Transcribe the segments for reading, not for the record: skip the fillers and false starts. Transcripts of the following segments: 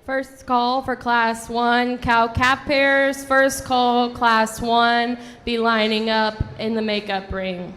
First call for Class 1 cow-calf pairs. First call, Class 1, be lining up in the makeup ring.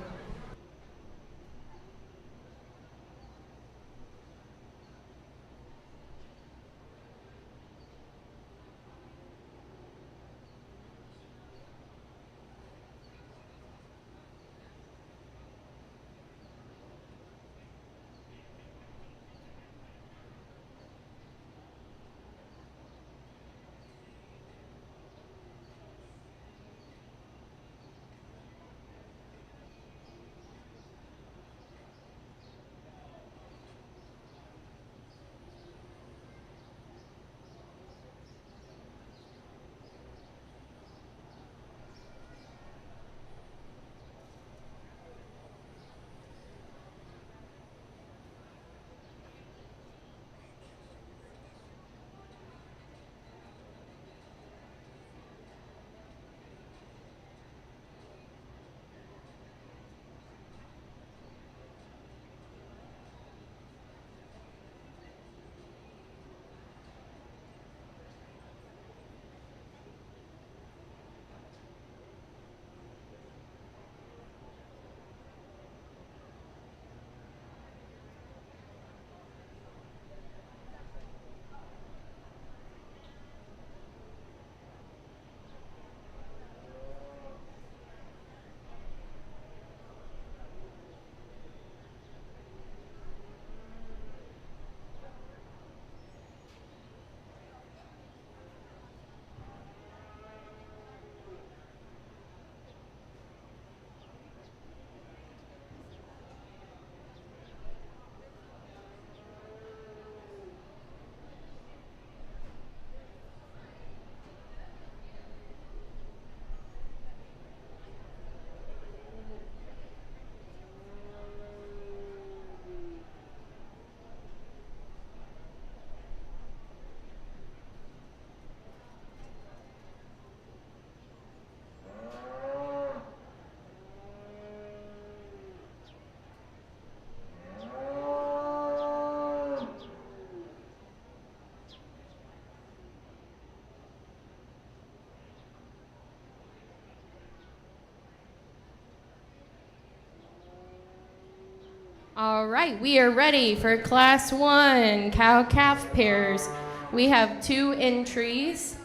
All right, we are ready for Class 1 cow-calf pairs. We have 2 entries.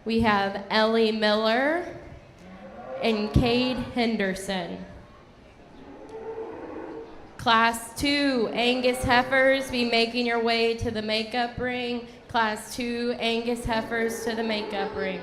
We have Ellie Miller and Cade Henderson. Class 2 Angus heifers, be making your way to the makeup ring. Class 2 Angus heifers to the makeup ring.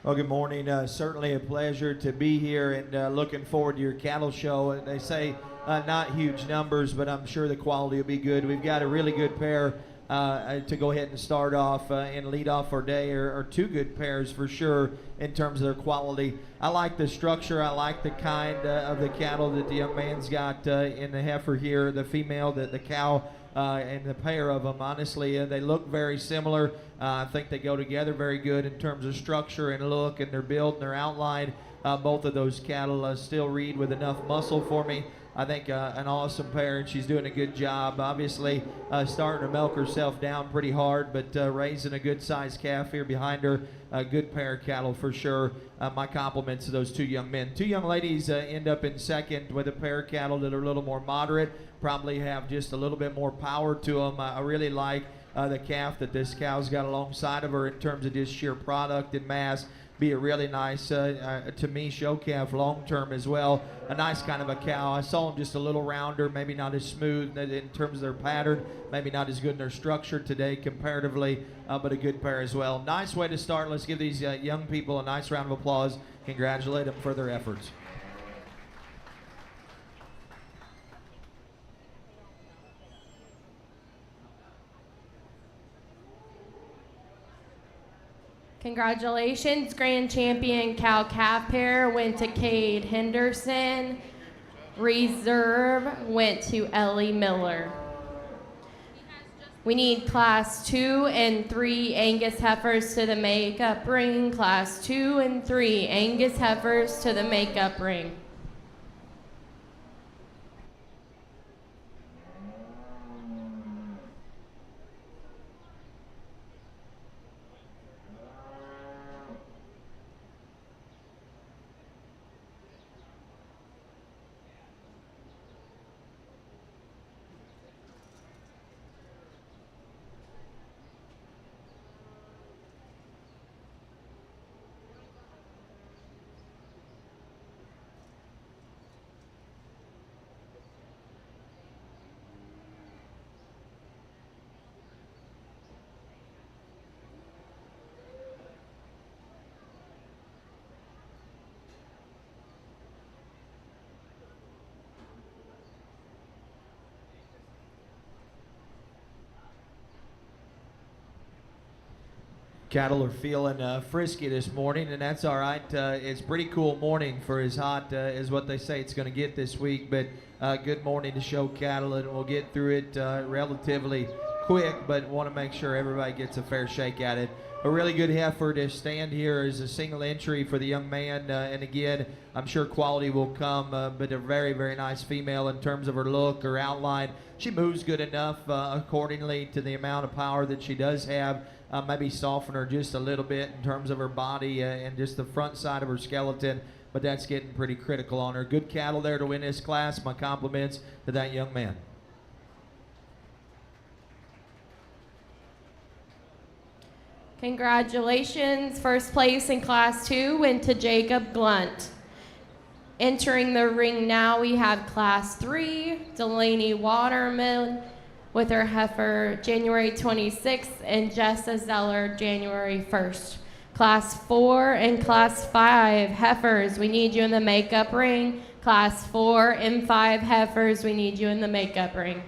Well, good morning. Certainly a pleasure to be here and looking forward to your cattle show. And they say not huge numbers, but I'm sure the quality will be good. We've got a really good pair to go ahead and start off and lead off our day, or 2 good pairs for sure in terms of their quality. I like the structure. I like the kind of the cattle that the young man's got in the heifer here, the female, the cow. And the pair of them, honestly, they look very similar. I think they go together very good in terms of structure and look and their build and their outline. Both of those cattle still read with enough muscle for me. I think an awesome pair, and she's doing a good job. Obviously, starting to milk herself down pretty hard, but raising a good-sized calf here behind her. A good pair of cattle for sure. My compliments to those two young men. Two young ladies end up in second with a pair of cattle that are a little more moderate, probably have just a little bit more power to them. I really like the calf that this cow's got alongside of her in terms of just sheer product and mass. Be a really nice, to me, show calf long term as well. A nice kind of a cow. I saw them just a little rounder, maybe not as smooth in terms of their pattern, maybe not as good in their structure today comparatively, but a good pair as well. Nice way to start. Let's give these young people a nice round of applause. Congratulate them for their efforts. Congratulations, grand champion cow-calf pair went to Cade Henderson. Reserve went to Ellie Miller. We need class 2 and 3 Angus heifers to the makeup ring. Class 2 and 3 Angus heifers to the makeup ring. Cattle are feeling frisky this morning, and that's all right. It's a pretty cool morning for as hot as what they say it's going to get this week, but good morning to show cattle, and we'll get through it relatively quick, but want to make sure everybody gets a fair shake at it. A really good heifer to stand here as a single entry for the young man, and again, I'm sure quality will come, but a very, very nice female in terms of her look, her outline. She moves good enough accordingly to the amount of power that she does have. Maybe soften her just a little bit in terms of her body and just the front side of her skeleton, but that's getting pretty critical on her. Good cattle there to win this class. My compliments to that young man. Congratulations. First place in class 2 went to Jacob Glunt. Entering the ring now, we have class 3, Delaney Waterman with her heifer January 26th and Jessa Zeller January 1st. Class 4 and class 5 heifers, we need you in the makeup ring. Class 4 and 5 heifers, we need you in the makeup ring.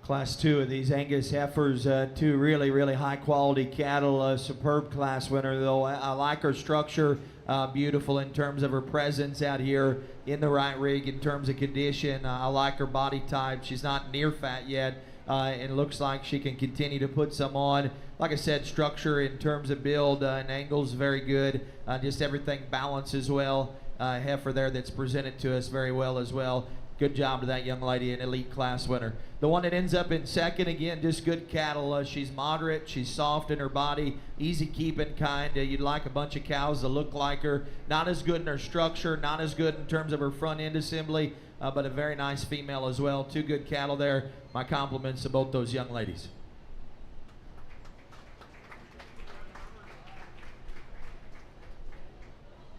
Class 2 of these Angus heifers, two really, really high quality cattle. Superb class winner though. I like her structure, beautiful in terms of her presence out here in the right rig in terms of condition. I like her body type. She's not near fat yet, and looks like she can continue to put some on. Like I said, structure in terms of build and angles very good. Just everything balances well. Heifer there that's presented to us very well as well. Good job to that young lady, an elite class winner. The one that ends up in second, again, just good cattle. She's moderate, she's soft in her body, easy keeping kind. You'd like a bunch of cows that look like her. Not as good in her structure, not as good in terms of her front end assembly, but a very nice female as well. Two good cattle there. My compliments to both those young ladies.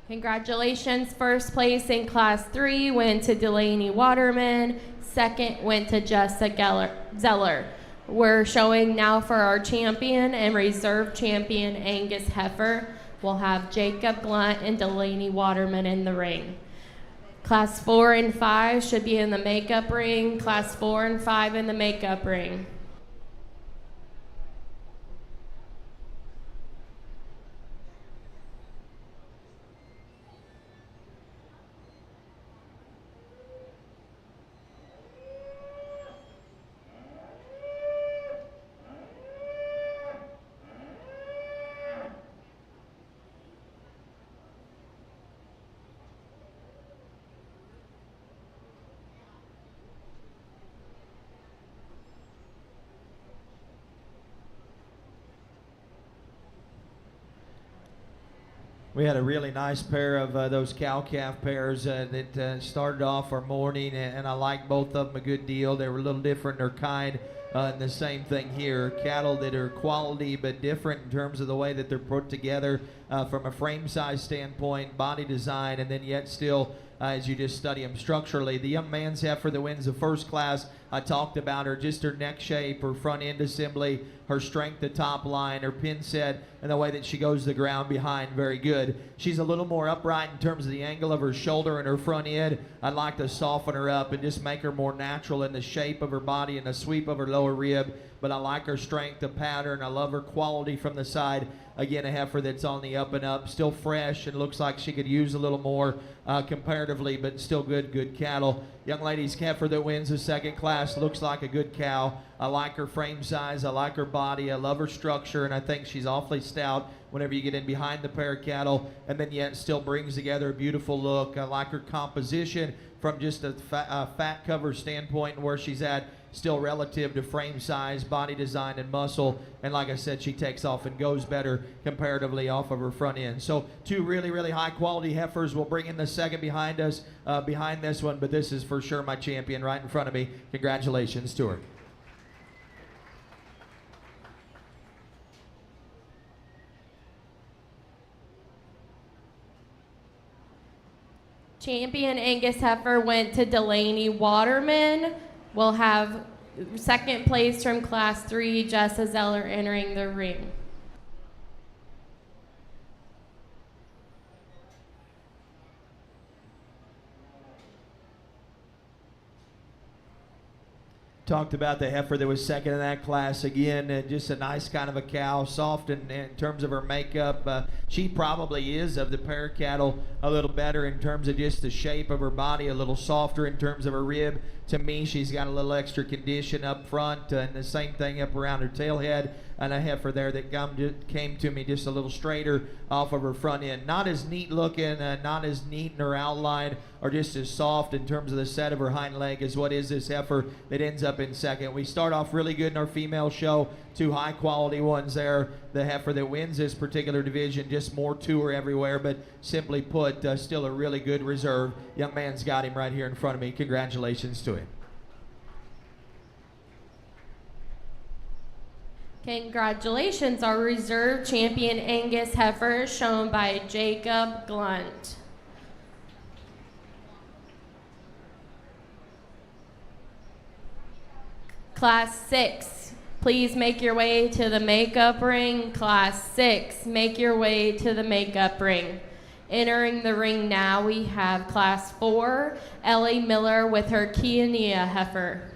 Congratulations. First place in Class 3 went to Delaney Waterman. Second went to Jessica Zeller. We're showing now for our champion and reserve champion Angus heifer. We'll have Jacob Blunt and Delaney Waterman in the ring. Class 4 and 5 should be in the makeup ring. Class 4 and 5 in the makeup ring. We had a really nice pair of those cow-calf pairs that started off our morning, and I like both of them a good deal. They were a little different in their kind, and the same thing here. Cattle that are quality but different in terms of the way that they're put together from a frame size standpoint, body design, and then yet still as you just study them structurally. The young man's heifer that wins the first class, I talked about her, just her neck shape, her front end assembly, her strength at top line, her pin set, and the way that she goes to the ground behind, very good. She's a little more upright in terms of the angle of her shoulder and her front end. I'd like to soften her up and just make her more natural in the shape of her body and the sweep of her lower rib. But I like her strength, the pattern. I love her quality from the side. Again, a heifer that's on the up and up, still fresh and looks like she could use a little more comparatively, but still good cattle. Young lady's heifer that wins the second class looks like a good cow. I like her frame size, I like her body, I love her structure, and I think she's awfully stout whenever you get in behind the pair of cattle, and then yet still brings together a beautiful look. I like her composition from just a fat cover standpoint where she's at, still relative to frame size, body design, and muscle. And like I said, she takes off and goes better comparatively off of her front end. So two really high quality heifers. We'll bring in the second behind us, behind this one, but this is for sure my champion right in front of me. Congratulations to her. Champion Angus heifer went to Delaney Waterman. We'll have second place from Class 3, Jessica Zeller, entering the ring. Talked about the heifer that was second in that class. Again, just a nice kind of a cow, soft in terms of her makeup. She probably is, of the pair of cattle, a little better in terms of just the shape of her body, a little softer in terms of her rib. To me, she's got a little extra condition up front, and the same thing up around her tail head. And a heifer there that came to me just a little straighter off of her front end. Not as neat looking, not as neat in her outline, or just as soft in terms of the set of her hind leg as what is this heifer that ends up in second. We start off really good in our female show. Two high quality ones there. The heifer that wins this particular division, just more to her everywhere, but simply put, still a really good reserve. Young man's got him right here in front of me. Congratulations to him. Congratulations, our reserve champion Angus heifer, shown by Jacob Blunt. Class 6, please make your way to the makeup ring. Class 6, make your way to the makeup ring. Entering the ring now, we have Class 4, Ellie Miller with her Kiania heifer.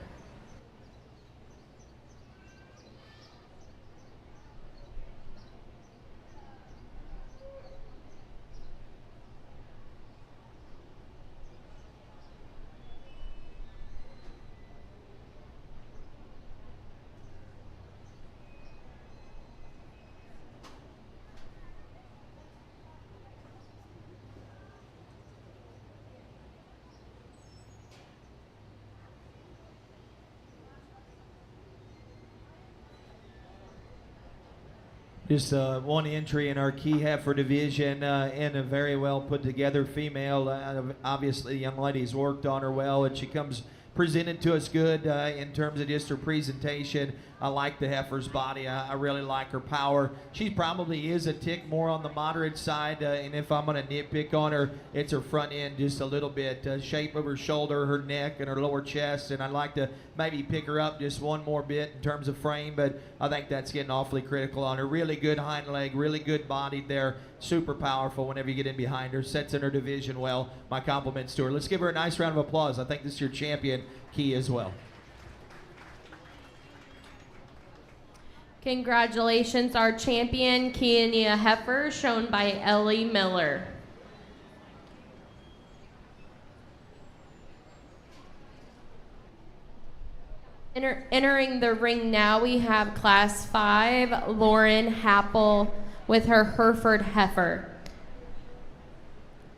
Just one entry in our key heifer division, and a very well put together female. Obviously, the young lady's worked on her well, and she comes presented to us good in terms of just her presentation. I like the heifer's body. I really like her power. She probably is a tick more on the moderate side, and if I'm going to nitpick on her, it's her front end just a little bit. Shape of her shoulder, her neck, and her lower chest, and I'd like to maybe pick her up just one more bit in terms of frame, but I think that's getting awfully critical on her. Really good hind leg, really good bodied there, super powerful whenever you get in behind her, sets in her division well. My compliments to her. Let's give her a nice round of applause. I think this is your champion, Key, as well. Congratulations, our champion, Kenya Heifer, shown by Ellie Miller. Entering the ring now, we have Class 5, Lauren Happel with her Hereford Heifer.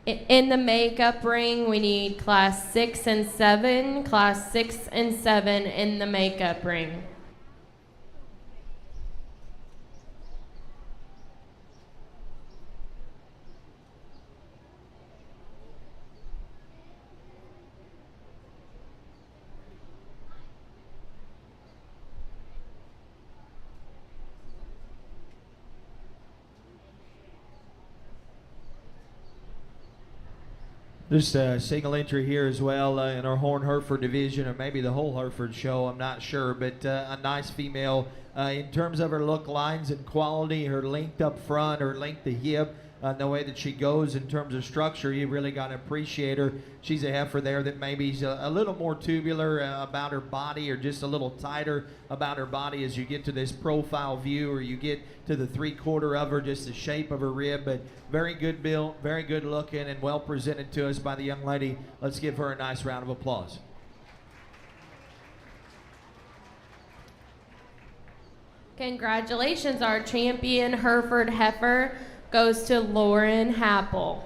In the makeup ring, we need Class 6 and 7, Class 6 and 7 in the makeup ring. There's a single entry here as well in our Horn Hereford division, or maybe the whole Hereford show, I'm not sure, but a nice female in terms of her look lines and quality, her length up front, her length to hip, the way that she goes in terms of structure. You really got to appreciate her. She's a heifer there that maybe is a little more tubular about her body, or just a little tighter about her body as you get to this profile view, or you get to the 3/4 of her, just the shape of her rib. But very good built, very good looking, and well presented to us by the young lady. Let's give her a nice round of applause. Congratulations, our champion Hereford Heifer goes to Lauren Happel.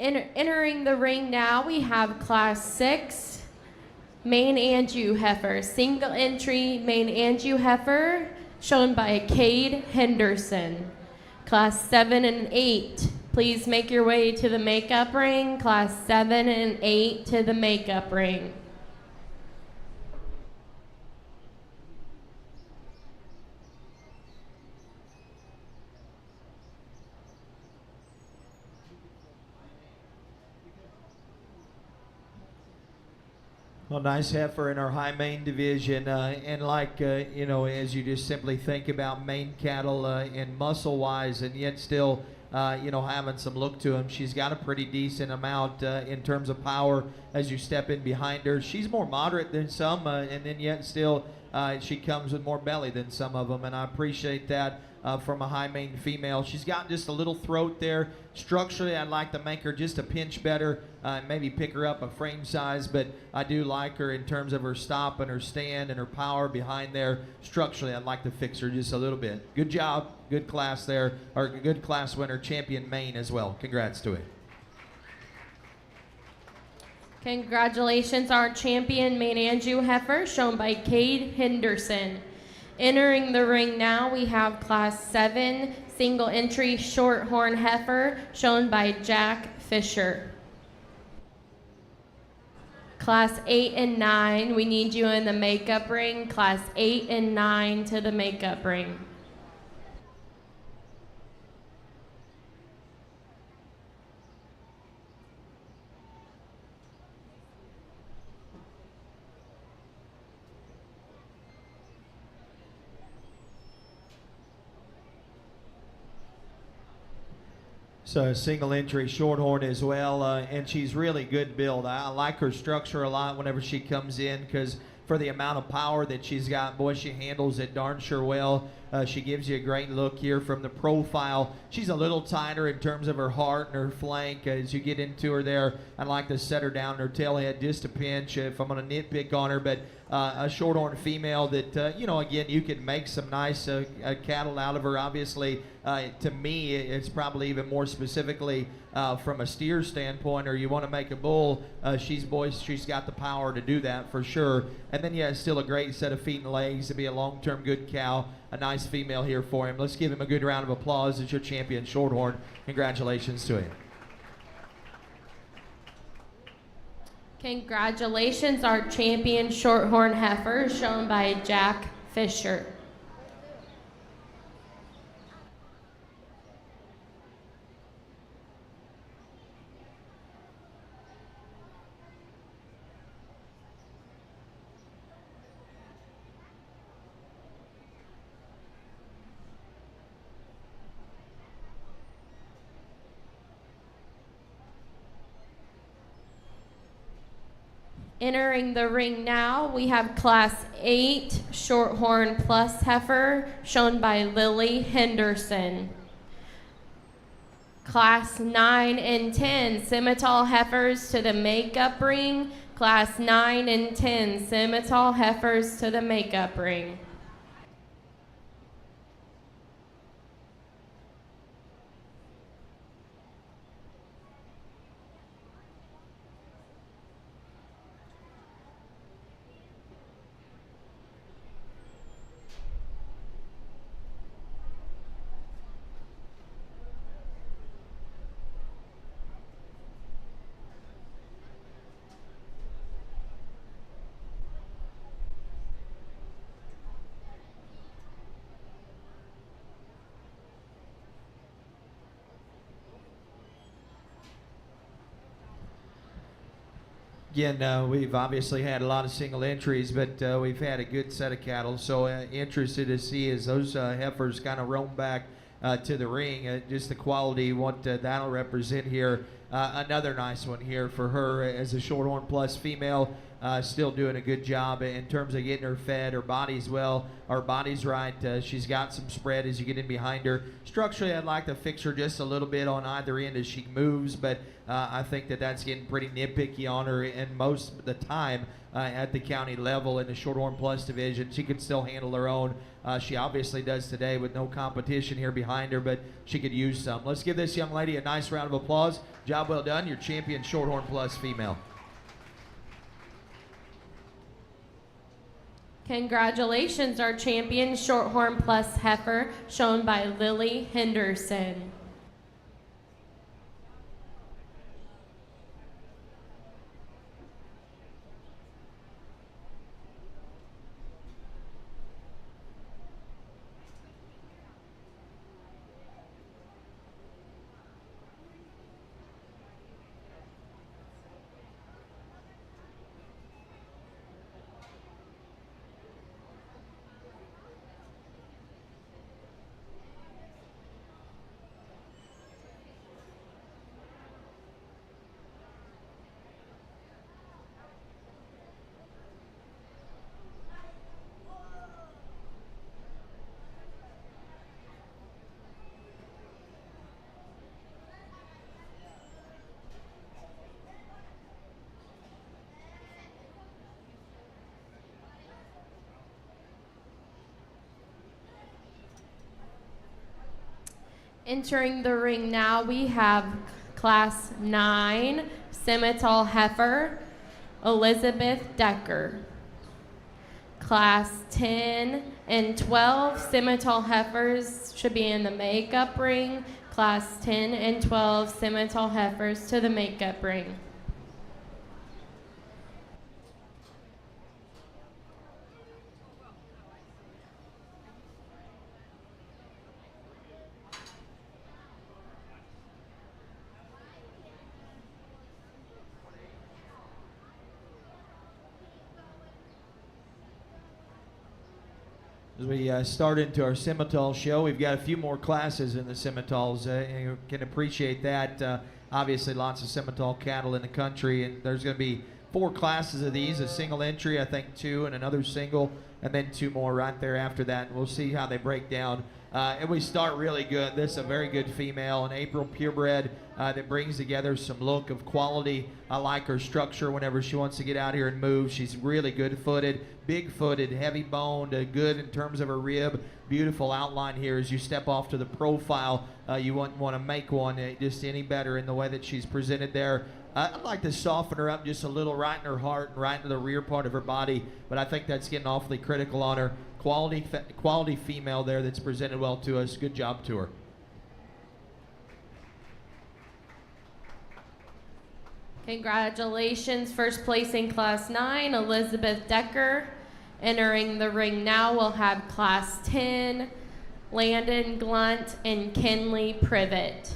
Entering the ring now, we have Class 6, Maine Anjou Heifer. Single entry, Maine Anjou Heifer, shown by Cade Henderson. Class 7 and 8, please make your way to the makeup ring. Class 7 and 8 to the makeup ring. Well, nice heifer in our high Maine division, and like, as you just simply think about Maine cattle and muscle-wise, and yet still, having some look to them, she's got a pretty decent amount in terms of power as you step in behind her. She's more moderate than some, and then yet still, she comes with more belly than some of them, and I appreciate that. From a high Maine female. She's got just a little throat there. Structurally, I'd like to make her just a pinch better, maybe pick her up a frame size, but I do like her in terms of her stop and her stand and her power behind there. Structurally, I'd like to fix her just a little bit. Good job, good class there, or good class winner, champion Maine as well. Congrats to it. Congratulations, our champion Maine Anjou Heifer, shown by Cade Henderson. Entering the ring now, we have Class 7, single entry Shorthorn Heifer, shown by Jack Fisher. Class 8 and 9, we need you in the makeup ring. Class 8 and 9 to the makeup ring. So a single entry Shorthorn as well, and she's really good build. I like her structure a lot whenever she comes in, because for the amount of power that she's got. Boy, she handles it darn sure well. She gives you a great look here from the profile. She's a little tighter in terms of her heart and her flank. As you get into her there, I'd like to set her down in her tail head just a pinch if I'm going to nitpick on her. But a shorthorn female that, again, you can make some nice cattle out of her. Obviously, to me, it's probably even more specifically from a steer standpoint, or you want to make a bull, she's got the power to do that for sure. And then, yeah, still a great set of feet and legs to be a long-term good cow. A nice female here for him. Let's give him a good round of applause as your champion shorthorn. Congratulations to him. Congratulations, our champion shorthorn heifer, shown by Jack Fisher. Entering the ring now, we have Class 8 Shorthorn Plus heifer, shown by Lily Henderson. Class 9 and 10 Simmental heifers to the makeup ring. Class 9 and 10 Simmental heifers to the makeup ring. Again, we've obviously had a lot of single entries, but we've had a good set of cattle. So interested to see as those heifers kind of roam back to the ring, just the quality, what that'll represent here. Another nice one here for her as a Shorthorn Plus female. Still doing a good job in terms of getting her fed. Her body's well, her body's right. She's got some spread as you get in behind her. Structurally, I'd like to fix her just a little bit on either end as she moves, but I think that's getting pretty nitpicky on her. And most of the time at the county level in the Shorthorn Plus division, she can still handle her own. She obviously does today with no competition here behind her, but she could use some. Let's give this young lady a nice round of applause. Job well done, your champion Shorthorn Plus female. Congratulations, our champion Shorthorn Plus heifer, shown by Lily Henderson. Entering the ring now, we have Class 9 Simmental heifer, Elizabeth Decker. Class 10 and 12 Simmental heifers should be in the makeup ring. Class 10 and 12 Simmental heifers to the makeup ring. As we start into our Simmental show, we've got a few more classes in the Simmentals. You can appreciate that. Obviously, lots of Simmental cattle in the country, and there's going to be 4 classes of these, a single entry, I think 2, and another single, and then 2 more right there after that. And we'll see how they break down. And we start really good. This is a very good female, an April purebred that brings together some look of quality. I like her structure whenever she wants to get out here and move. She's really good-footed, big-footed, heavy-boned, good in terms of her rib. Beautiful outline here as you step off to the profile. You wouldn't want to make one just any better in the way that she's presented there. I'd like to soften her up just a little right in her heart and right into the rear part of her body, but I think that's getting awfully critical on her. Quality female there that's presented well to us. Good job to her. Congratulations, first place in Class 9, Elizabeth Decker. Entering the ring now, we'll have Class 10, Landon Glunt and Kenley Privet.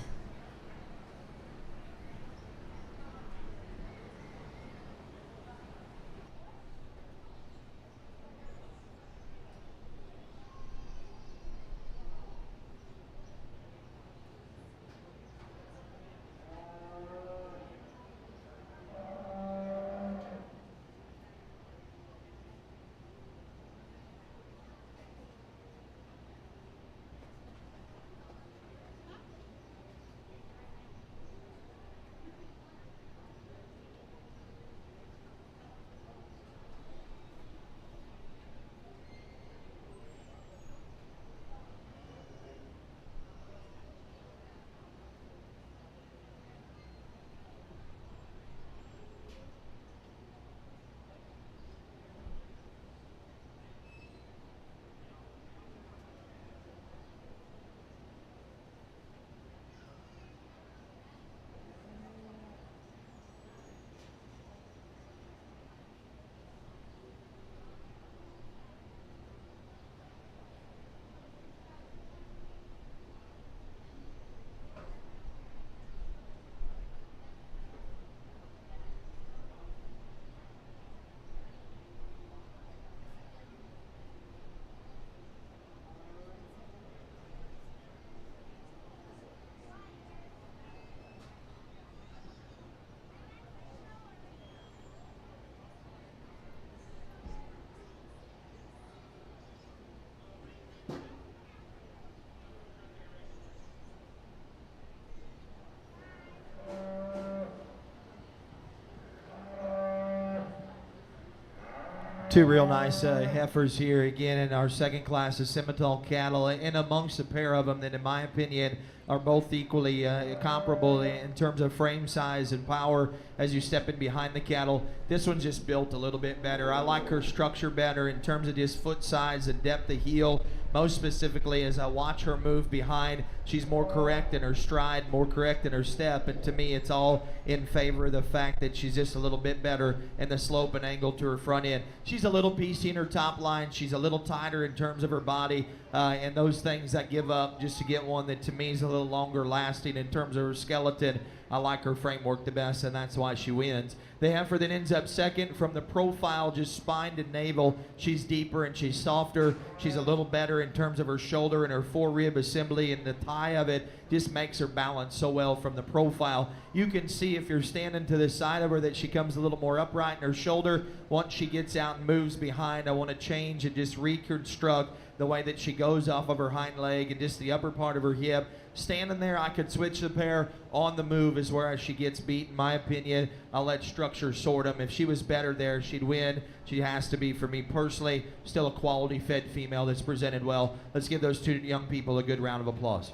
Two real nice heifers here again in our second class of Simmental cattle, and amongst a pair of them that in my opinion are both equally comparable in terms of frame size and power as you step in behind the cattle. This one's just built a little bit better. I like her structure better in terms of just foot size and depth of heel. Most specifically, as I watch her move behind, she's more correct in her stride, more correct in her step, and to me it's all in favor of the fact that she's just a little bit better in the slope and angle to her front end. She's a little piecey in her top line, she's a little tighter in terms of her body, and those things I give up just to get one that to me is a little longer lasting in terms of her skeleton. I like her framework the best, and that's why she wins. The heifer that ends up second from the profile, just spine to navel, she's deeper and she's softer. She's a little better in terms of her shoulder and her forerib assembly, and the tie of it just makes her balance so well from the profile. You can see if you're standing to the side of her that she comes a little more upright in her shoulder. Once she gets out and moves behind, I want to change and just reconstruct the way that she goes off of her hind leg and just the upper part of her hip. Standing there, I could switch the pair. On the move is where she gets beat, in my opinion. I'll let structure sort them. If she was better there, she'd win. She has to be, for me personally, still a quality fed female that's presented well. Let's give those two young people a good round of applause.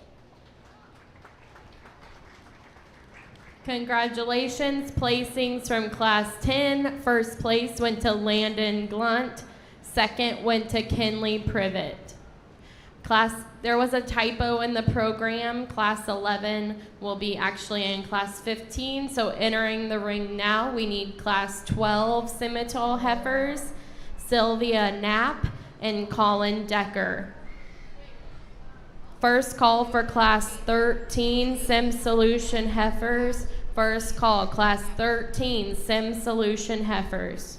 Congratulations, placings from Class 10. First place went to Landon Glunt. Second went to Kenley Privet. There was a typo in the program. Class 11 will be actually in Class 15. So entering the ring now, we need Class 12 Simmental heifers, Sylvia Knapp and Colin Decker. First call for Class 13 Sim Solution heifers. First call, Class 13 Sim Solution heifers.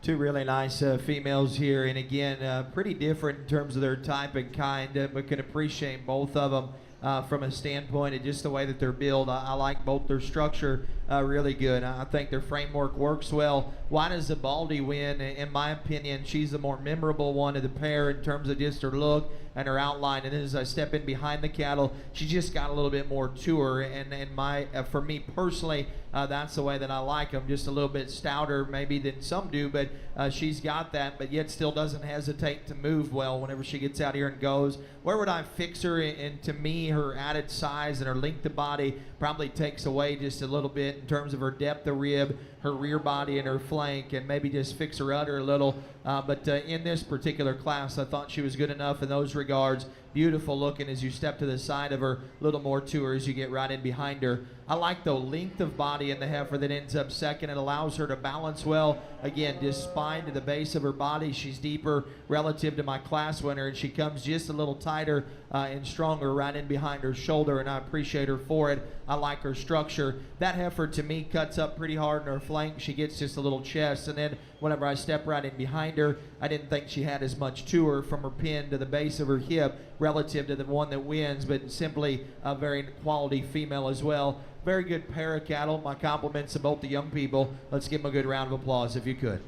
Two really nice females here, and again, pretty different in terms of their type and kind, but can appreciate both of them from a standpoint of just the way that they're built. I like both their structure really good. I think their framework works well. Why does Zabaldi win? In my opinion, she's the more memorable one of the pair in terms of just her look and her outline. And as I step in behind the cattle, she just got a little bit more to her. And for me personally, that's the way that I like them. Just a little bit stouter maybe than some do, but she's got that, but yet still doesn't hesitate to move well whenever she gets out here and goes. Where would I fix her? And to me, her added size and her length of body probably takes away just a little bit in terms of her depth of rib, her rear body, and her flank, and maybe just fix her udder a little. But in this particular class, I thought she was good enough in those regards. Beautiful looking as you step to the side of her, a little more to her as you get right in behind her. I like the length of body in the heifer that ends up second. It allows her to balance well. Again, just spine to the base of her body. She's deeper relative to my class winner, and she comes just a little tighter and stronger right in behind her shoulder, and I appreciate her for it. I like her structure. That heifer, to me, cuts up pretty hard in her flank. She gets just a little chest, and then whenever I step right in behind her, I didn't think she had as much to her from her pin to the base of her hip relative to the one that wins, but simply a very quality female as well. Very good pair of cattle. My compliments to both the young people. Let's give them a good round of applause if you could.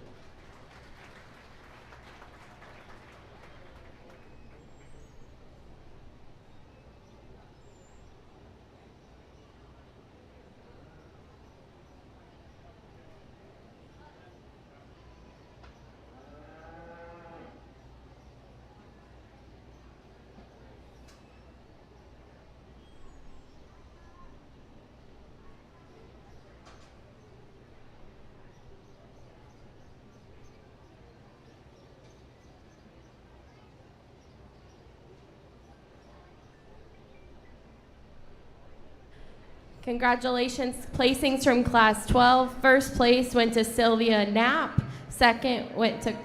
Congratulations, placings from Class 12. First place went to Sylvia Knapp. Second went to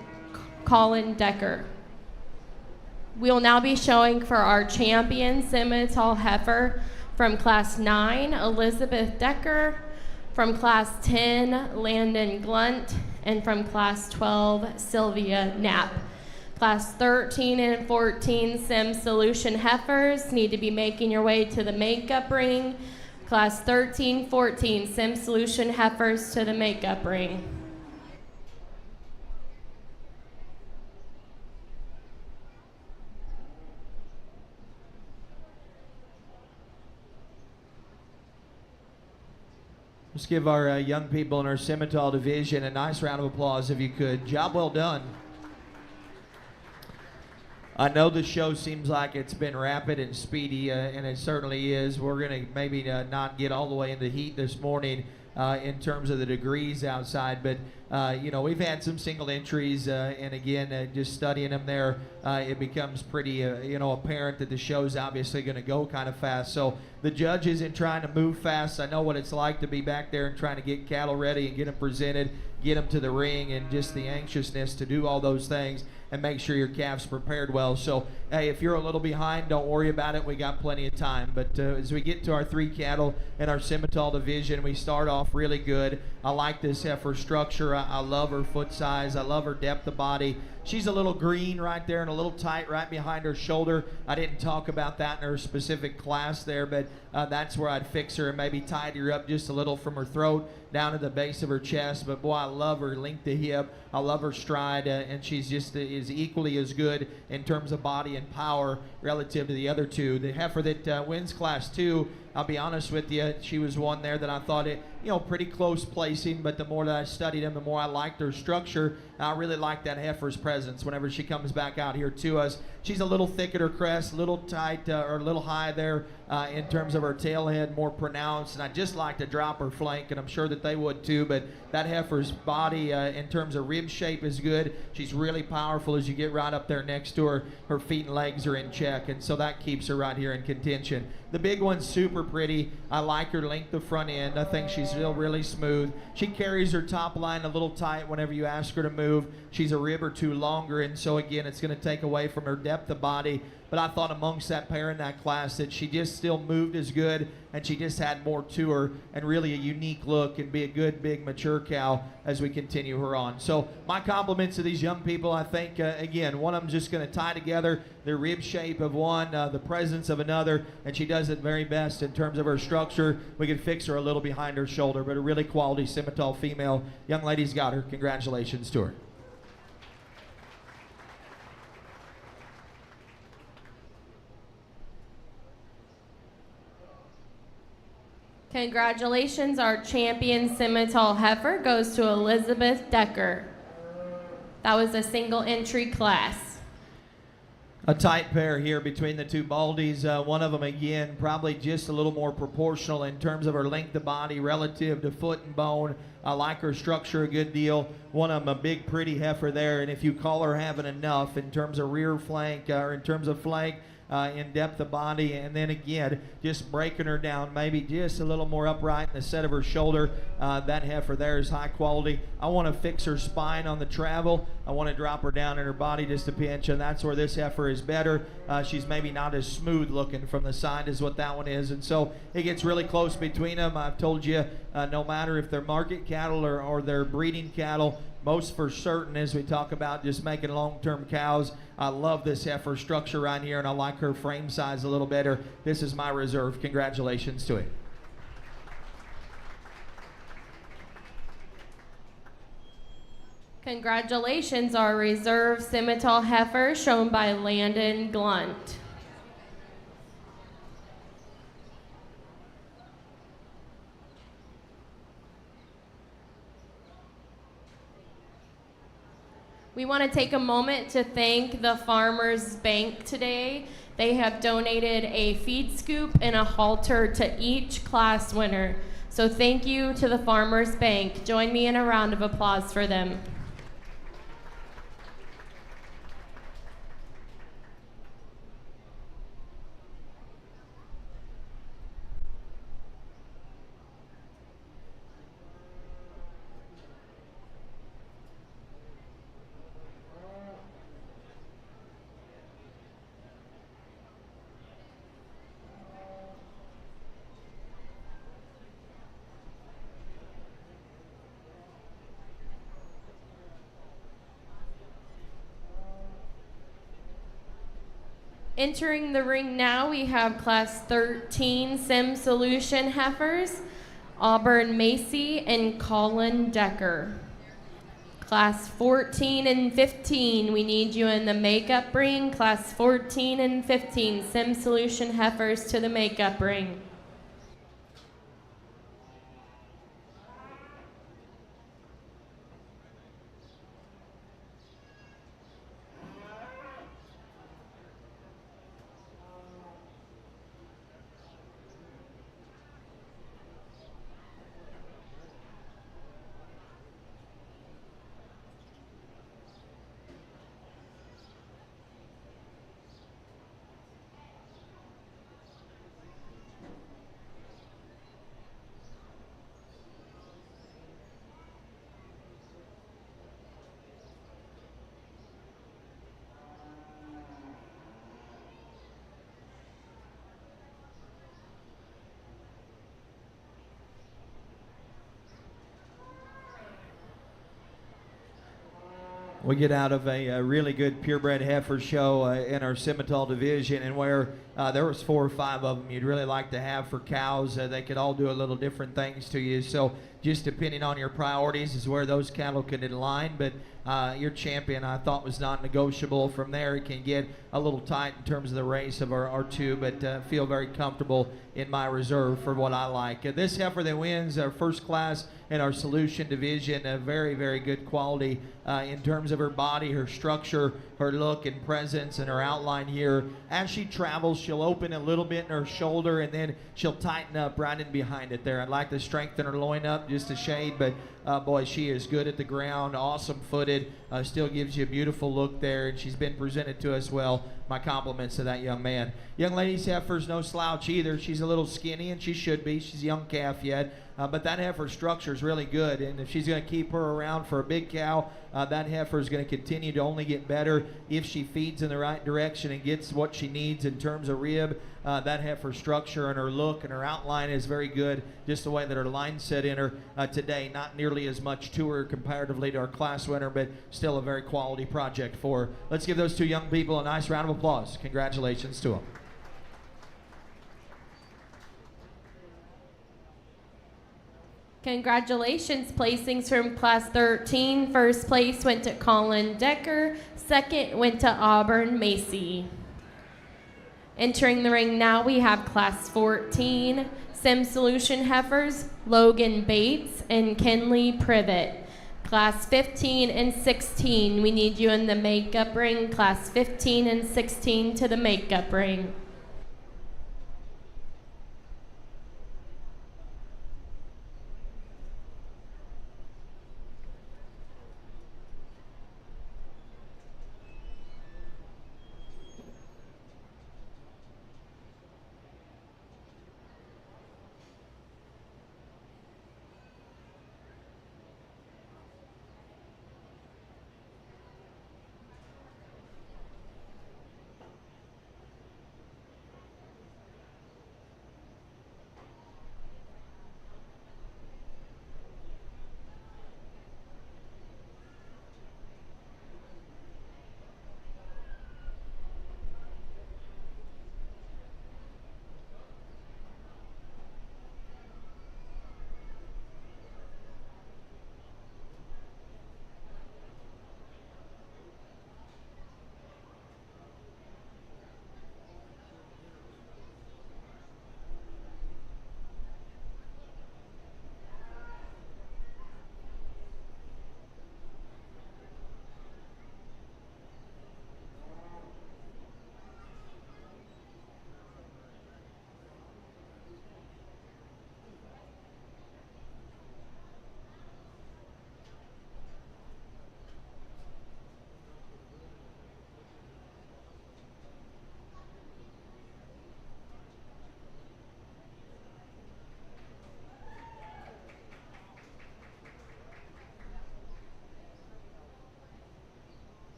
Colin Decker. We will now be showing for our champion Simmental heifer from Class 9, Elizabeth Decker, from Class 10, Landon Glunt, and from Class 12, Sylvia Knapp. Class 13 and 14 Sim Solution heifers need to be making your way to the makeup ring. Class 13, 14 Sim Solution heifers to the makeup ring. Let's give our young people in our Simmental division a nice round of applause if you could. Job well done. I know the show seems like it's been rapid and speedy, and it certainly is. We're going to maybe not get all the way in the heat this morning in terms of the degrees outside, but we've had some single entries, and again, just studying them there, it becomes pretty, apparent that the show's obviously going to go kind of fast. So the judge isn't trying to move fast. I know what it's like to be back there and trying to get cattle ready and get them presented, get them to the ring, and just the anxiousness to do all those things and make sure your calf's prepared well. So, hey, if you're a little behind, don't worry about it. We got plenty of time. But as we get to our three cattle in our Simmental division, we start off really good. I like this heifer structure. I love her foot size. I love her depth of body. She's a little green right there and a little tight right behind her shoulder. I didn't talk about that in her specific class there, but that's where I'd fix her and maybe tidy her up just a little from her throat down to the base of her chest. But boy, I love her length of hip. I love her stride, and she's just is equally as good in terms of body and power relative to the other two. The heifer that wins Class 2, I'll be honest with you, she was one there that I thought pretty close placing, but the more that I studied him, the more I liked her structure. I really like that heifer's presence whenever she comes back out here to us. She's a little thick at her crest, a little tight or a little high there in terms of her tail head, more pronounced, and I just like to drop her flank, and I'm sure that they would too, but that heifer's body in terms of rib shape is good. She's really powerful as you get right up there next to her. Her feet and legs are in check, and so that keeps her right here in contention. The big one's super pretty. I like her length of front end. I think she's still really smooth. She carries her top line a little tight whenever you ask her to move. She's a rib or two longer, and so again, it's going to take away from her depth of body. but I thought amongst that pair in that class that she just still moved as good, and she just had more to her and really a unique look and be a good, big, mature cow as we continue her on. So my compliments to these young people. I think, again, one of them just going to tie together the rib shape of one, the presence of another, and she does it very best in terms of her structure. We could fix her a little behind her shoulder, but a really quality Simmental female. Young lady's got her. Congratulations to her. Congratulations, our champion Simmental heifer goes to Elizabeth Decker. That was a single entry class. A tight pair here between the two Baldies. One of them, again, probably just a little more proportional in terms of her length of body relative to foot and bone. I like her structure a good deal. One of them, a big, pretty heifer there, and if you call her having enough in terms of rear flank or in terms of flank, in depth of body, and then again just breaking her down maybe just a little more upright in the set of her shoulder. That heifer there is high quality. I want to fix her spine on the travel. I want to drop her down in her body just a pinch, and that's where this heifer is better. She's maybe not as smooth looking from the side as what that one is, and so it gets really close between them. I've told you, no matter if they're market cattle or they're breeding cattle, most for certain as we talk about just making long-term cows. I love this heifer structure right here, and I like her frame size a little better. This is my reserve. Congratulations to it. Congratulations, our reserve Simmental heifer shown by Landon Glunt. We want to take a moment to thank the Farmers Bank today. They have donated a feed scoop and a halter to each class winner. So thank you to the Farmers Bank. Join me in a round of applause for them. Entering the ring now, we have Class 13 Sim Solution heifers, Auburn Macy and Colin Decker. Class 14 and 15, we need you in the makeup ring. Class 14 and 15, Sim Solution heifers to the makeup ring. We get out of a really good purebred heifer show in our Simmental division, and where there was 4 or 5 of them you'd really like to have for cows. They could all do a little different things to you. So just depending on your priorities is where those cattle can align. But your champion, I thought, was non-negotiable. From there, it can get a little tight in terms of the race of our 2, but feel very comfortable in my reserve for what I like. This heifer that wins our first class in our Solution division, a very, very good quality in terms of her body, her structure, her look and presence, and her outline here. As she travels, she'll open a little bit in her shoulder, and then she'll tighten up right in behind it there. I'd like to strengthen her loin up just a shade, but boy, she is good at the ground, awesome footed, still gives you a beautiful look there, and she's been presented to us well my compliments to that young man. Young lady's heifer's no slouch either. She's a little skinny, and she should be. She's a young calf yet. But that heifer structure is really good, and if she's going to keep her around for a big cow, that heifer is going to continue to only get better if she feeds in the right direction and gets what she needs in terms of rib. That heifer structure and her look and her outline is very good, just the way that her line set in her today. Not nearly as much to her comparatively to our class winner, but still a very quality project for her. Let's give those two young people a nice round of applause. Congratulations to them. Congratulations, placings from Class 13. First place went to Colin Decker. Second went to Auburn Macy. Entering the ring now, we have Class 14, Sim Solution Heifers, Logan Bates and Kenley Privet. Class 15 and 16, we need you in the makeup ring. Class 15 and 16 to the makeup ring.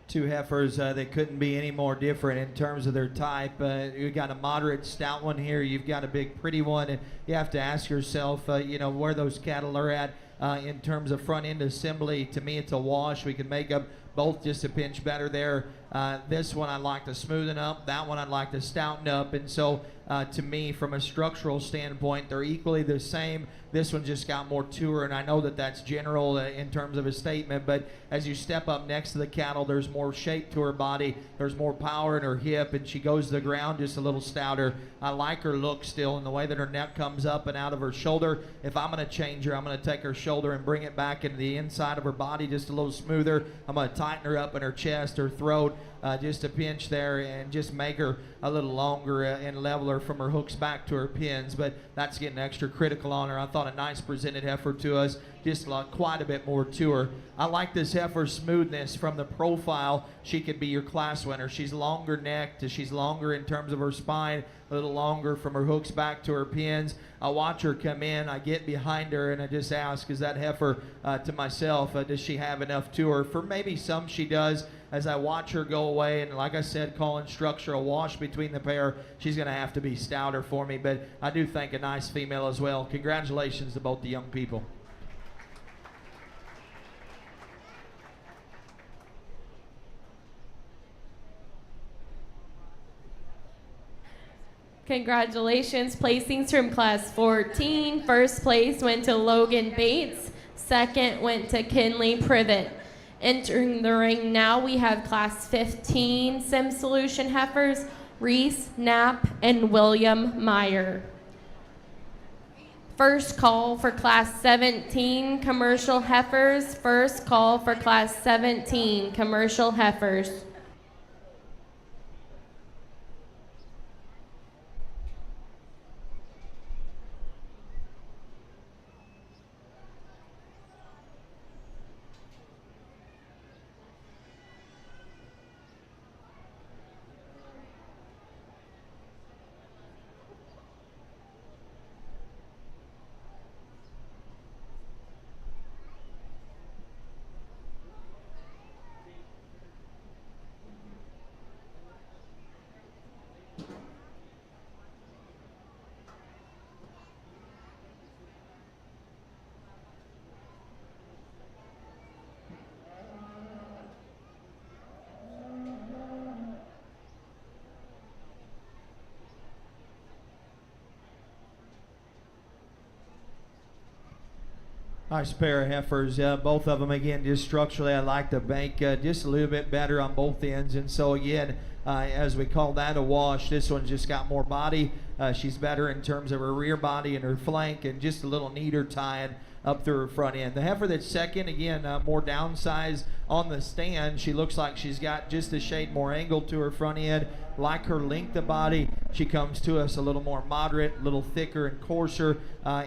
Two heifers that couldn't be any more different in terms of their type. You've got a moderate stout one here. You've got a big pretty one, and you have to ask yourself, where those cattle are at in terms of front end assembly. To me, it's a wash. We can make up both just a pinch better there. This one I'd like to smoothen up. That one I'd like to stouten up. And so to me, from a structural standpoint, they're equally the same. This one just got more to her, and I know that that's general in terms of a statement, but as you step up next to the cattle, there's more shape to her body. There's more power in her hip, and she goes to the ground just a little stouter. I like her look still, and the way that her neck comes up and out of her shoulder. If I'm going to change her, I'm going to take her shoulder and bring it back into the inside of her body just a little smoother. I'm going to tighten her up in her chest, her throat, just a pinch there, and just make her a little longer and leveler from her hooks back to her pins. But that's getting extra critical on her. I thought a nice presented heifer to us, just quite a bit more to her. I like this heifer's smoothness from the profile. She could be your class winner. She's longer necked, she's longer in terms of her spine, a little longer from her hooks back to her pins. I watch her come in, I get behind her, and I just ask, is that heifer to myself, does she have enough to her? For maybe some she does. As I watch her go away, and like I said, calling structure a wash between the pair, she's going to have to be stouter for me, but I do think a nice female as well. Congratulations to both the young people. Congratulations, placings from Class 14. First place went to Logan Bates. Second went to Kenley Privet. Entering the ring now, we have Class 15 Sim Solution Heifers, Reese Knapp and William Meyer. First call for Class 17 Commercial Heifers. First call for Class 17 Commercial Heifers. Nice pair of heifers. Both of them, again, just structurally, I like the bank just a little bit better on both ends. And so, again, as we call that a wash, this one's just got more body. She's better in terms of her rear body and her flank, and just a little neater tying up through her front end. The heifer that's second, again, more downsized on the stand. She looks like she's got just a shade more angle to her front end. Like her length of body, she comes to us a little more moderate, a little thicker and coarser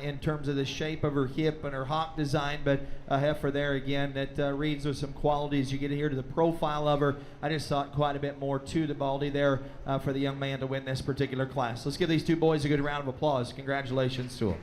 in terms of the shape of her hip and her hock design, but a heifer there again that reads with some qualities. You get here to the profile of her. I just thought quite a bit more to the Baldy there for the young man to win this particular class. Let's give these two boys a good round of applause. Congratulations to them.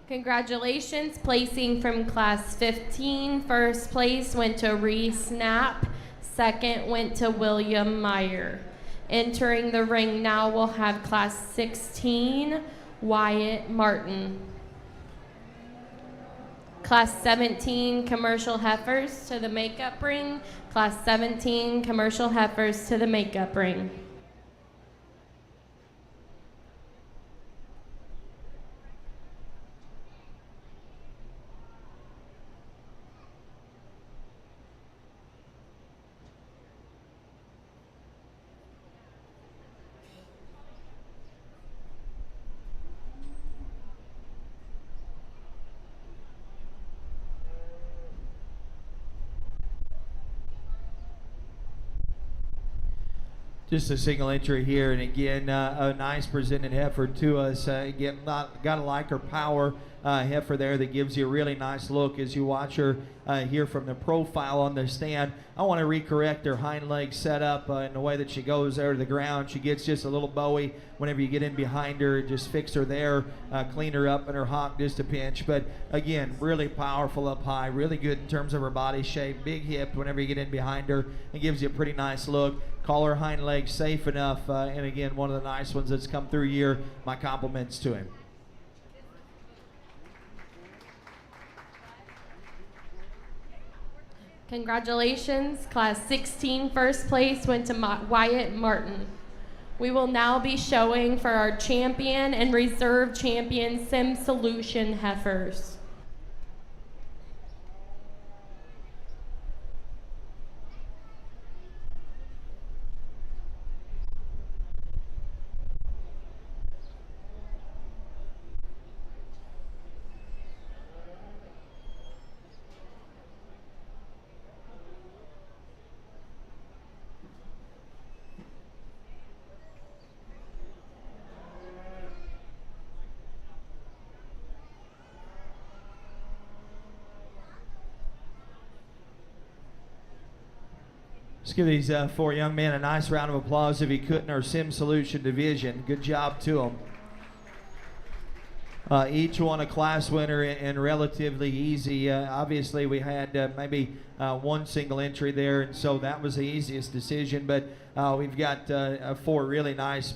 Congratulations, placing from class 15. First place went to Reese Knapp. Second went to William Meyer. Entering the ring now we'll have class 16, Wyatt Martin. Class 17, commercial heifers to the makeup ring. Class 17, commercial heifers to the makeup ring. Just a single entry here, and again, a nice presented heifer to us. Again, gotta like her power heifer there that gives you a really nice look as you watch her here from the profile on the stand. I want to recorrect her hind leg setup in the way that she goes there to the ground. She gets just a little bowy whenever you get in behind her. Just fix her there, clean her up in her hock just a pinch. But again, really powerful up high, really good in terms of her body shape, big hip whenever you get in behind her. It gives you a pretty nice look. Call her hind leg safe enough, and again, one of the nice ones that's come through here. My compliments to him. Congratulations, class 16 first place went to Wyatt Martin. We will now be showing for our champion and reserve champion Sim Solution heifers. Let's give these four young men a nice round of applause if you could in our Sim Solution division. Good job to them. Each one a class winner and relatively easy. Obviously, we had maybe one single entry there, and so that was the easiest decision. But we've got four really nice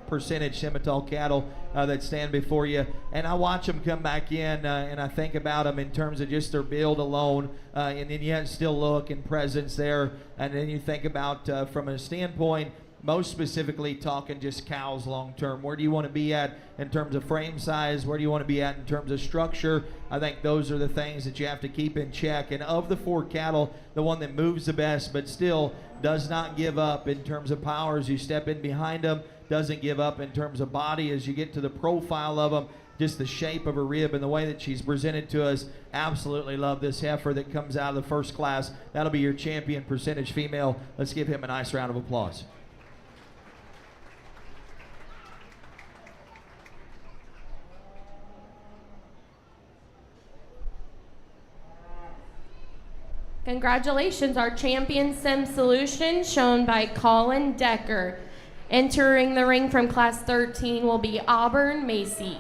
percentage Simmental cattle that stand before you. And I watch them come back in, and I think about them in terms of just their build alone, and then yet still look and presence there. And then you think about from a standpoint, most specifically talking just cows long term. Where do you want to be at in terms of frame size? Where do you want to be at in terms of structure? I think those are the things that you have to keep in check. And of the four cattle, the one that moves the best but still does not give up in terms of power as you step in behind them, doesn't give up in terms of body as you get to the profile of them, just the shape of her rib and the way that she's presented to us. Absolutely love this heifer that comes out of the first class. That'll be your champion percentage female. Let's give him a nice round of applause. Congratulations, our champion Sim Solution, shown by Colin Decker. Entering the ring from class 13 will be Auburn Macy.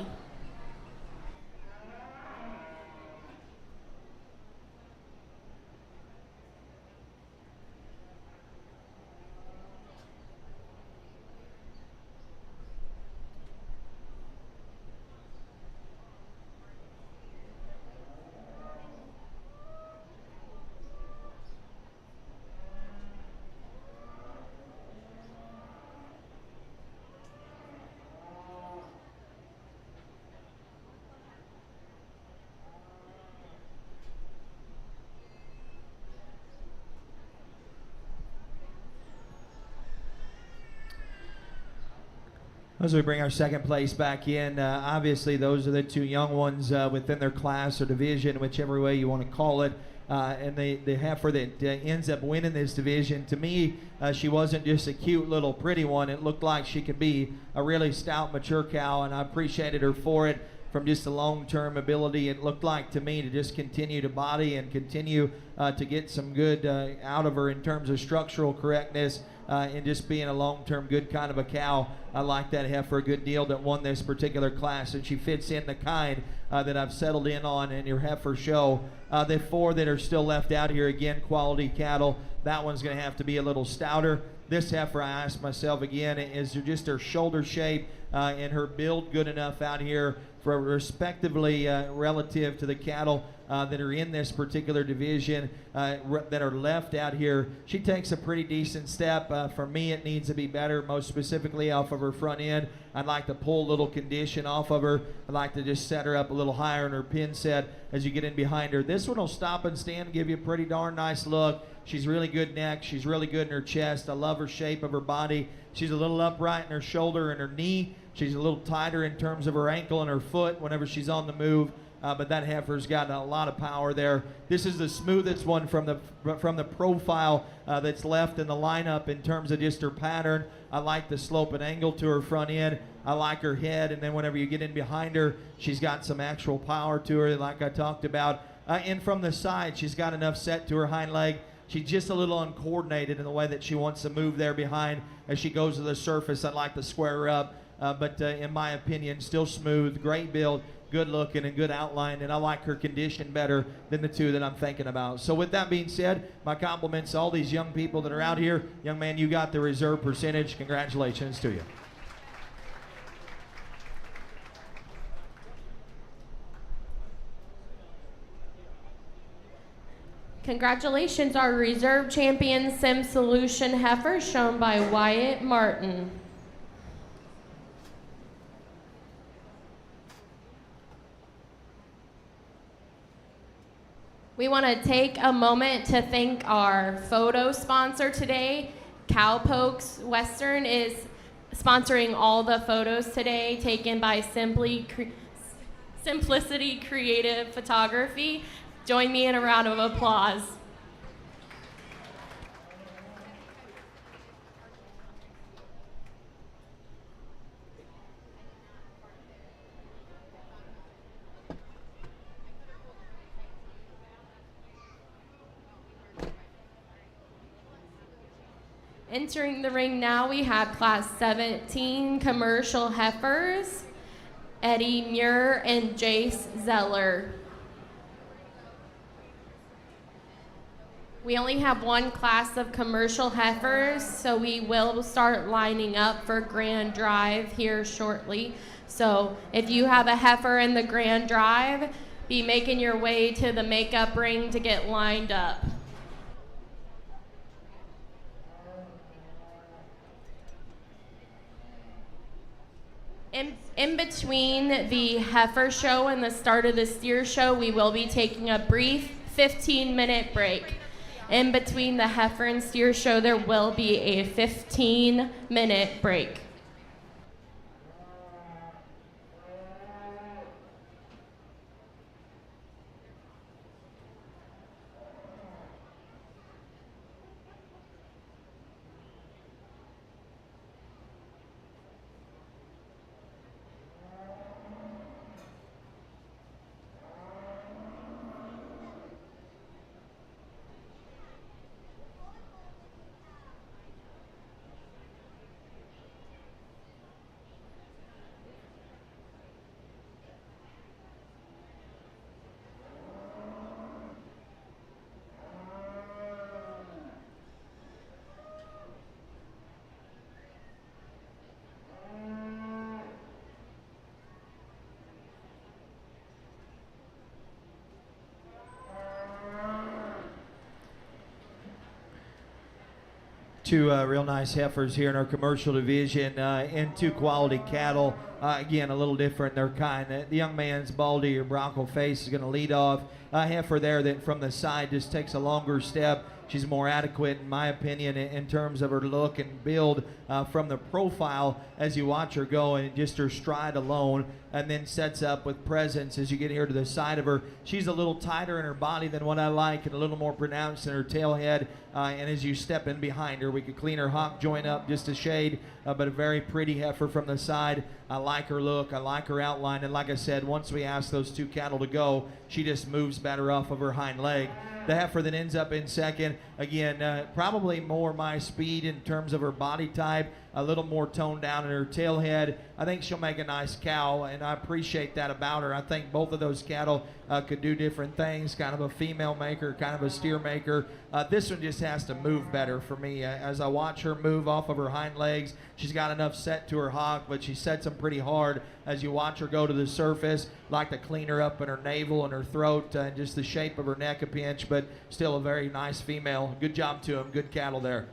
As we bring our second place back in, obviously those are the two young ones within their class or division, whichever way you want to call it. And the heifer that ends up winning this division, to me, she wasn't just a cute little pretty one. It looked like she could be a really stout, mature cow, and I appreciated her for it. From just a long-term ability, it looked like to me to just continue to body and continue to get some good out of her in terms of structural correctness and just being a long-term good kind of a cow. I like that heifer a good deal that won this particular class, and she fits in the kind that I've settled in on in your heifer show. The four that are still left out here, again, quality cattle. That one's going to have to be a little stouter. This heifer, I asked myself again, is just her shoulder shape and her build good enough out here for respectively relative to the cattle that are in this particular division that are left out here. She takes a pretty decent step. For me, it needs to be better, most specifically off of her front end. I'd like to pull a little condition off of her. I'd like to just set her up a little higher in her pin set as you get in behind her. This one will stop and stand and give you a pretty darn nice look. She's really good neck. She's really good in her chest. I love her shape of her body. She's a little upright in her shoulder and her knee. She's a little tighter in terms of her ankle and her foot whenever she's on the move. But that heifer's got a lot of power there. This is the smoothest one from the profile that's left in the lineup in terms of just her pattern. I like the slope and angle to her front end. I like her head, and then whenever you get in behind her, she's got some actual power to her, like I talked about. And from the side, she's got enough set to her hind leg. She's just a little uncoordinated in the way that she wants to move there behind as she goes to the surface. I'd like to square her up, but in my opinion, still smooth, great build, good looking and good outline, and I like her condition better than the two that I'm thinking about. So with that being said, my compliments to all these young people that are out here. Young man, you got the reserve percentage. Congratulations to you. Congratulations, our reserve champion Sim Solution heifer, shown by Wyatt Martin. We want to take a moment to thank our photo sponsor today. Cowpokes Western is sponsoring all the photos today taken by Simplicity Creative Photography. Join me in a round of applause. Entering the ring now, we have Class 17 commercial heifers, Eddie Muir and Jace Zeller. We only have one class of commercial heifers, so we will start lining up for Grand Drive here shortly. So if you have a heifer in the Grand Drive, be making your way to the makeup ring to get lined up. In between the heifer show and the start of the steer show, we will be taking a brief 15-minute break. In between the heifer and steer show, there will be a 15-minute break. Two real nice heifers here in our commercial division and two quality cattle. again, a little different. They're kind. The young man's Baldy or Bronco Face is going to lead off. Heifer there that from the side just takes a longer step. She's more adequate, in my opinion, in terms of her look and build from the profile as you watch her go, and just her stride alone, and then sets up with presence as you get here to the side of her. She's a little tighter in her body than what I like, and a little more pronounced in her tail head. And as you step in behind her, we could clean her hock joint up just a shade, but a very pretty heifer from the side. I like her look. I like her outline. And like I said, once we ask those two cattle to go, she just moves better off of her hind leg. The heifer that ends up in second, again, probably more my speed in terms of her body type, a little more toned down in her tail head. I think she'll make a nice cow, and I appreciate that about her. I think both of those cattle could do different things, kind of a female maker, kind of a steer maker. This one just has to move better for me. As I watch her move off of her hind legs, she's got enough set to her hock, but she sets them pretty hard as you watch her go to the surface. Like to clean her up in her navel and her throat, and just the shape of her neck a pinch, but still a very nice female. Good job to him. Good cattle there.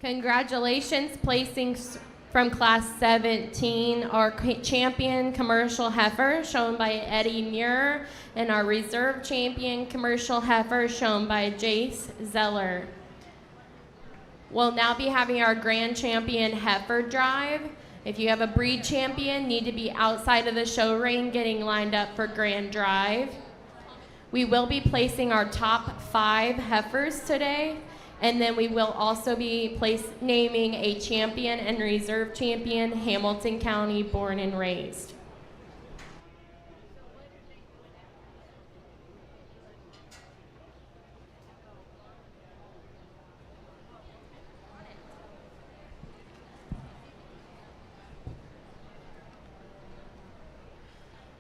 Congratulations, placing from class 17, our champion commercial heifer shown by Eddie Muir, and our reserve champion commercial heifer shown by Jace Zeller. We'll now be having our grand champion heifer drive. If you have a breed champion, need to be outside of the show ring getting lined up for grand drive. We will be placing our top 5 heifers today. And then we will also be naming a champion and reserve champion, Hamilton County born and raised.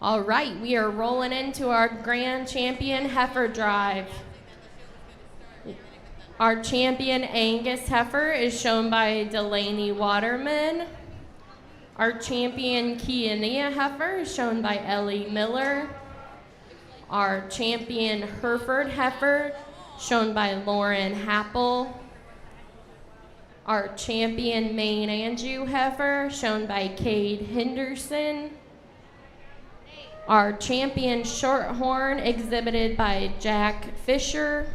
All right, we are rolling into our grand champion heifer drive. Our champion Angus heifer is shown by Delaney Waterman. Our champion Kiania heifer is shown by Ellie Miller. Our champion Hereford heifer shown by Lauren Happel. Our champion Maine Anjou heifer shown by Cade Henderson. Our champion Shorthorn exhibited by Jack Fisher.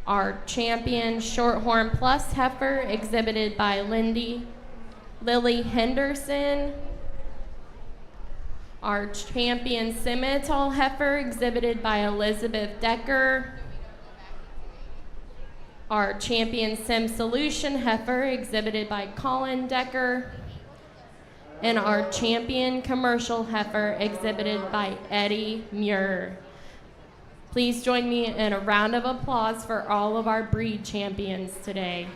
Our champion Shorthorn Plus heifer exhibited by Lily Henderson. Our champion Simmental heifer exhibited by Elizabeth Decker. Our champion Sim Solution heifer exhibited by Colin Decker. And our champion commercial heifer exhibited by Eddie Muir. Please join me in a round of applause for all of our breed champions today.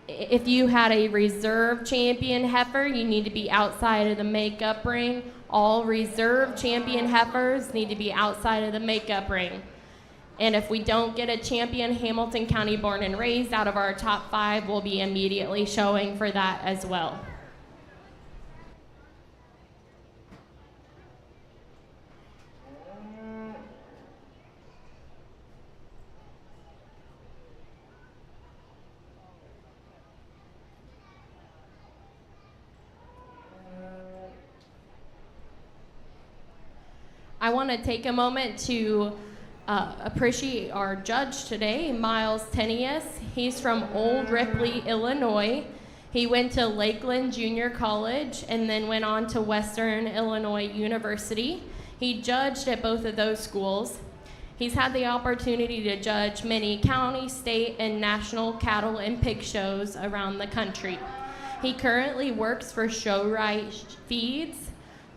If you had a reserve champion heifer, you need to be outside of the makeup ring. All reserve champion heifers need to be outside of the makeup ring. And if we don't get a champion Hamilton County born and raised out of our top 5, we'll be immediately showing for that as well. I want to take a moment to appreciate our judge today, Miles Tenius. He's from Old Ripley, Illinois. He went to Lakeland Junior College and then went on to Western Illinois University. He judged at both of those schools. He's had the opportunity to judge many county, state, and national cattle and pig shows around the country. He currently works for ShowRite Feeds,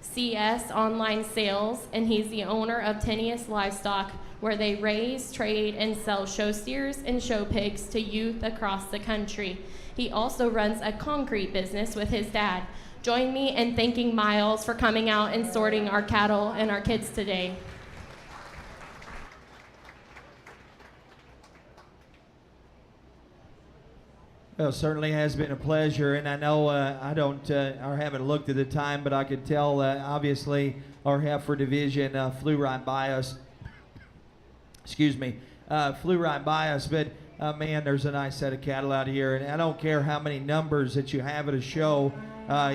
CS Online Sales, and he's the owner of Tenius Livestock, where they raise, trade, and sell show steers and show pigs to youth across the country. He also runs a concrete business with his dad. Join me in thanking Miles for coming out and sorting our cattle and our kids today. Well, it certainly has been a pleasure, and I know I haven't looked at the time, but I could tell obviously our heifer division flew right by us. Excuse me. flew right by us. But man, there's a nice set of cattle out here, and I don't care how many numbers that you have at a show.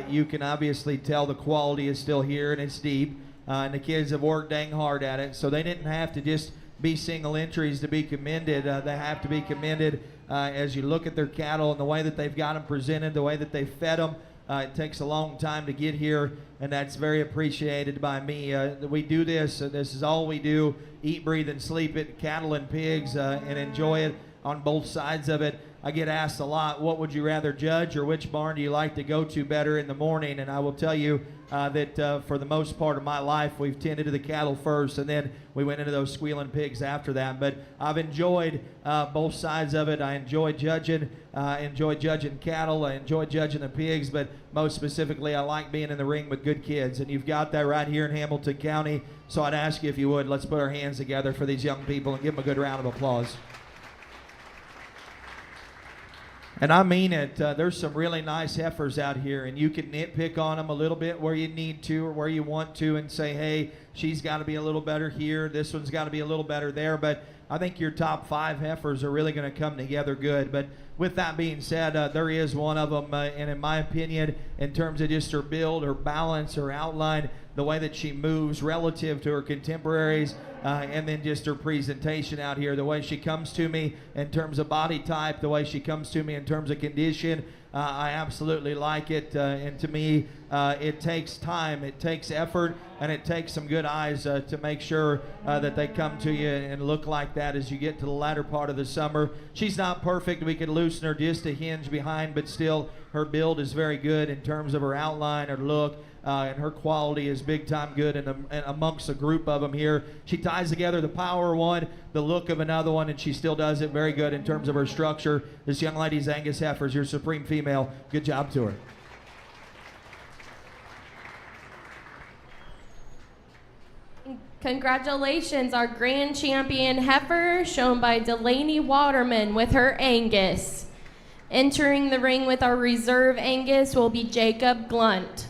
You can obviously tell the quality is still here, and it's deep. And the kids have worked dang hard at it, so they didn't have to just be single entries to be commended. They have to be commended as you look at their cattle and the way that they've got them presented, the way that they've fed them. It takes a long time to get here, and that's very appreciated by me. We do this. This is all we do: eat, breathe, and sleep it, cattle and pigs, and enjoy it on both sides of it. I get asked a lot, what would you rather judge, or which barn do you like to go to better in the morning? And I will tell you that for the most part of my life, we've tended to the cattle first, and then we went into those squealing pigs after that. But I've enjoyed both sides of it. I enjoy judging. I enjoy judging cattle. I enjoy judging the pigs. But most specifically, I like being in the ring with good kids. And you've got that right here in Hamilton County. So I'd ask you if you would, let's put our hands together for these young people and give them a good round of applause. And I mean it. There's some really nice heifers out here, and you can nitpick on them a little bit where you need to or where you want to and say, hey, she's got to be a little better here. This one's got to be a little better there. But I think your top 5 heifers are really going to come together good. But with that being said, there is one of them, and in my opinion, in terms of just her build, her balance, her outline, the way that she moves relative to her contemporaries, and then just her presentation out here, the way she comes to me in terms of body type, the way she comes to me in terms of condition, I absolutely like it. And to me, it takes time, it takes effort, and it takes some good eyes to make sure that they come to you and look like that as you get to the latter part of the summer. She's not perfect. We could loosen her just a hinge behind, but still her build is very good in terms of her outline, her look, and her quality is big time good and amongst a group of them here. She ties together the power of one, the look of another one, and she still does it very good in terms of her structure. This young lady's Angus heifer is your supreme female. Good job to her. Congratulations, our grand champion heifer, shown by Delaney Waterman with her Angus. Entering the ring with our reserve Angus will be Jacob Glunt.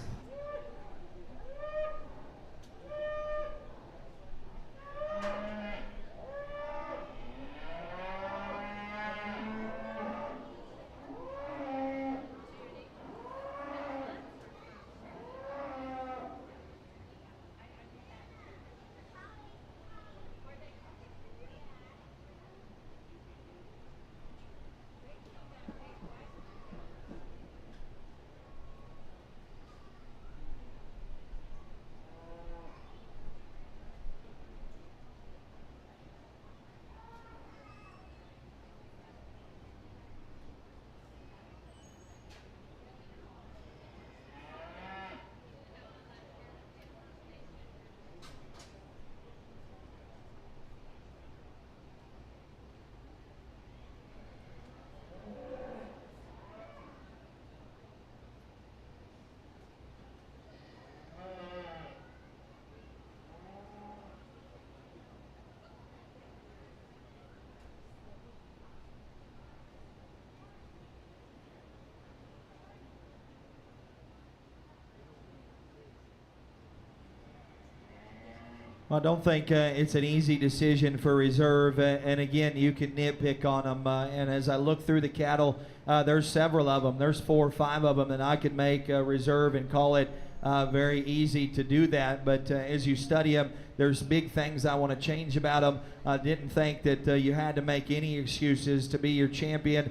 I don't think it's an easy decision for reserve, and again, you can nitpick on them. And as I look through the cattle, there's several of them. There's 4 or 5 of them that I could make reserve and call it very easy to do that. But as you study them, there's big things I want to change about them. I didn't think that you had to make any excuses to be your champion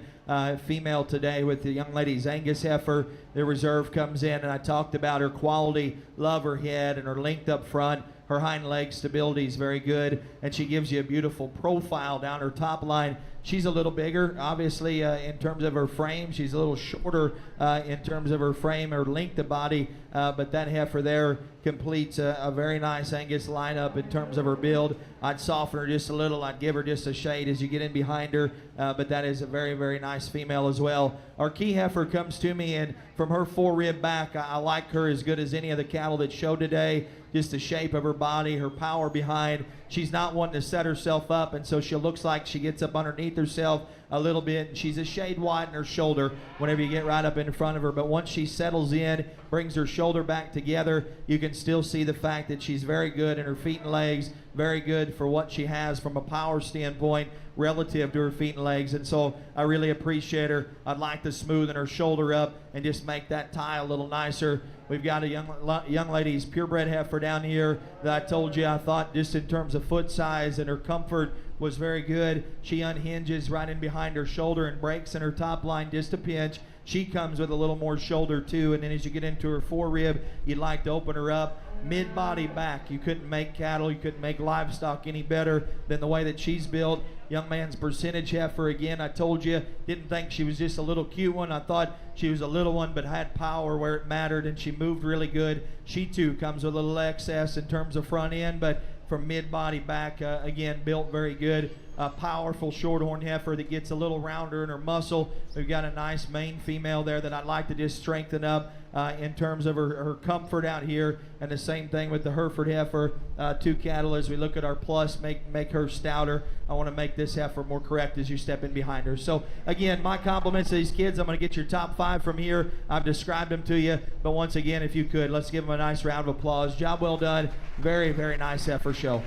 female today with the young lady's Angus heifer. The reserve comes in, and I talked about her quality, love her head and her length up front. Her hind leg stability is very good, and she gives you a beautiful profile down her top line. She's a little bigger, obviously, in terms of her frame. She's a little shorter in terms of her frame, her length of body, but that heifer there completes a very nice Angus lineup in terms of her build. I'd soften her just a little. I'd give her just a shade as you get in behind her, but that is a very, very nice female as well. Our key heifer comes to me, and from her forerib back, I like her as good as any of the cattle that showed today. Just the shape of her body, her power behind. She's not one to set herself up, and so she looks like she gets up underneath herself. a little bit, and she's a shade wide in her shoulder whenever you get right up in front of her. But once she settles in, brings her shoulder back together, you can still see the fact that she's very good in her feet and legs, very good for what she has from a power standpoint relative to her feet and legs. And so I really appreciate her. I'd like to smoothen her shoulder up and just make that tie a little nicer. We've got a young lady's purebred heifer down here that I told you I thought just in terms of foot size and her comfort was very good. She unhinges right in behind her shoulder and breaks in her top line just a pinch. She comes with a little more shoulder too, and then as you get into her forerib, you'd like to open her up. Mid-body back. You couldn't make cattle, you couldn't make livestock any better than the way that she's built. Young man's percentage heifer again. I told you, didn't think she was just a little cute one. I thought she was a little one, but had power where it mattered, and she moved really good. She too comes with a little excess in terms of front end, but from mid-body back, again, built very good. A powerful shorthorn heifer that gets a little rounder in her muscle. We've got a nice main female there that I'd like to just strengthen up in terms of her comfort out here, and the same thing with the Hereford heifer. Two cattle as we look at our plus, make her stouter. I want to make this heifer more correct as you step in behind her. So again, my compliments to these kids. I'm going to get your top 5 from here. I've described them to you, but once again, if you could, let's give them a nice round of applause. Job well done. Very, very nice heifer show.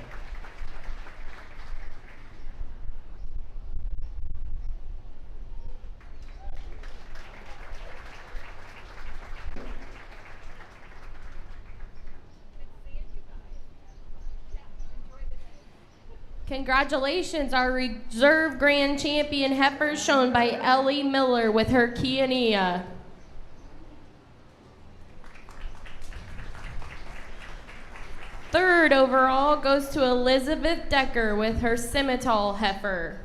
Congratulations, our reserve grand champion heifer shown by Ellie Miller with her Kiania. Third overall goes to Elizabeth Decker with her Simmental heifer.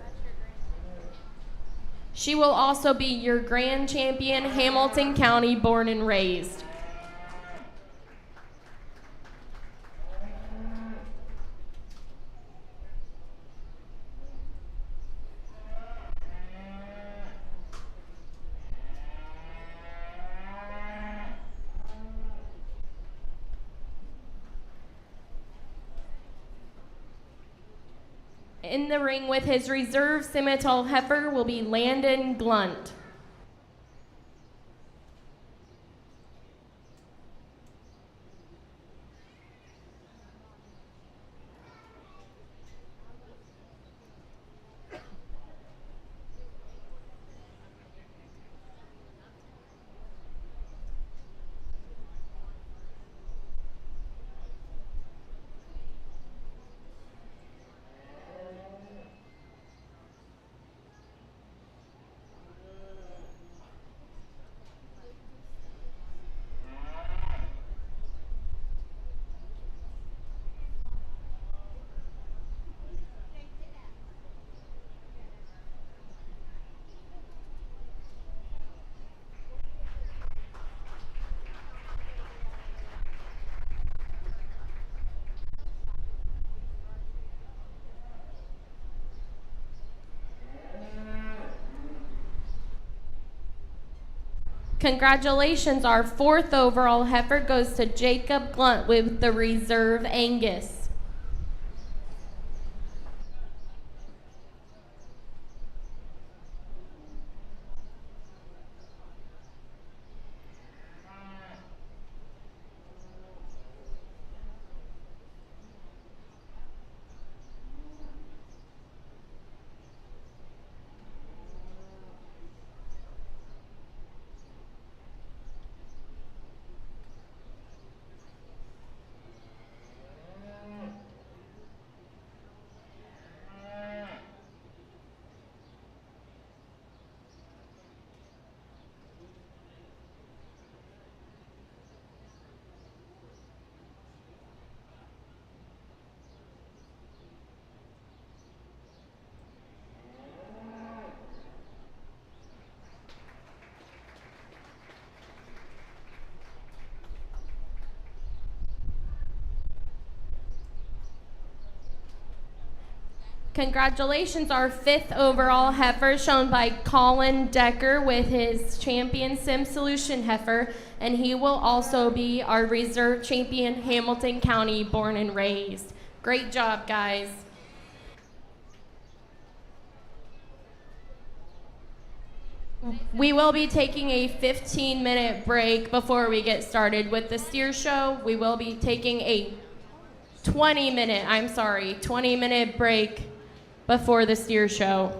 She will also be your grand champion, Hamilton County born and raised. In the ring with his reserve Simmental heifer will be Landon Glunt. Congratulations, our fourth overall heifer goes to Jacob Glunt with the reserve Angus. Congratulations, our fifth overall heifer shown by Colin Decker with his champion Sim Solution heifer, and he will also be our reserve champion, Hamilton County born and raised. Great job, guys. We will be taking a 15-minute break before we get started with the steer show. We will be taking a 20-minute break before the steer show.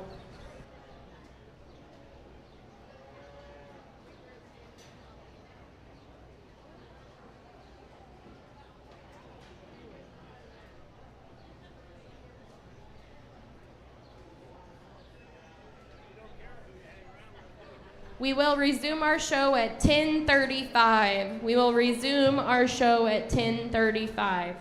We will resume our show at 10:35. We will resume our show at 10:35.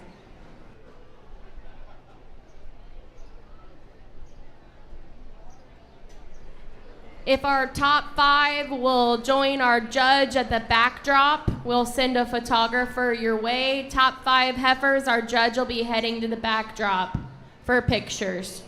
If our top 5 will join our judge at the backdrop, we'll send a photographer your way. Top 5 heifers, our judge will be heading to the backdrop for pictures.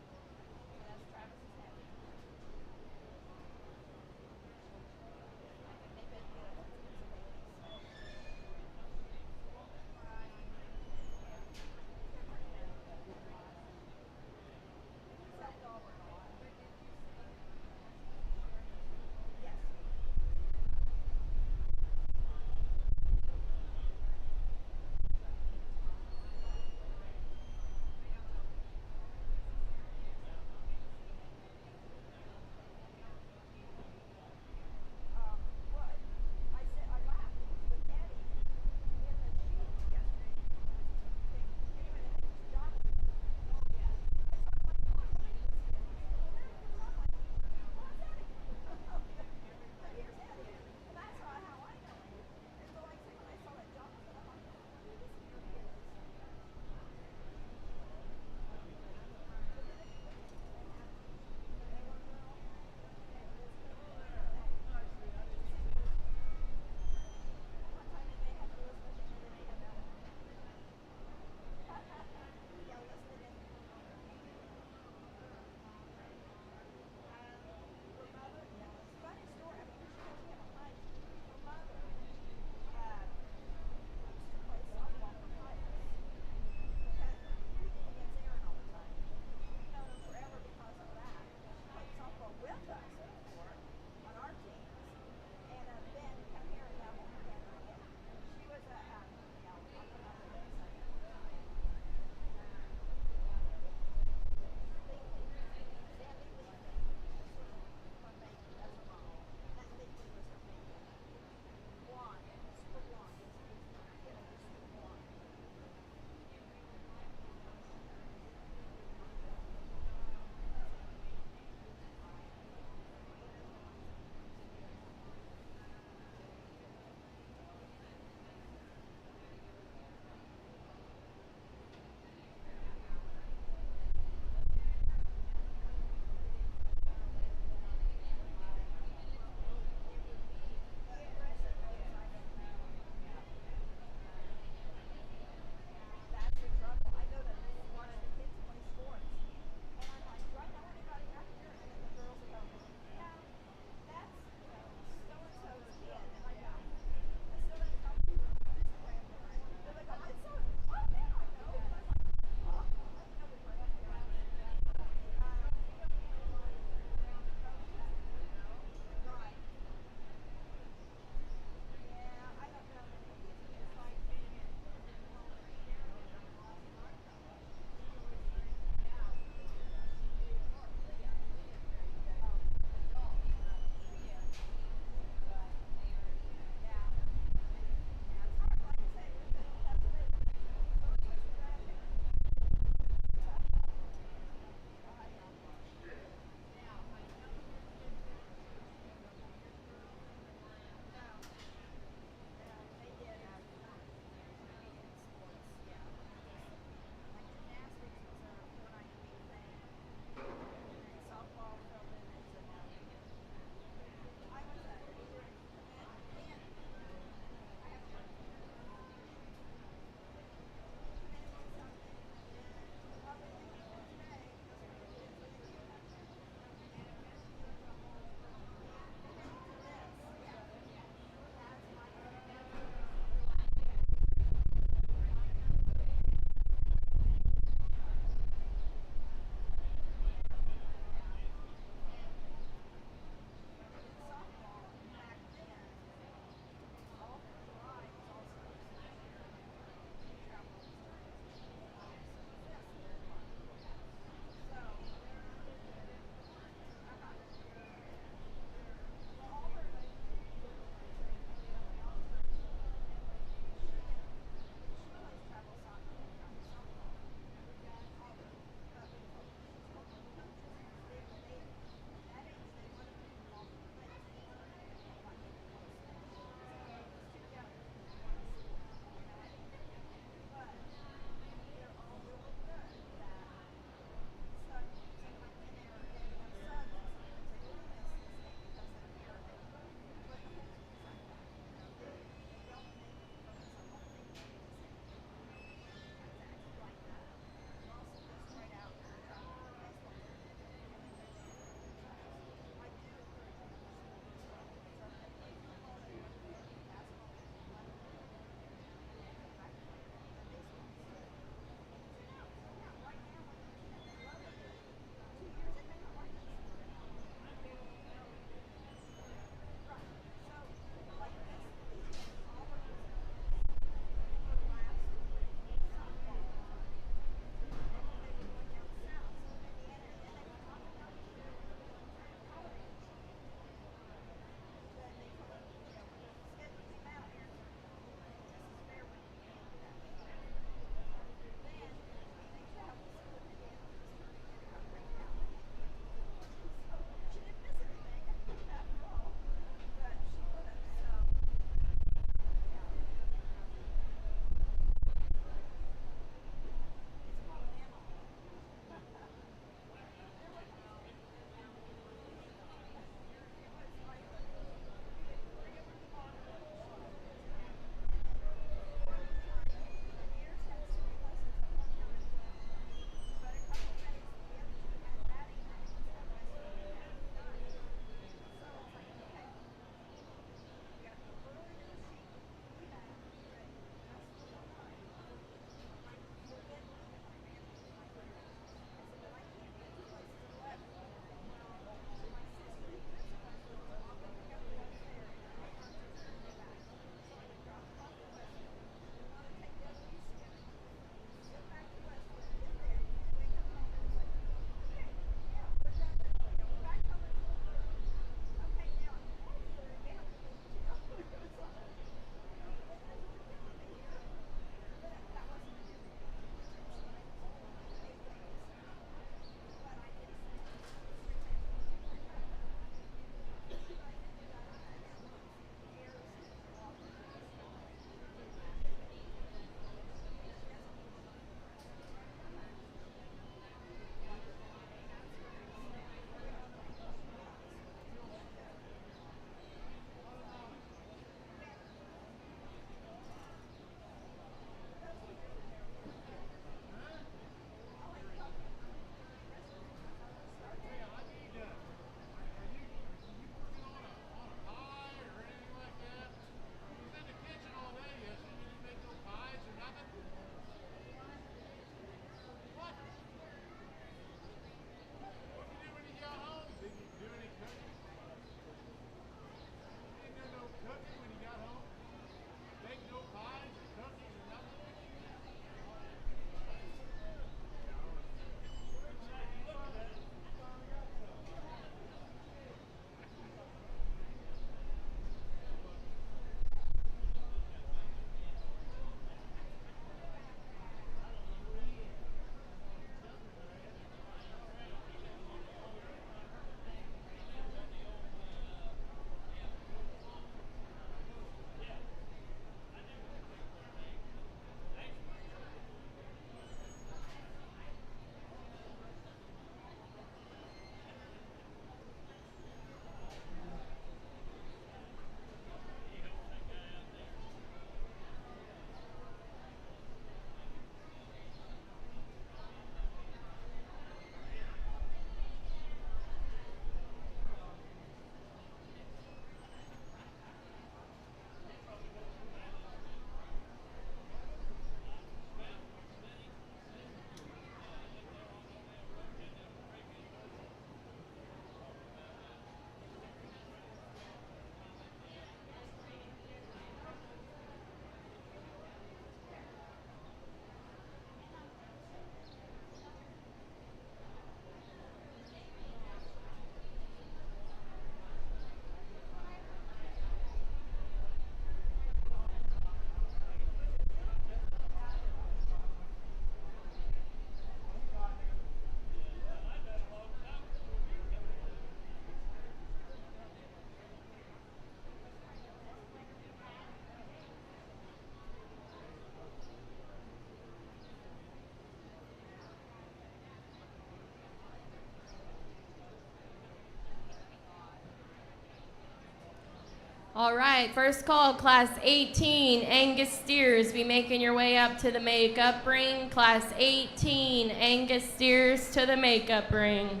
All right, first call, Class 18, Angus Steers. Be making your way up to the makeup ring. Class 18, Angus Steers to the makeup ring.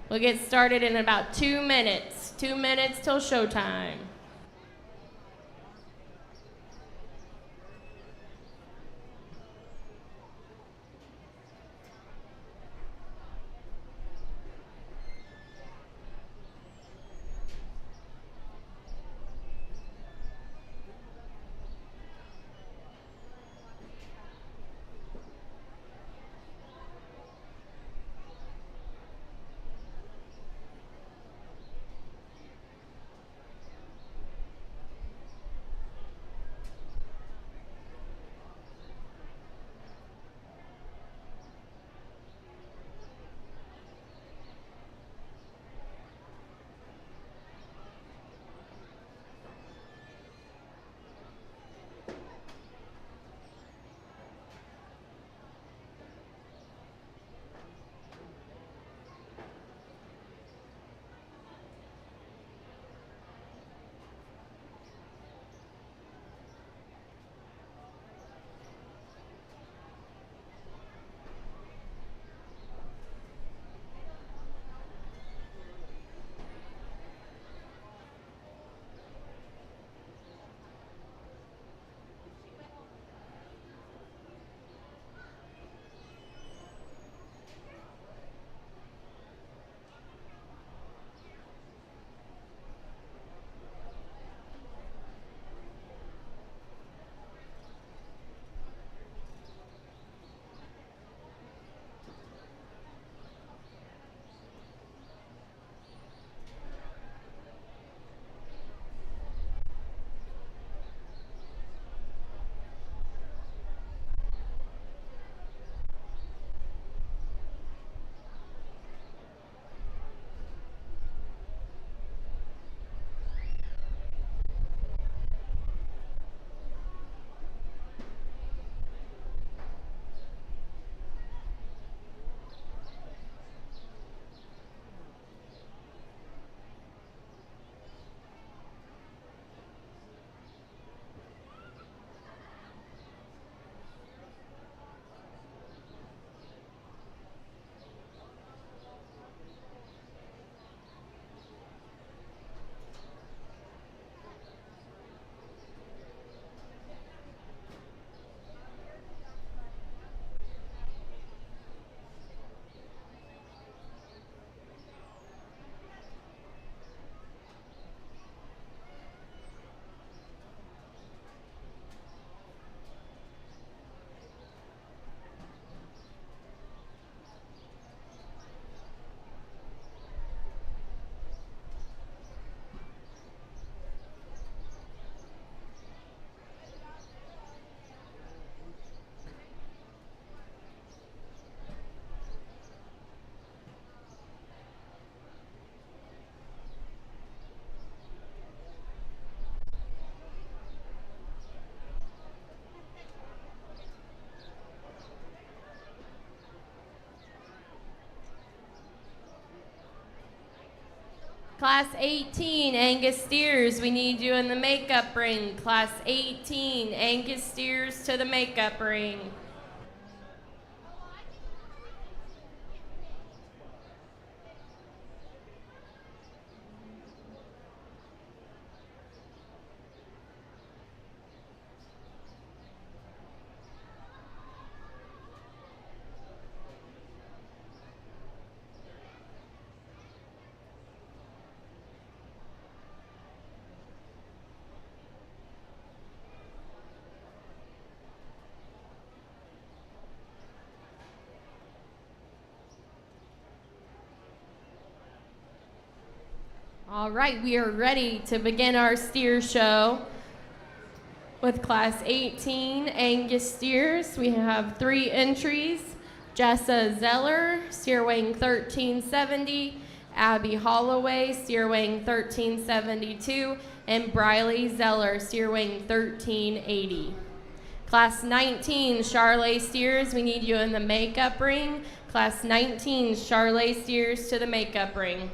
We'll get started in about 2 minutes. 2 minutes till showtime. Class 18, Angus Steers, we need you in the makeup ring. Class 18, Angus Steers to the makeup ring. All right, we are ready to begin our steer show with Class 18, Angus Steers. We have 3 entries: Jessa Zeller, steer weighing 1370, Abby Holloway, steer weighing 1372, and Briley Zeller, steer weighing 1380. Class 19, Charlotte Steers, we need you in the makeup ring. Class 19, Charlotte Steers to the makeup ring.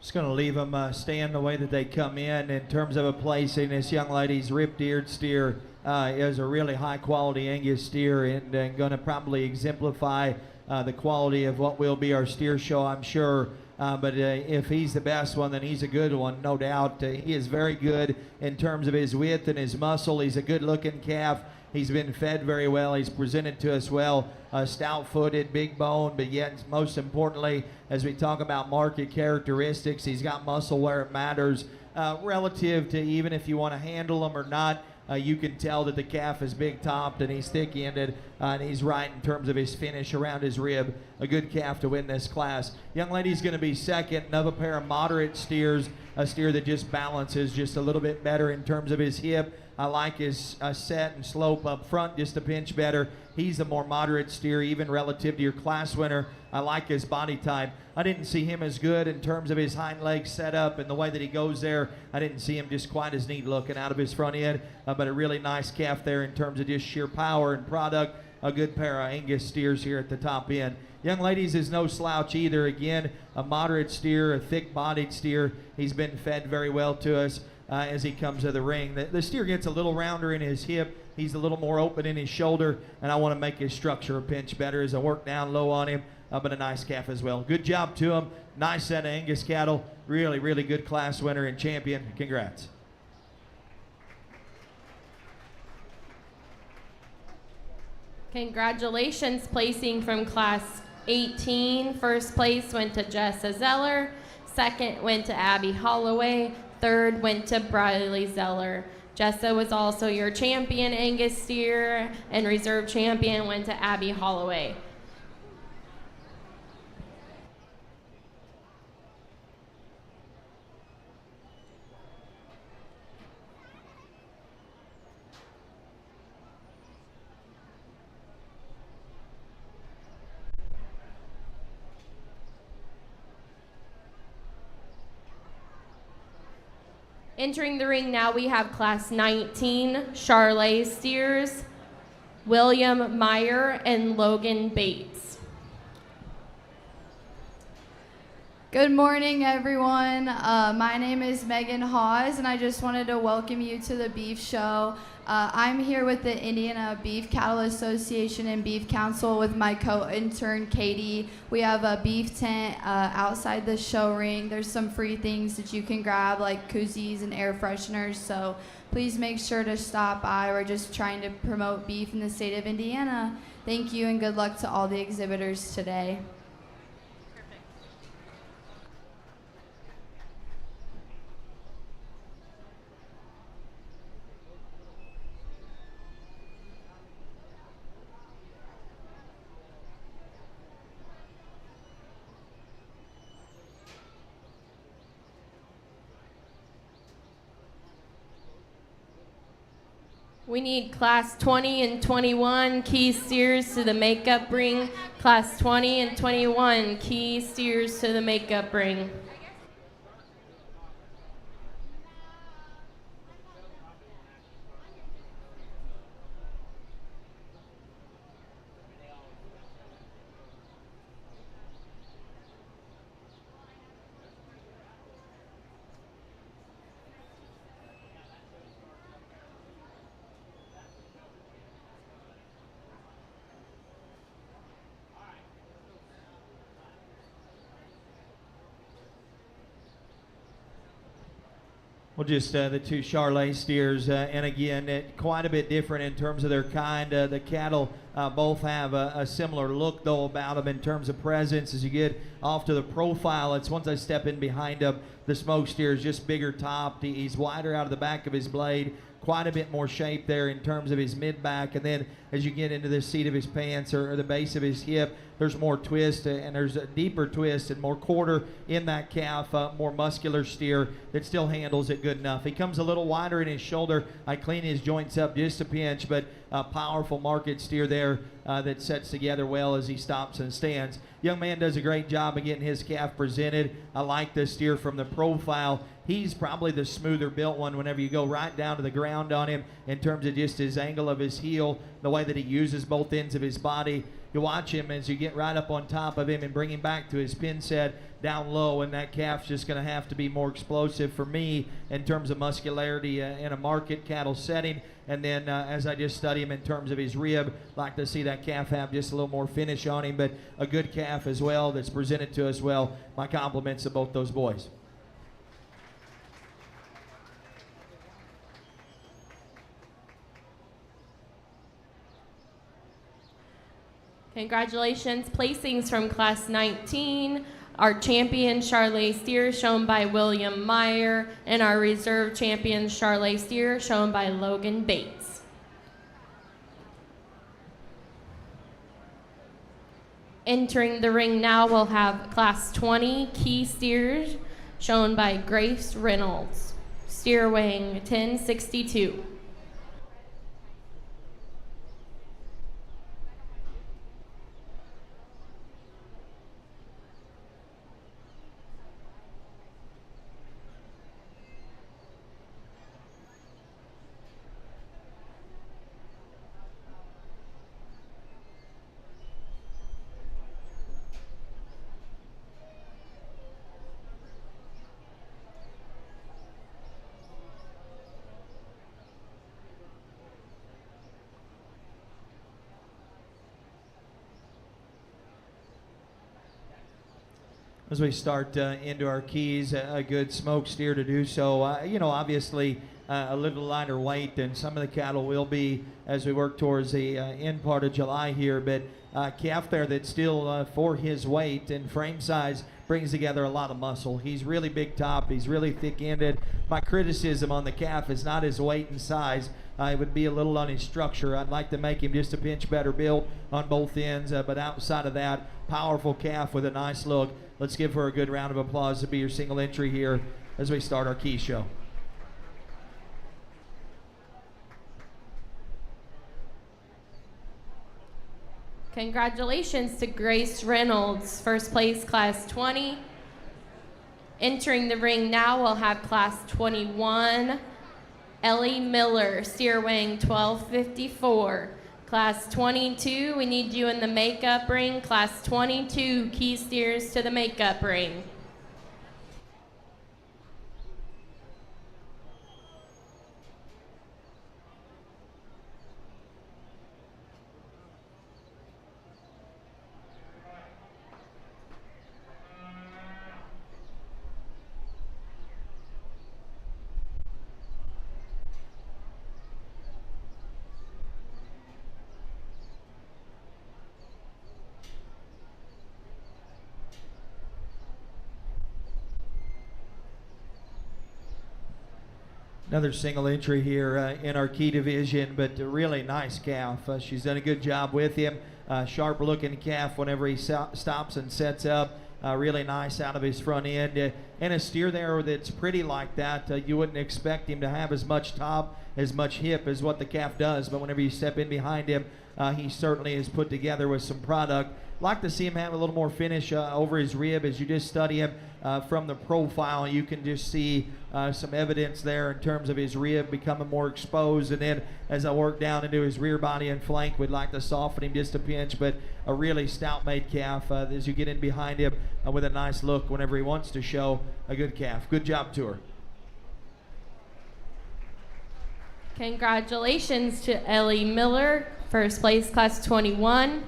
Just going to leave them stand the way that they come in terms of a placing. This young lady's rib-eared steer is a really high-quality Angus steer and going to probably exemplify the quality of what will be our steer show, I'm sure. But if he's the best one, then he's a good one, no doubt. He is very good in terms of his width and his muscle. He's a good-looking calf. He's been fed very well. He's presented to us well. Stout-footed, big bone, but yet most importantly, as we talk about market characteristics, he's got muscle where it matters. Relative to even if you want to handle him or not, you can tell that the calf is big-topped and he's thick-ended and he's right in terms of his finish around his rib. A good calf to win this class. Young lady's going to be second. Another pair of moderate steers, a steer that just balances just a little bit better in terms of his hip. I like his set and slope up front just a pinch better. He's a more moderate steer, even relative to your class winner. I like his body type. I didn't see him as good in terms of his hind legs set up and the way that he goes there. I didn't see him just quite as neat looking out of his front end, but a really nice calf there in terms of just sheer power and product. A good pair of Angus steers here at the top end. Young ladies is no slouch either. Again, a moderate steer, a thick-bodied steer. He's been fed very well to us as he comes to the ring. The steer gets a little rounder in his hip. He's a little more open in his shoulder, and I want to make his structure a pinch better as I work down low on him, but a nice calf as well. Good job to him. Nice set of Angus cattle. Really, really good class winner and champion. Congrats. Congratulations, placing from class 18. First place went to Jessa Zeller. Second went to Abby Holloway. Third went to Briley Zeller. Jessa was also your champion Angus steer, and reserve champion went to Abby Holloway. Entering the ring now, we have class 19 Charlet steers, William Meyer and Logan Bates. Good morning, everyone. My name is Megan Hawes, and I just wanted to welcome you to the Beef Show. I'm here with the Indiana Beef Cattle Association and Beef Council with my co-intern, Katie. We have a beef tent outside the show ring. There's some free things that you can grab, like koozies and air fresheners, so please make sure to stop by. We're just trying to promote beef in the state of Indiana. Thank you, and good luck to all the exhibitors today. We need class 20 and 21 key steers to the makeup ring. Class 20 and 21 key steers to the makeup ring. Well, just the two Charlet steers, and again, quite a bit different in terms of their kind. The cattle both have a similar look, though, about them in terms of presence. As you get off to the profile, it's once I step in behind him, the smoke steer is just bigger topped. He's wider out of the back of his blade, quite a bit more shape there in terms of his mid-back, and then as you get into the seat of his pants or the base of his hip, there's more twist, and there's a deeper twist and more quarter in that calf, more muscular steer that still handles it good enough. He comes a little wider in his shoulder. I clean his joints up just a pinch, but a powerful market steer there that sets together well as he stops and stands. Young man does a great job of getting his calf presented. I like this steer from the profile. He's probably the smoother built one whenever you go right down to the ground on him in terms of just his angle of his heel, the way that he uses both ends of his body. you watch him as you get right up on top of him and bring him back to his pin set down low, and that calf's just going to have to be more explosive for me in terms of muscularity in a market cattle setting. And then as I just study him in terms of his rib, like to see that calf have just a little more finish on him, but a good calf as well that's presented to us well. My compliments to both those boys. Congratulations, placings from Class 19. Our champion, Charlet Steer, shown by William Meyer, and our reserve champion, Charlet Steer, shown by Logan Bates. Entering the ring now, we'll have Class 20 Key Steers, shown by Grace Reynolds, steer weighing 1062. As we start into our keys, a good smoke steer to do so. You know, obviously a little lighter weight than some of the cattle will be as we work towards the end part of July here, but calf there that's still for his weight and frame size brings together a lot of muscle. He's really big top. He's really thick-ended. My criticism on the calf is not his weight and size. It would be a little on his structure. I'd like to make him just a pinch better built on both ends, but outside of that, powerful calf with a nice look. Let's give her a good round of applause to be your single entry here as we start our key show. Congratulations to Grace Reynolds, first place, Class 20. Entering the ring now, we'll have Class 21, Ellie Miller, steer weighing 1254. Class 22, we need you in the makeup ring. Class 22, key steers to the makeup ring. Another single entry here in our key division, but a really nice calf. She's done a good job with him. Sharp looking calf whenever he stops and sets up. Really nice out of his front end. And a steer there that's pretty like that. You wouldn't expect him to have as much top, as much hip as what the calf does, but whenever you step in behind him, he certainly is put together with some product. Like to see him have a little more finish over his rib. As you just study him from the profile, you can just see some evidence there in terms of his rib becoming more exposed. And then as I work down into his rear body and flank, we'd like to soften him just a pinch, but a really stout made calf as you get in behind him with a nice look whenever he wants to show a good calf. Good job to her. Congratulations to Ellie Miller, first place, Class 21.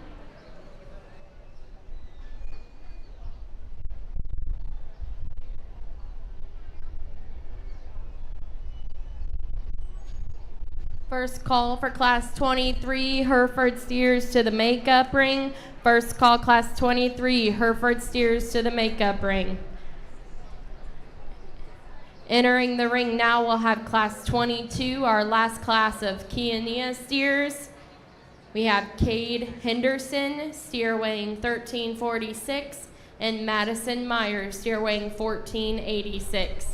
First call for Class 23, Hereford steers to the makeup ring. First call, Class 23, Hereford steers to the makeup ring. Entering the ring now, we'll have Class 22, our last class of Kiania steers. We have Cade Henderson, steer weighing 1346, and Madison Myers, steer weighing 1486.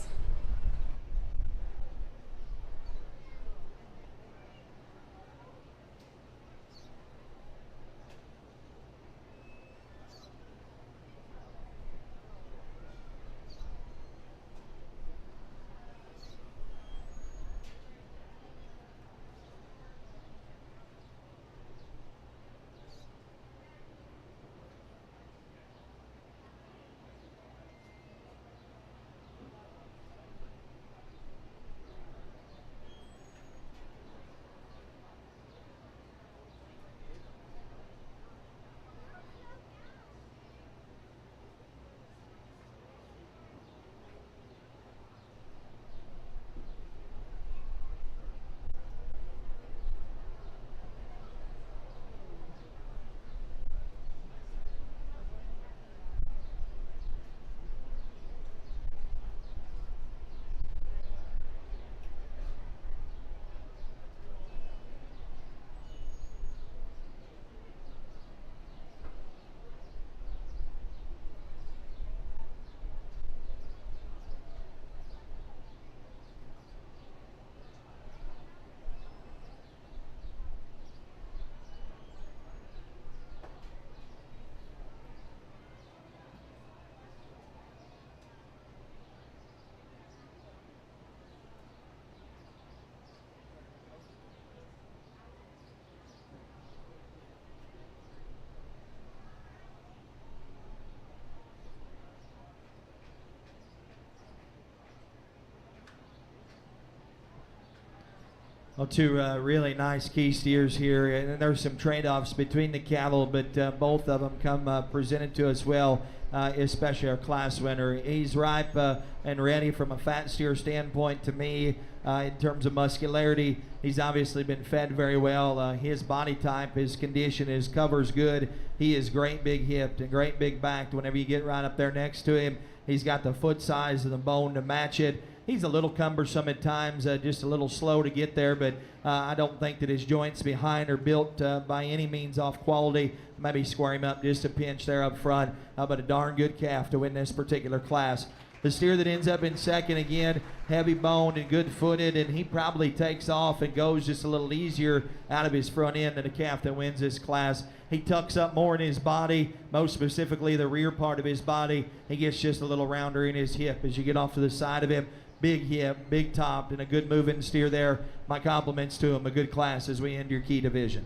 Well, two really nice key steers here, and there's some trade-offs between the cattle, but both of them come presented to us well, especially our class winner. He's ripe and ready from a fat steer standpoint to me in terms of muscularity. He's obviously been fed very well. His body type, his condition, his cover's good. He is great big hipped and great big backed. Whenever you get right up there next to him, he's got the foot size and the bone to match it. He's a little cumbersome at times, just a little slow to get there, but I don't think that his joints behind are built by any means off quality. Maybe square him up just a pinch there up front, but a darn good calf to win this particular class. The steer that ends up in second, again, heavy boned and good footed, and he probably takes off and goes just a little easier out of his front end than the calf that wins this class. He tucks up more in his body, most specifically the rear part of his body. He gets just a little rounder in his hip as you get off to the side of him. Big hip, big topped, and a good moving steer there. My compliments to him. A good class as we end your key division.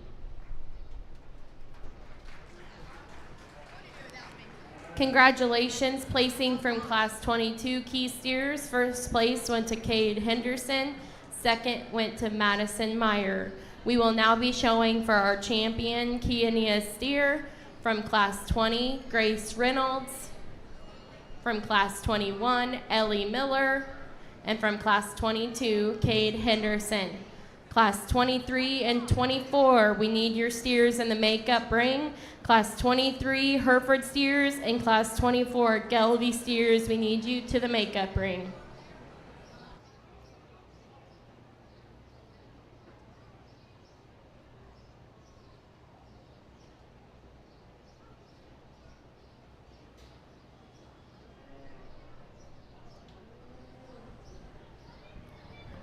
Congratulations, placing from Class 22 key steers. First place went to Cade Henderson. Second went to Madison Meyer. We will now be showing for our champion Kiania steer from Class 20, Grace Reynolds. From Class 21, Ellie Miller. And from Class 22, Cade Henderson. Class 23 and 24, we need your steers in the makeup ring. Class 23, Hereford steers, and Class 24, Gelby steers, we need you to the makeup ring.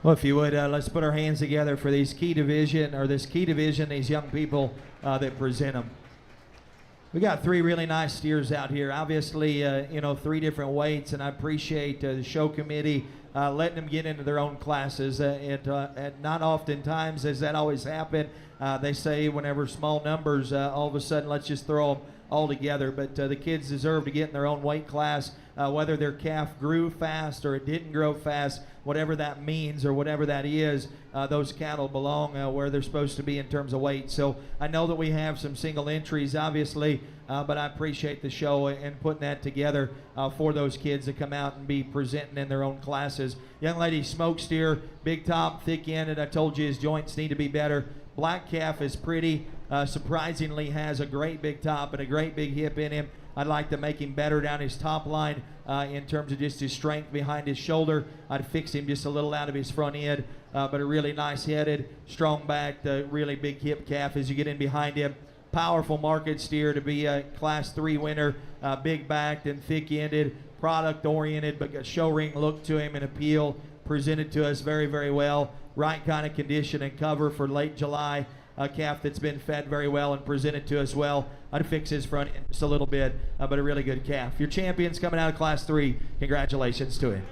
Well, if you would, let's put our hands together for these key division, or this key division, these young people that present them. We got three really nice steers out here. Obviously, three different weights, and I appreciate the show committee letting them get into their own classes. And not oftentimes does that always happen. They say whenever small numbers, all of a sudden, let's just throw them all together. But the kids deserve to get in their own weight class, whether their calf grew fast or it didn't grow fast. Whatever that means or whatever that is, those cattle belong where they're supposed to be in terms of weight. So I know that we have some single entries, obviously, but I appreciate the show and putting that together for those kids to come out and be presenting in their own classes. Young lady, smoke steer, big top, thick ended. I told you his joints need to be better. Black calf is pretty, surprisingly has a great big top and a great big hip in him. I'd like to make him better down his top line in terms of just his strength behind his shoulder. I'd fix him just a little out of his front end, but a really nice headed, strong backed, really big hip calf as you get in behind him. Powerful market steer to be a Class 3 winner, big backed and thick ended, product oriented, but got show ring look to him and appeal. Presented to us very, very well. Right kind of condition and cover for late July. A calf that's been fed very well and presented to us well. I'd fix his front end just a little bit, but a really good calf. Your champion's coming out of Class 3. Congratulations to him.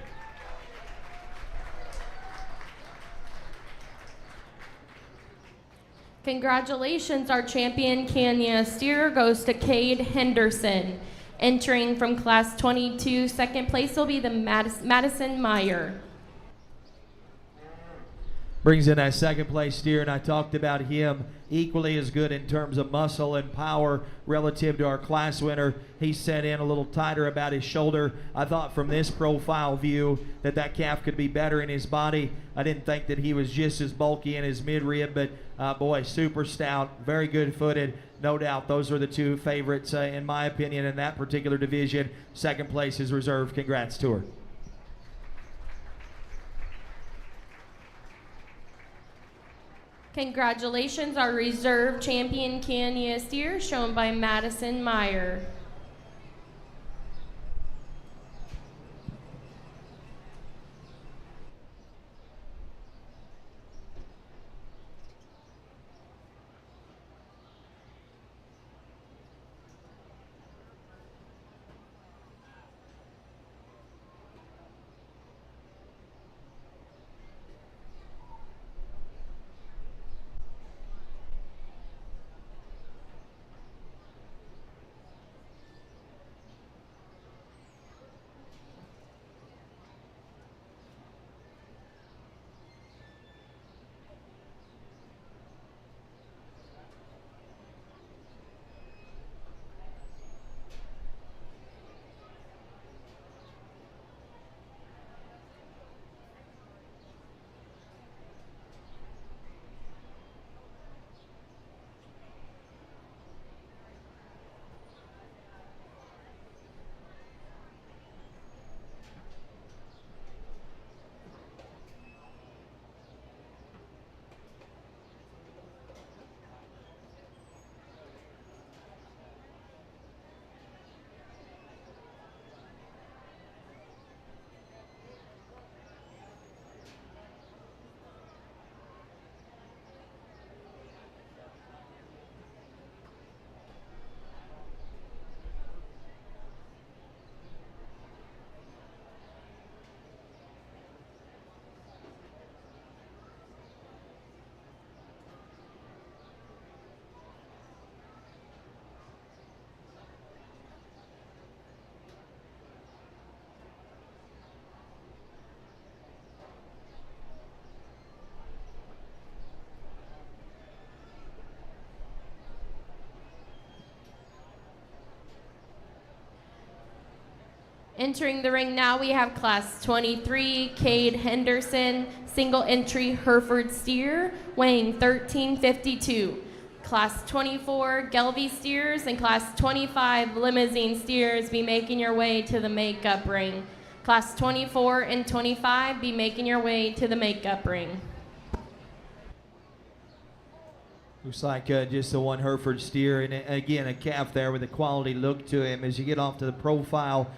Congratulations, our champion Kiania steer goes to Cade Henderson. Entering from Class 22, second place will be the Madison Meyer. Brings in that second place steer, and I talked about him equally as good in terms of muscle and power relative to our class winner. He set in a little tighter about his shoulder. I thought from this profile view that calf could be better in his body. I didn't think that he was just as bulky in his mid-rib, but boy, super stout, very good footed. No doubt those are the two favorites in my opinion in that particular division. Second place is reserved. Congrats to her. Congratulations, our reserve champion Kiania steer, shown by Madison Meyer. Entering the ring now, we have Class 23, Cade Henderson, single entry Hereford steer, weighing 1352. Class 24, Gelby steers, and Class 25, Limousine steers, be making your way to the makeup ring. Class 24 and 25, be making your way to the makeup ring. Looks like just the one Hereford steer, and again, a calf there with a quality look to him. As you get off to the profile,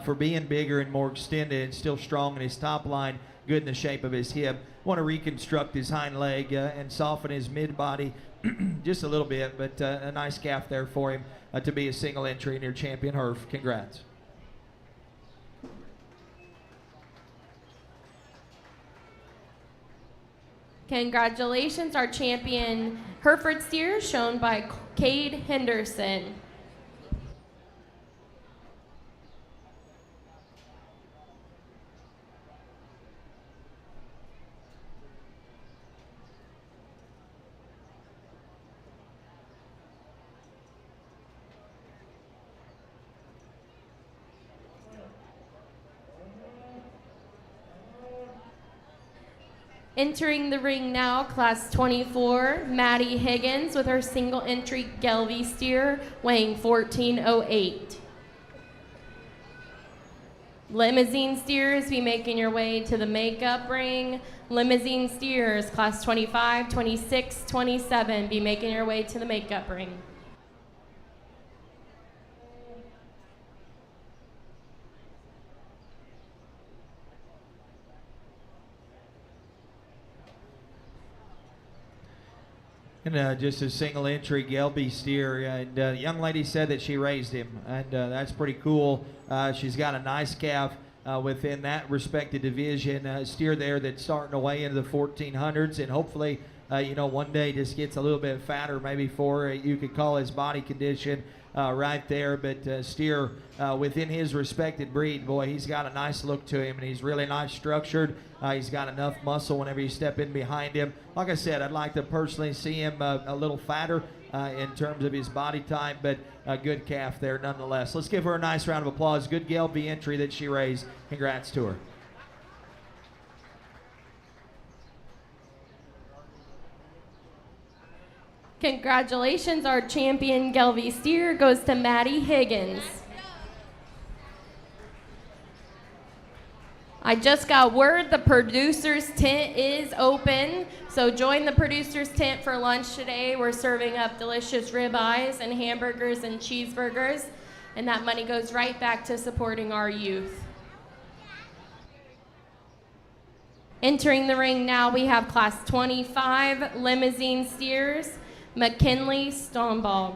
for being bigger and more extended and still strong in his top line, good in the shape of his hip. Want to reconstruct his hind leg and soften his mid-body just a little bit, but a nice calf there for him to be a single entry in your champion Herf. Congrats. Congratulations, our champion Hereford steer, shown by Cade Henderson. Entering the ring now, Class 24, Maddie Higgins with her single entry Gelby steer, weighing 1408. Limousine steers, be making your way to the makeup ring. Limousine steers, Class 25, 26, 27, be making your way to the makeup ring. And just a single entry Gelby steer, and the young lady said that she raised him, and that's pretty cool. She's got a nice calf within that respected division, steer there that's starting away into the 1400s, and hopefully one day just gets a little bit fatter, maybe for you could call his body condition right there. But steer within his respected breed, boy, he's got a nice look to him, and he's really nice structured. He's got enough muscle whenever you step in behind him. Like I said, I'd like to personally see him a little fatter in terms of his body type, but a good calf there nonetheless. Let's give her a nice round of applause. Good Gelby entry that she raised. Congrats to her. Congratulations, our champion Gelby steer goes to Maddie Higgins. I just got word the producer's tent is open, so join the producer's tent for lunch today. We're serving up delicious ribeyes and hamburgers and cheeseburgers, and that money goes right back to supporting our youth. Entering the ring now, we have Class 25 Limousine steers, McKinley Stoneball.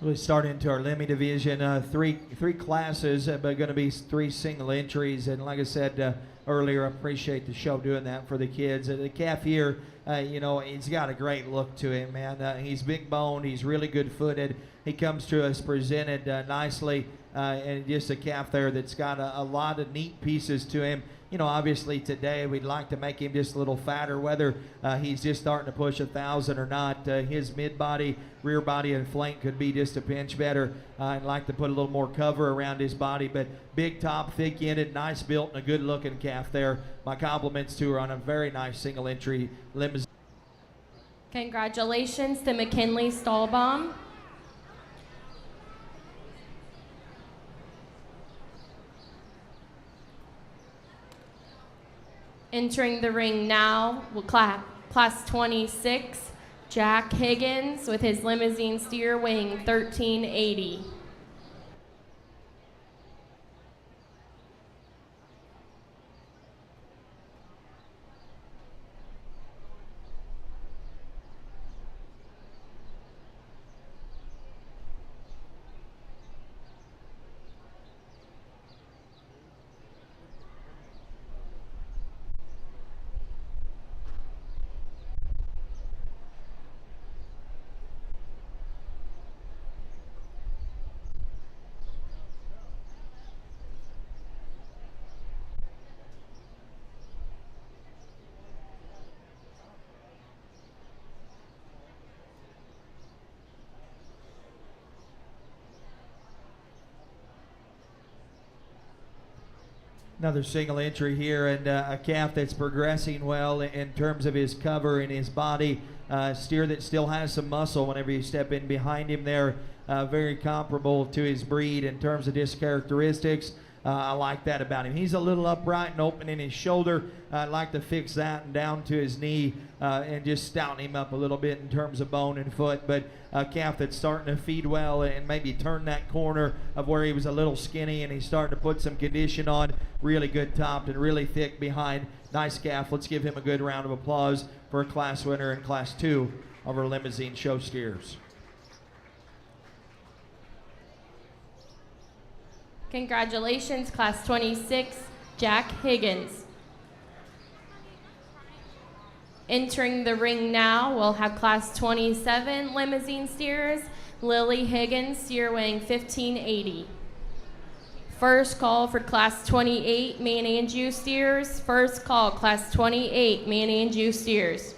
We start into our Lemmy division. Three classes, but going to be 3 single entries. And like I said earlier, I appreciate the show doing that for the kids. The calf here, he's got a great look to him, man. He's big boned. He's really good footed. He comes to us presented nicely, and just a calf there that's got a lot of neat pieces to him. Obviously today we'd like to make him just a little fatter, whether he's just starting to push 1,000 or not. His mid-body, rear body, and flank could be just a pinch better. I'd like to put a little more cover around his body, but big top, thick-ended, nice built, and a good-looking calf there. My compliments to her on a very nice single entry limousine. Congratulations to McKinley Stahlbaum. Entering the ring now, Class 26, Jack Higgins with his limousine steer weighing 1380. Another single entry here, and a calf that's progressing well in terms of his cover and his body. Steer that still has some muscle whenever you step in behind him there. Very comparable to his breed in terms of his characteristics. I like that about him. He's a little upright and open in his shoulder. I'd like to fix that and down to his knee and just stouten him up a little bit in terms of bone and foot. But a calf that's starting to feed well and maybe turn that corner of where he was a little skinny, and he's starting to put some condition on. Really good topped and really thick behind. Nice calf. Let's give him a good round of applause for a class winner in Class 2 of our limousine show steers. Congratulations, Class 26, Jack Higgins. Entering the ring now, we'll have Class 27 limousine steers, Lily Higgins, steer weighing 1580. First call for Class 28 Manny and Jew steers. First call, Class 28 Manny and Jew steers.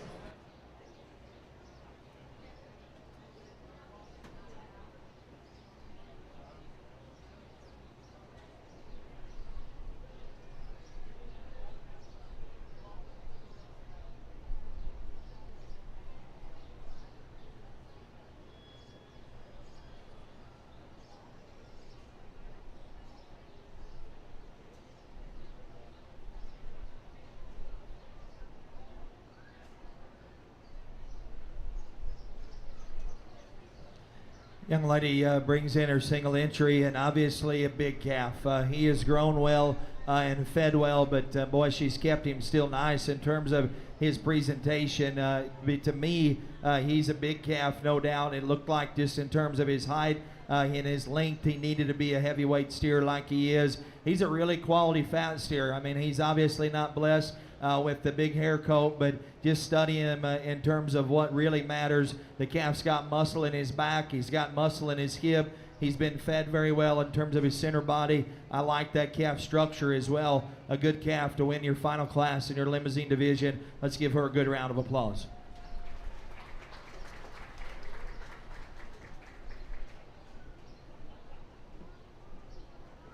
Young lady brings in her single entry, and obviously a big calf. He has grown well and fed well, but boy, she's kept him still nice in terms of his presentation. To me, he's a big calf, no doubt. It looked like just in terms of his height and his length, he needed to be a heavyweight steer like he is. He's a really quality fat steer. I mean, he's obviously not blessed with the big hair coat, but just studying him in terms of what really matters. The calf's got muscle in his back. He's got muscle in his hip. He's been fed very well in terms of his center body. I like that calf structure as well. A good calf to win your final class in your limousine division. Let's give her a good round of applause.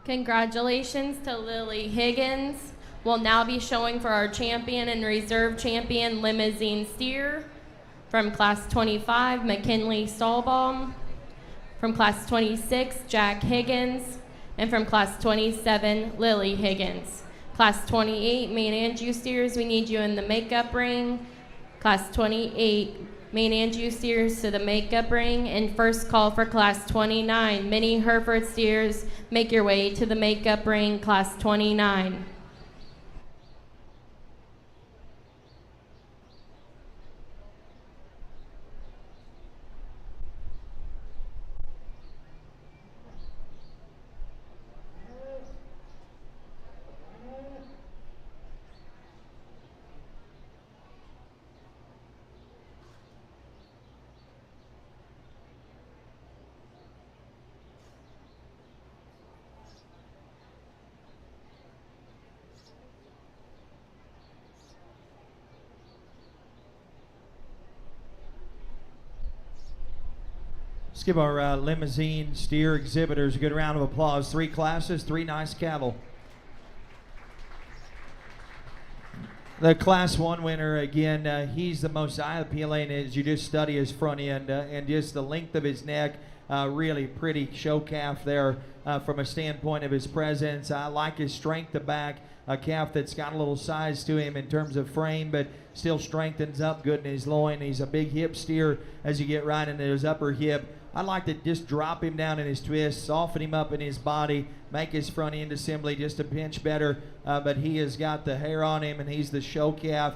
Congratulations to Lily Higgins. We'll now be showing for our champion and reserve champion limousine steer from Class 25, McKinley Stahlbaum, from Class 26, Jack Higgins, and from Class 27, Lily Higgins. Class 28, main and Jew steers, we need you in the makeup ring. Class 28, main and Jew steers to the makeup ring, and first call for Class 29, Minnie Hereford steers, make your way to the makeup ring, Class 29. Let's give our limousine steer exhibitors a good round of applause. 3 classes, 3 nice cattle. The Class 1 winner, again, he's the most eye-appealing as you just study his front end and just the length of his neck. Really pretty show calf there from a standpoint of his presence. I like his strength to back. a calf that's got a little size to him in terms of frame, but still strengthens up good in his loin. He's a big hip steer as you get right into his upper hip. I'd like to just drop him down in his twist, soften him up in his body, make his front end assembly just a pinch better, but he has got the hair on him, and he's the show calf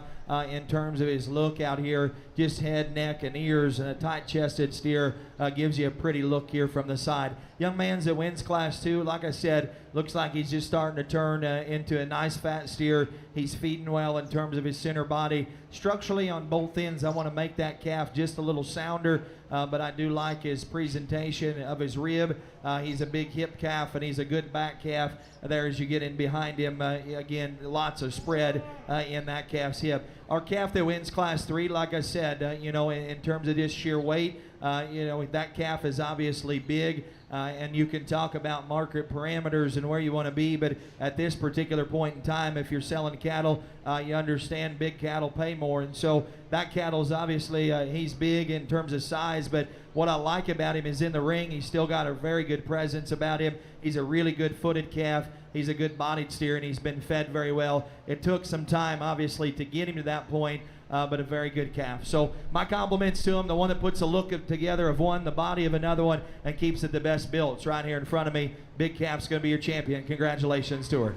in terms of his look out here. Just head, neck, and ears, and a tight-chested steer gives you a pretty look here from the side. Young man's that wins Class 2, like I said, looks like he's just starting to turn into a nice fat steer. He's feeding well in terms of his center body. Structurally on both ends, I want to make that calf just a little sounder, but I do like his presentation of his rib. He's a big hip calf, and he's a good back calf there as you get in behind him. Again, lots of spread in that calf's hip. Our calf that wins Class 3, like I said, in terms of just sheer weight, that calf is obviously big, and you can talk about market parameters and where you want to be, but at this particular point in time, if you're selling cattle, you understand big cattle pay more, and so that cattle's obviously, he's big in terms of size, but what I like about him is in the ring, he's still got a very good presence about him. He's a really good footed calf. He's a good bodied steer, and he's been fed very well. It took some time, obviously, to get him to that point, but a very good calf. So my compliments to him, the one that puts a look together of one, the body of another one, and keeps it the best built. It's right here in front of me. Big Calf's going to be your champion. Congratulations to her.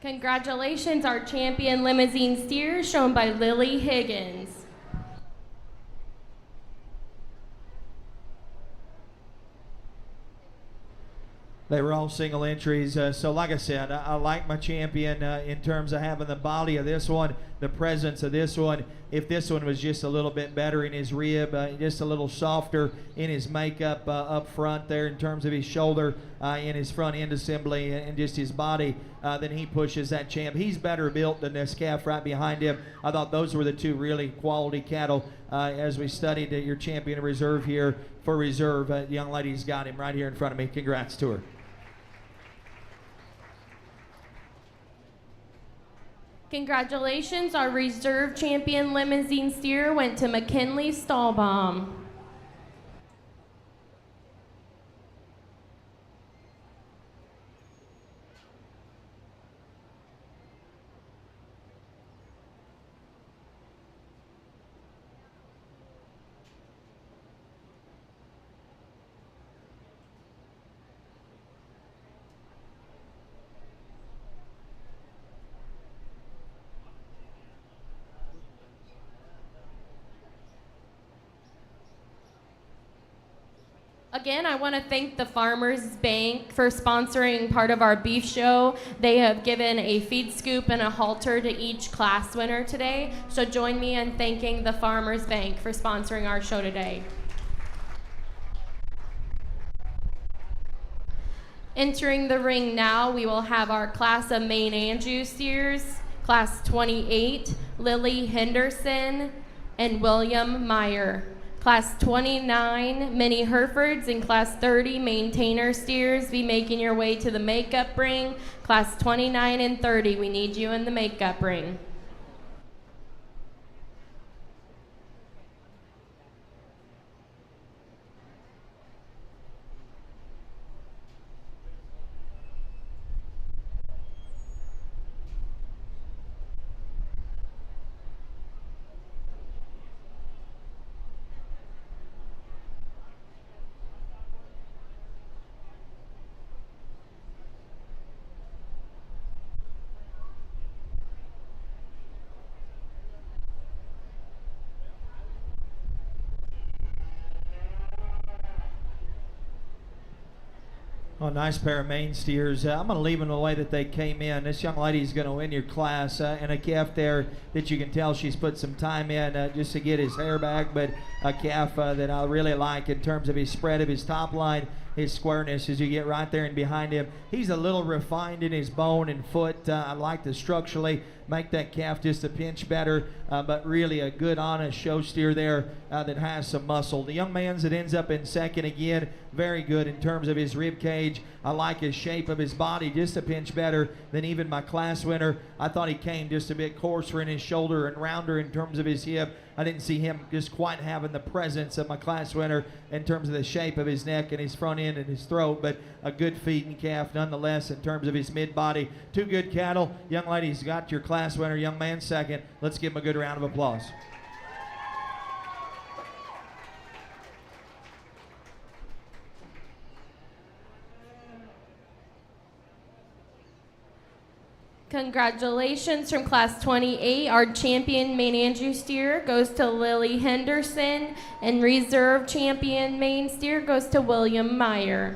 Congratulations, our champion limousine steer, shown by Lily Higgins. They were all single entries. So like I said, I like my champion in terms of having the body of this one, the presence of this one. If this one was just a little bit better in his rib, just a little softer in his makeup up front there in terms of his shoulder, in his front end assembly, and just his body, then he pushes that champ. He's better built than this calf right behind him. I thought those were the two really quality cattle as we studied your champion reserve here for reserve. The young lady's got him right here in front of me. Congrats to her. Congratulations, our reserve champion limousine steer went to McKinley Stahlbaum. Again, I want to thank the Farmers Bank for sponsoring part of our beef show. They have given a feed scoop and a halter to each class winner today. So join me in thanking the Farmers Bank for sponsoring our show today. Entering the ring now, we will have our class of Maine Anjou steers, class 28, Lily Henderson and William Meyer. Class 29, Minnie Herefords, and Class 30, Maintainer steers, be making your way to the makeup ring. Class 29 and 30, we need you in the makeup ring. Oh, nice pair of main steers. I'm going to leave them the way that they came in. This young lady is going to win your class, and a calf there that you can tell she's put some time in just to get his hair back, but a calf that I really like in terms of his spread of his top line, his squareness as you get right there and behind him. He's a little refined in his bone and foot. I like to structurally make that calf just a pinch better, but really a good, honest show steer there that has some muscle. The young man's that ends up in second again, very good in terms of his rib cage. I like his shape of his body just a pinch better than even my class winner. I thought he came just a bit coarser in his shoulder and rounder in terms of his hip. I didn't see him just quite having the presence of my class winner in terms of the shape of his neck and his front end and his throat, but a good feet and calf nonetheless in terms of his mid-body. Two good cattle. Young ladies got your class winner, young man second. Let's give him a good round of applause. Congratulations from Class 28. Our champion main Andrew steer goes to Lily Henderson, and reserve champion main steer goes to William Meyer.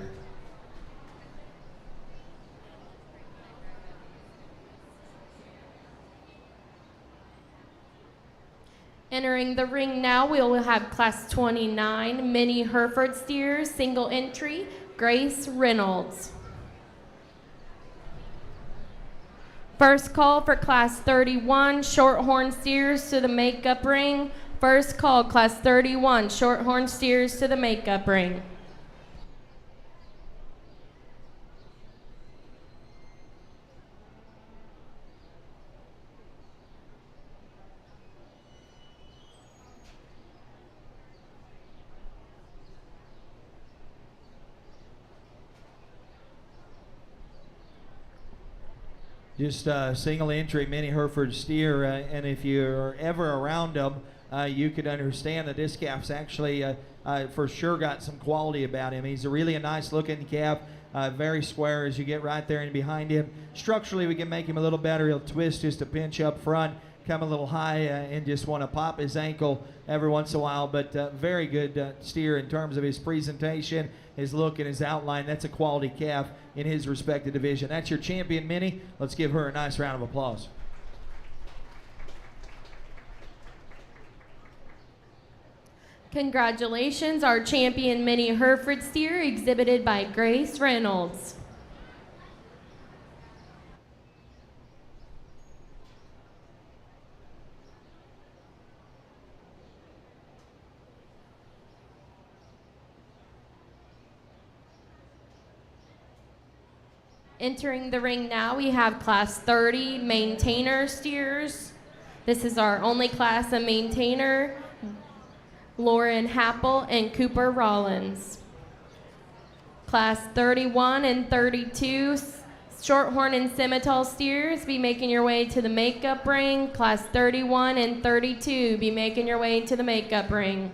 Entering the ring now, we will have Class 29 mini Hereford steers, single entry, Grace Reynolds. First call for Class 31, Shorthorn steers to the makeup ring. First call, Class 31, Shorthorn steers to the makeup ring. Just single entry mini Hereford steer, and if you're ever around them, you could understand that this calf's actually for sure got some quality about him. He's a nice looking calf, very square as you get right there and behind him. Structurally, we can make him a little better. He'll twist just a pinch up front, come a little high, and just want to pop his ankle every once in a while, but very good steer in terms of his presentation, his look, and his outline. That's a quality calf in his respective division. That's your champion mini. Let's give her a nice round of applause. Congratulations, our champion mini Hereford steer, exhibited by Grace Reynolds. Entering the ring now, we have Class 30 maintainer steers. This is our only class of maintainer, Lauren Happel and Cooper Rollins. Class 31 and 32 Shorthorn and Simmental steers, be making your way to the makeup ring. Class 31 and 32, be making your way to the makeup ring.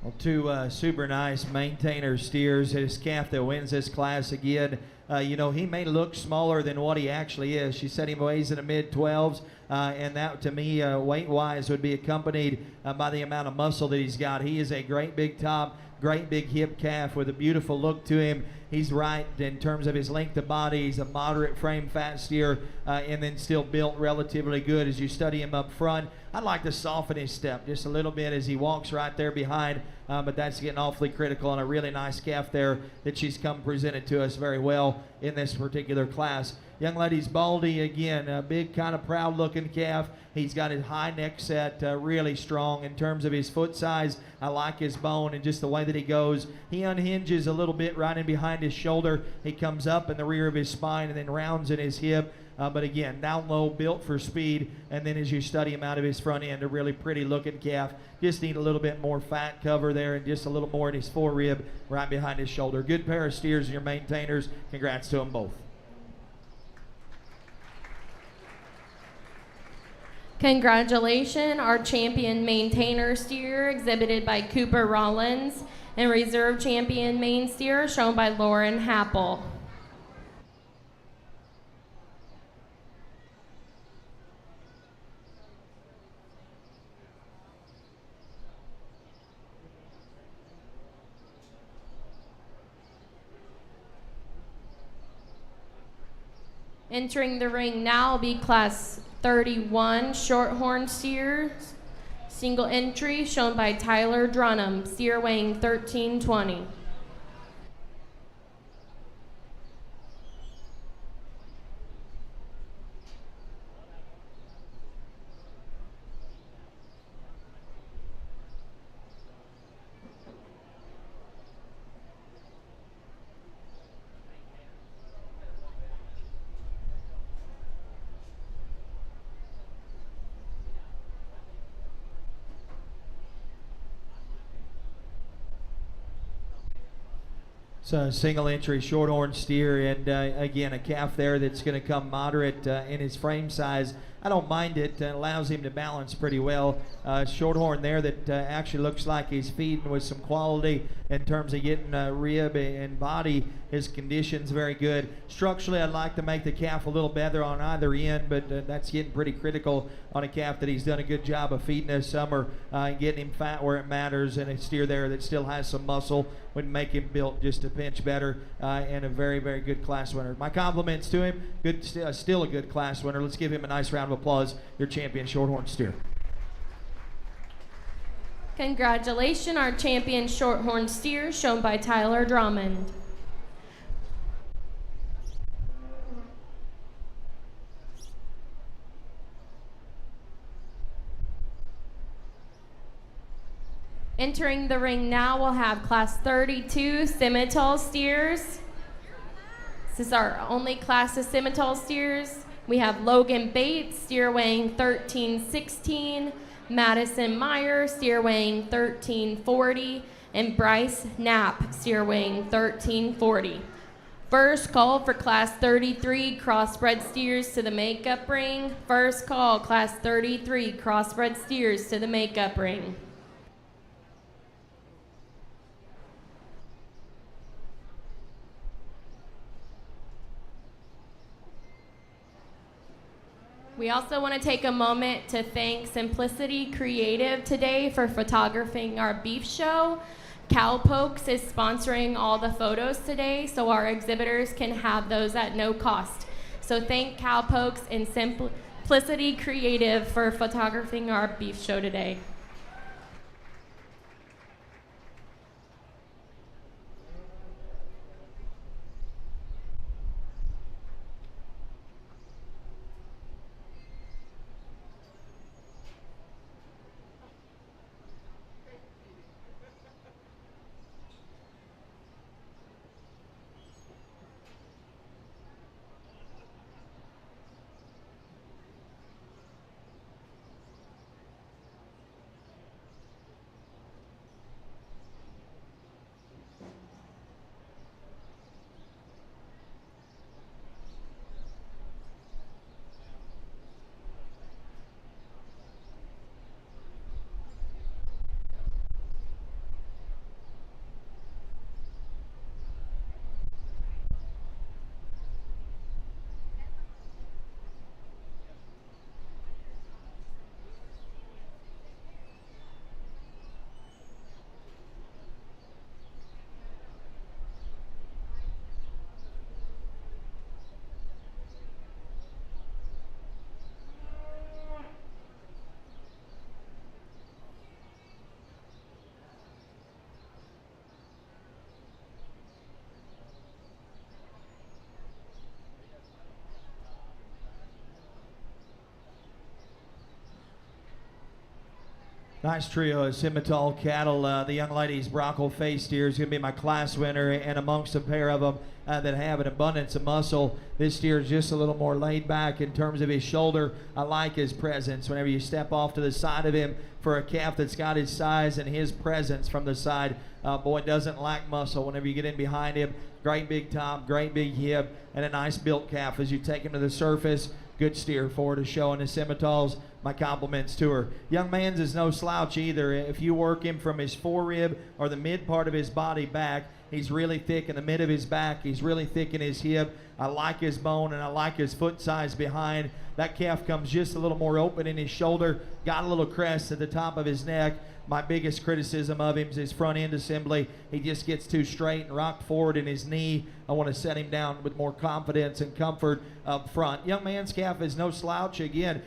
Well, two super nice maintainer steers. His calf that wins this class again. He may look smaller than what he actually is. She said he weighs in the mid-12s, and that to me, weight-wise, would be accompanied by the amount of muscle that he's got. He is a great big top, great big hip calf with a beautiful look to him. He's right in terms of his length of body. He's a moderate frame fat steer, and then still built relatively good as you study him up front. I'd like to soften his step just a little bit as he walks right there behind, but that's getting awfully critical, and a really nice calf there that she's come presented to us very well in this particular class. Young lady's Baldy, again, a big kind of proud looking calf. He's got his high neck set, really strong in terms of his foot size. I like his bone and just the way that he goes. He unhinges a little bit right in behind his shoulder. He comes up in the rear of his spine and then rounds in his hip. But again, down low, built for speed, and then as you study him out of his front end, a really pretty looking calf. Just need a little bit more fat cover there and just a little more in his forerib right behind his shoulder. Good pair of steers and your maintainers. Congrats to them both. Congratulations, our champion maintainer steer exhibited by Cooper Rollins and reserve champion main steer shown by Lauren Happel. Entering the ring now will be class 31 shorthorn steers, single entry shown by Tyler Drunham, steer weighing 1320. So single entry shorthorn steer, and again a calf there that's going to come moderate in his frame size. I don't mind it. Allows him to balance pretty well. Shorthorn there that actually looks like he's feeding with some quality in terms of getting rib and body. His condition's very good. Structurally, I'd like to make the calf a little better on either end, but that's getting pretty critical on a calf that he's done a good job of feeding this summer, getting him fat where it matters, and a steer there that still has some muscle would make him built just a pinch better, and a very, very good class winner. My compliments to him. Good, still a good class winner. Let's give him a nice round of applause, your champion shorthorn steer. Congratulations, our champion shorthorn steer shown by Tyler Drummond. Entering the ring now, we'll have class 32 Simmental steers. This is our only class of Simmental steers. We have Logan Bates, steer weighing 1316, Madison Meyer, steer weighing 1340, and Bryce Knapp, steer weighing 1340. First call for class 33 crossbred steers to the makeup ring. First call, class 33 crossbred steers to the makeup ring. We also want to take a moment to thank Simplicity Creative today for photographing our beef show. Cowpokes is sponsoring all the photos today, so our exhibitors can have those at no cost. So thank Cowpokes and Simplicity Creative for photographing our beef show today. Nice trio of Simmental cattle. The young lady's Bronco Face steer is going to be my class winner, and amongst a pair of them, that have an abundance of muscle. This steer is just a little more laid back in terms of his shoulder. I like his presence. Whenever you step off to the side of him for a calf that's got his size and his presence from the side, boy, doesn't lack muscle. Whenever you get in behind him, great big top, great big hip, and a nice built calf as you take him to the surface. Good steer for her to show in the Semital's. My compliments to her. Young man's is no slouch either. If you work him from his forerib or the mid part of his body back, he's really thick in the mid of his back. He's really thick in his hip. I like his bone and I like his foot size behind. That calf comes just a little more open in his shoulder. Got a little crest at the top of his neck. My biggest criticism of him is his front end assembly. He just gets too straight and rocked forward in his knee. I want to set him down with more confidence and comfort up front. Young man's calf is no slouch. Again,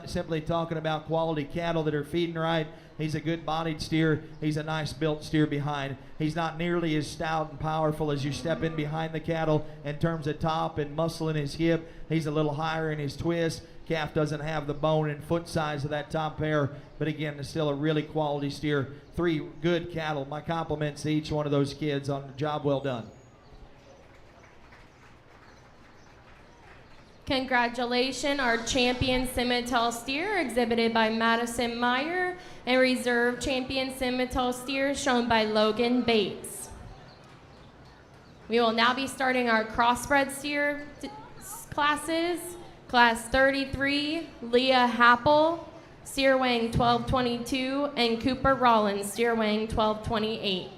simply talking about quality cattle that are feeding right. He's a good bodied steer. He's a nice built steer behind. He's not nearly as stout and powerful as you step in behind the cattle in terms of top and muscle in his hip. He's a little higher in his twist. Calf doesn't have the bone and foot size of that top pair, but again, it's still a really quality steer. 3 good cattle. My compliments to each one of those kids on a job well done. Congratulations, our champion Simmental steer exhibited by Madison Meyer and reserve champion Simmental steer shown by Logan Bates. We will now be starting our crossbred steer classes. Class 33, Leah Happel, steer weighing 1222, and Cooper Rollins, steer weighing 1228.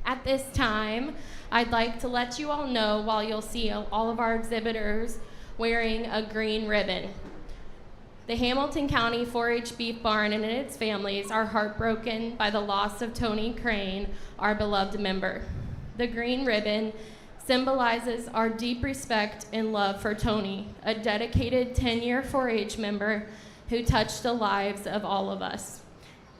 At this time, I'd like to let you all know while you'll see all of our exhibitors wearing a green ribbon. The Hamilton County 4-H Beef Barn and its families are heartbroken by the loss of Tony Crane, our beloved member. The green ribbon symbolizes our deep respect and love for Tony, a dedicated 10-year 4-H member who touched the lives of all of us.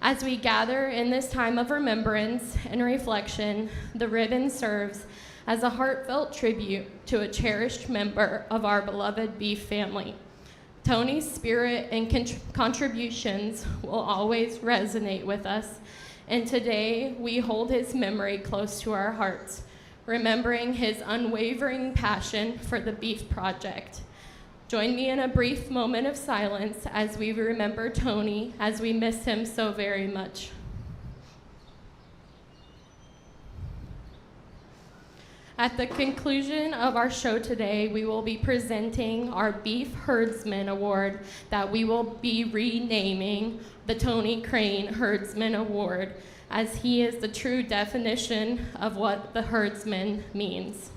As we gather in this time of remembrance and reflection, the ribbon serves as a heartfelt tribute to a cherished member of our beloved beef family. Tony's spirit and contributions will always resonate with us, and today we hold his memory close to our hearts, remembering his unwavering passion for the Beef Project. Join me in a brief moment of silence as we remember Tony, as we miss him so very much. At the conclusion of our show today, we will be presenting our Beef Herdsman Award that we will be renaming the Tony Crane Herdsman Award, as he is the true definition of what the herdsman means.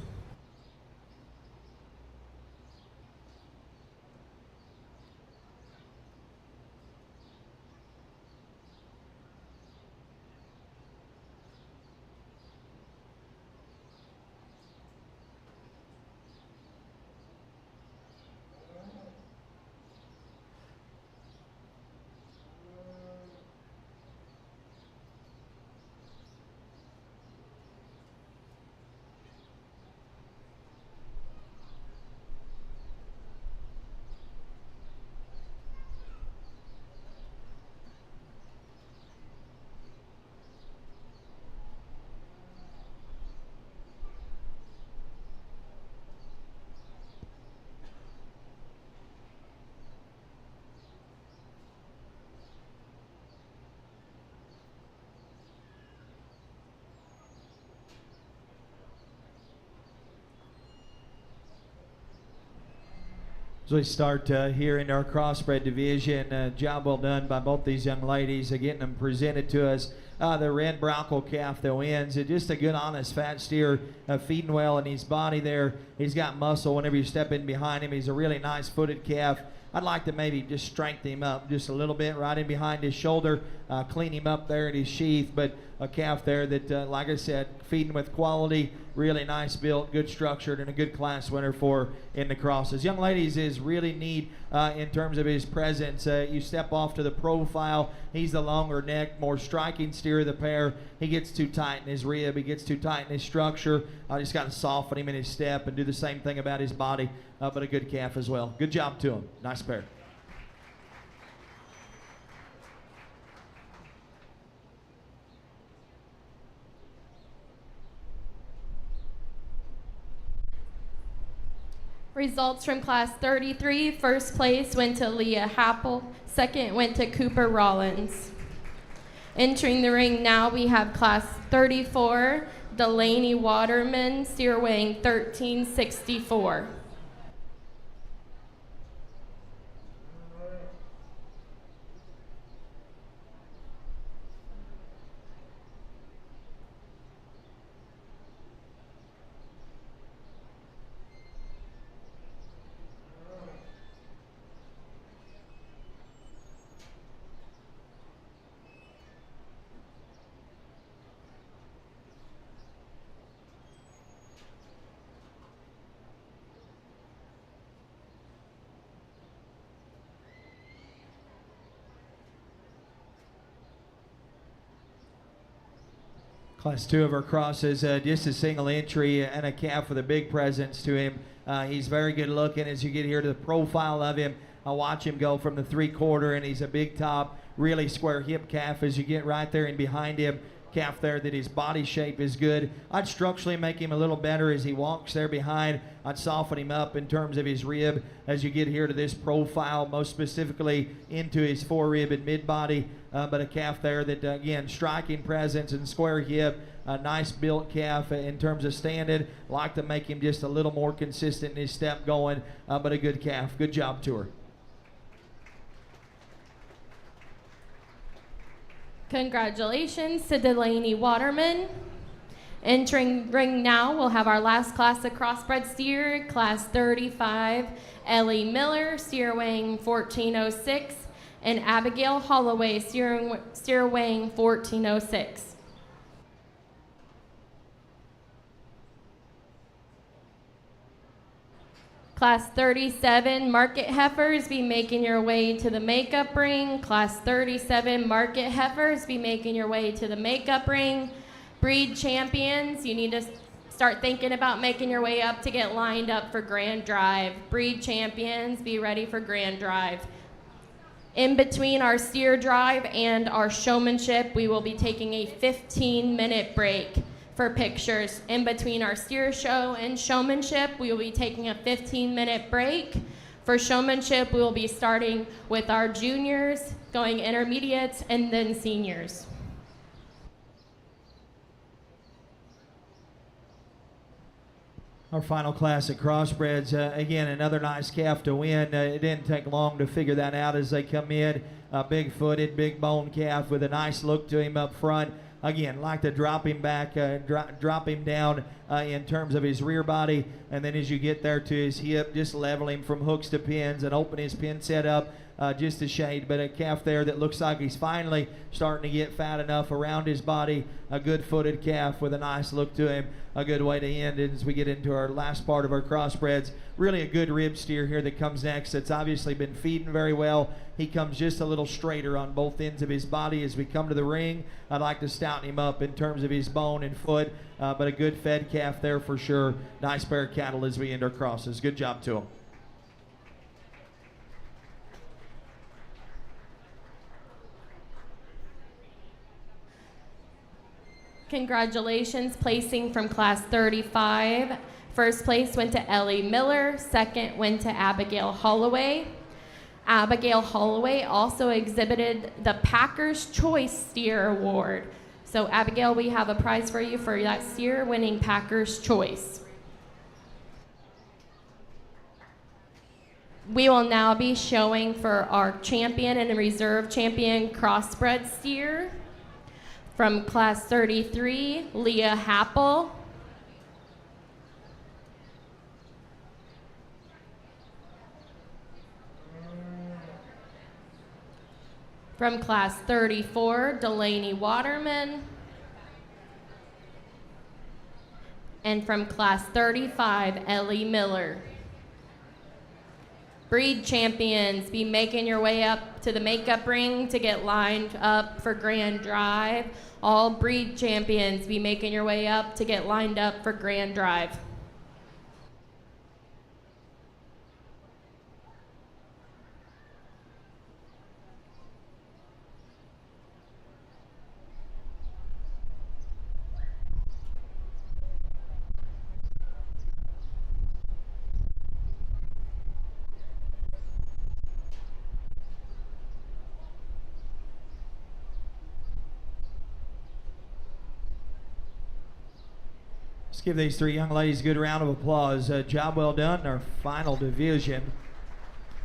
As we start here in our crossbred division, job well done by both these young ladies, getting them presented to us. The red Bronco calf that wins. Just a good, honest, fat steer, feeding well in his body there. He's got muscle whenever you step in behind him. He's a really nice footed calf. I'd like to maybe just strengthen him up just a little bit right in behind his shoulder, clean him up there at his sheath. But a calf there that, like I said, feeding with quality, really nice built, good structured, and a good class winner for in the crosses. Young ladies is really neat in terms of his presence. You step off to the profile, he's the longer neck, more striking steer of the pair. He gets too tight in his rib, he gets too tight in his structure. I just got to soften him in his step and do the same thing about his body, but a good calf as well. Good job to him. Nice pair. Results from Class 33, first place went to Leah Happel, second went to Cooper Rollins. Entering the ring now, we have Class 34, Delaney Waterman, steer weighing 1364. Class 2 of our crosses, just a single entry and a calf with a big presence to him. He's very good looking as you get here to the profile of him. I'll watch him go from the 3/4, and he's a big top, really square hip calf as you get right there and behind him. Calf there that his body shape is good. I'd structurally make him a little better as he walks there behind. I'd soften him up in terms of his rib as you get here to this profile, most specifically into his forerib and mid body. But a calf there that, again, striking presence and square hip, a nice built calf in terms of standing. Like to make him just a little more consistent in his step going, but a good calf. Good job to her. Congratulations to Delaney Waterman. Entering ring now, we'll have our last class of crossbred steer, Class 35, Ellie Miller, steer weighing 1406, and Abigail Holloway, steer weighing 1406. Class 37, Market Heifers, be making your way to the makeup ring. Class 37, Market Heifers, be making your way to the makeup ring. Breed champions, you need to start thinking about making your way up to get lined up for Grand Drive. Breed champions, be ready for Grand Drive. In between our steer drive and our showmanship, we will be taking a 15-minute break for pictures. In between our steer show and showmanship, we will be taking a 15-minute break. For showmanship, we will be starting with our juniors, going intermediates, and then seniors. Our final class at Crossbreds, again, another nice calf to win. It didn't take long to figure that out as they come in. Big-footed, big-bone calf with a nice look to him up front. Again, like to drop him back, drop him down in terms of his rear body, and then as you get there to his hip, just level him from hooks to pins and open his pin set up just a shade. But a calf there that looks like he's finally starting to get fat enough around his body. A good-footed calf with a nice look to him. A good way to end it as we get into our last part of our crossbreds. Really a good rib steer here that comes next. That's obviously been feeding very well. He comes just a little straighter on both ends of his body as we come to the ring. I'd like to stouten him up in terms of his bone and foot, but a good fed calf there for sure. Nice pair of cattle as we end our crosses. Good job to him. Congratulations, placing from Class 35. First place went to Ellie Miller, second went to Abigail Holloway. Abigail Holloway also exhibited the Packers Choice Steer Award. So Abigail, we have a prize for you for that steer winning Packers Choice. We will now be showing for our champion and reserve champion crossbred steer. From Class 33, Leah Happel. From class 34, Delaney Waterman. And from class 35, Ellie Miller. Breed champions, be making your way up to the makeup ring to get lined up for Grand Drive. All breed champions, be making your way up to get lined up for Grand Drive. Let's give these three young ladies a good round of applause. Job well done in our final division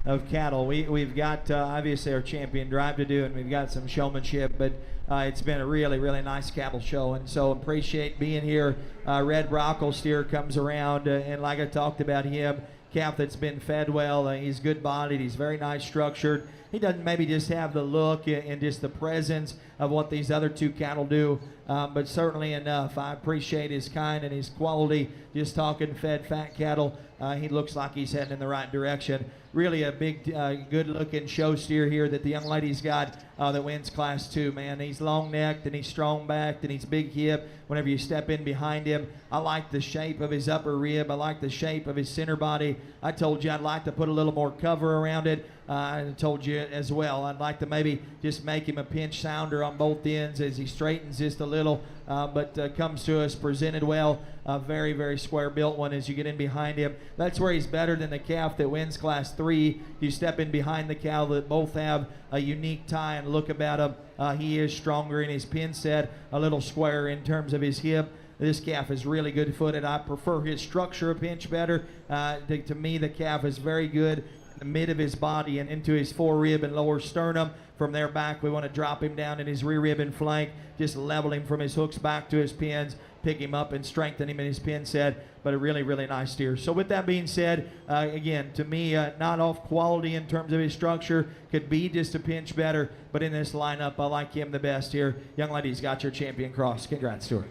of cattle. We've got obviously our champion drive to do, and we've got some showmanship, but it's been a really, really nice cattle show, and so appreciate being here. Red Brockle steer comes around, and like I talked about him, calf that's been fed well. He's good bodied. He's very nice structured. He doesn't maybe just have the look and just the presence of what these other two cattle do, but certainly enough. I appreciate his kind and his quality. Just talking fed fat cattle, he looks like he's heading in the right direction. Really a big, good-looking show steer here that the young lady's got that wins Class 2, man. He's long-necked, and he's strong-backed, and he's big-hip whenever you step in behind him. I like the shape of his upper rib. I like the shape of his center body. I told you I'd like to put a little more cover around it. I told you as well, I'd like to maybe just make him a pinch sounder on both ends as he straightens just a little, but comes to us presented well. A very, very square-built one as you get in behind him. That's where he's better than the calf that wins Class 3. You step in behind the cow that both have a unique tie and look about him. He is stronger in his pin set, a little square in terms of his hip. This calf is really good footed. I prefer his structure a pinch better. To me, the calf is very good in the mid of his body and into his forerib and lower sternum. From there back, we want to drop him down in his rear rib and flank, just level him from his hooks back to his pins, pick him up and strengthen him in his pin set, but a really, really nice steer. So with that being said, again, to me, not off quality in terms of his structure, could be just a pinch better, but in this lineup, I like him the best here. Young lady's got your champion cross. Congrats to her.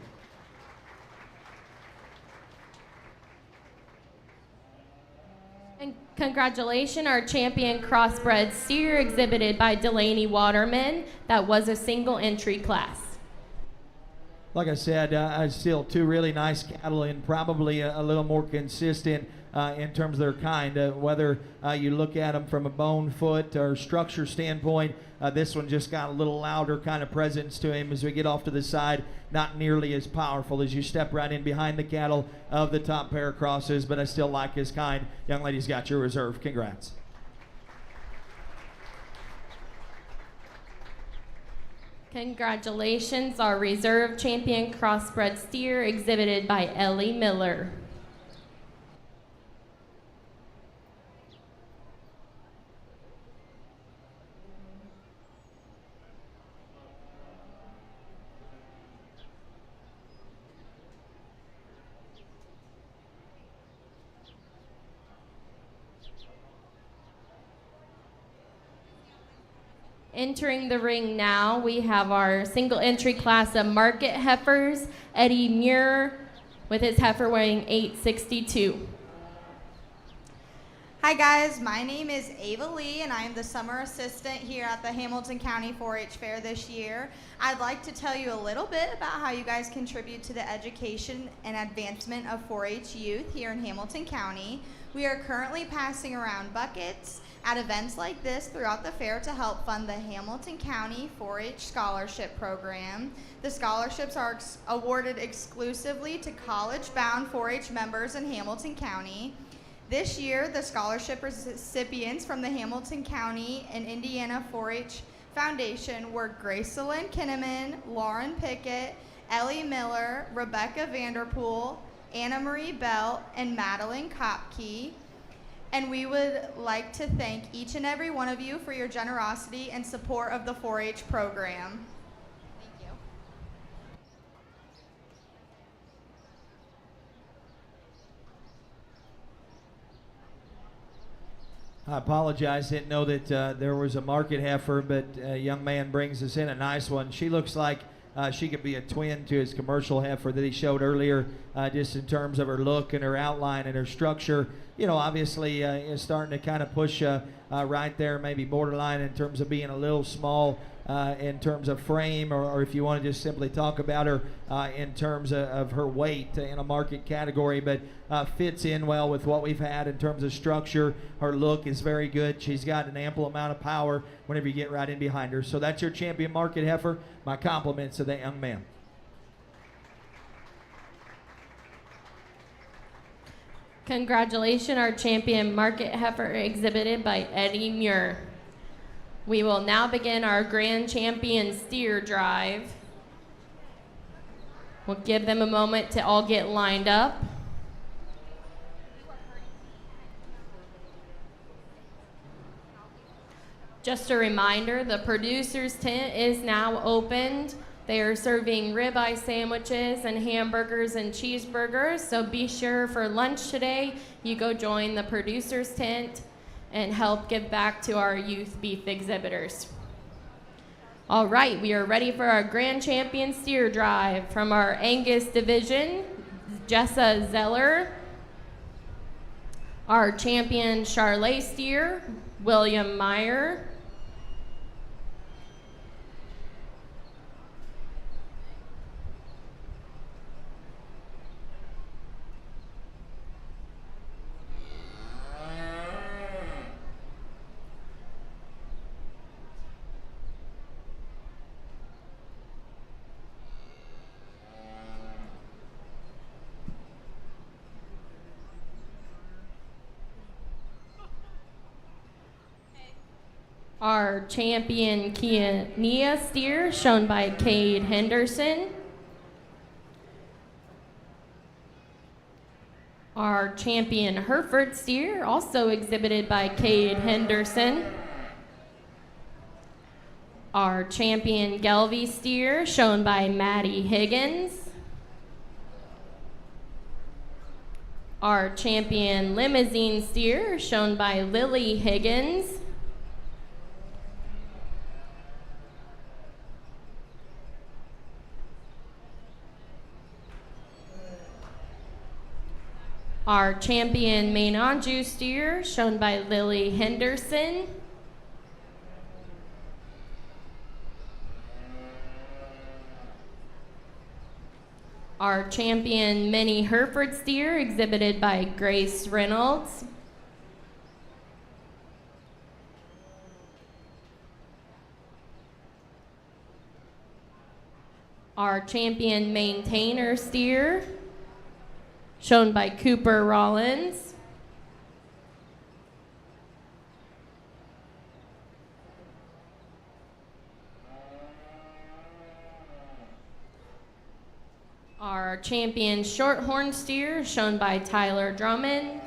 And congratulations, our champion crossbred steer exhibited by Delaney Waterman. That was a single entry class. Like I said, still two really nice cattle and probably a little more consistent in terms of their kind. Whether you look at them from a bone, foot, or structure standpoint, this one just got a little louder kind of presence to him as we get off to the side. Not nearly as powerful as you step right in behind the cattle of the top pair of crosses, but I still like his kind. Young lady's got your reserve. Congrats. Congratulations, our reserve champion crossbred steer exhibited by Ellie Miller. Entering the ring now, we have our single entry class of market heifers, Eddie Muir with his heifer weighing 862. Hi guys, my name is Ava Lee and I am the summer assistant here at the Hamilton County 4-H Fair this year. I'd like to tell you a little bit about how you guys contribute to the education and advancement of 4-H youth here in Hamilton County. We are currently passing around buckets at events like this throughout the fair to help fund the Hamilton County 4-H Scholarship Program. The scholarships are awarded exclusively to college-bound 4-H members in Hamilton County. This year, the scholarship recipients from the Hamilton County and Indiana 4-H Foundation were Gracelyn Kinnaman, Lauren Pickett, Ellie Miller, Rebecca Vanderpool, Anna Marie Bell, and Madeline Kopke. And we would like to thank each and every one of you for your generosity and support of the 4-H program. Thank you. I apologize. Didn't know that there was a market heifer, but a young man brings us in a nice one. She looks like she could be a twin to his commercial heifer that he showed earlier, just in terms of her look and her outline and her structure. You know, obviously is starting to kind of push right there, maybe borderline in terms of being a little small in terms of frame, or if you want to just simply talk about her in terms of her weight in a market category, but fits in well with what we've had in terms of structure. Her look is very good. She's got an ample amount of power whenever you get right in behind her. So that's your champion market heifer. My compliments to that young man. Congratulations, our champion market heifer exhibited by Eddie Muir. We will now begin our grand champion steer drive. We'll give them a moment to all get lined up. Just a reminder, the producer's tent is now opened. They are serving ribeye sandwiches and hamburgers and cheeseburgers, so be sure for lunch today, you go join the producer's tent and help give back to our youth beef exhibitors. All right, we are ready for our grand champion steer drive. From our Angus division, Jessa Zeller. Our champion Charlet steer, William Meyer. Our champion Kia steer, shown by Cade Henderson. Our champion Hereford steer, also exhibited by Cade Henderson. Our champion Gelby steer, shown by Maddie Higgins. Our champion Limousine steer, shown by Lily Higgins. Our champion Main Anjou steer, shown by Lily Henderson. Our champion Minnie Hereford steer, exhibited by Grace Reynolds. Our champion Maintainer steer, shown by Cooper Rollins. Our champion Shorthorn steer, shown by Tyler Drummond.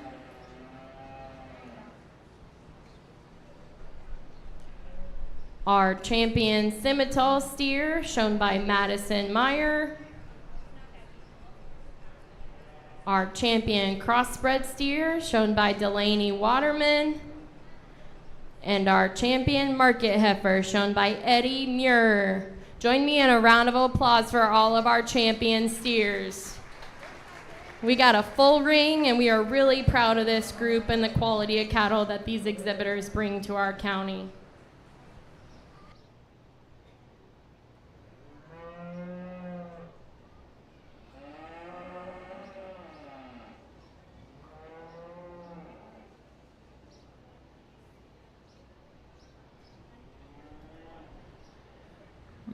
Our champion Scimitar steer, shown by Madison Meyer. Our champion crossbred steer, shown by Delaney Waterman. And our champion market heifer, shown by Eddie Muir. Join me in a round of applause for all of our champion steers. We got a full ring, and we are really proud of this group and the quality of cattle that these exhibitors bring to our county.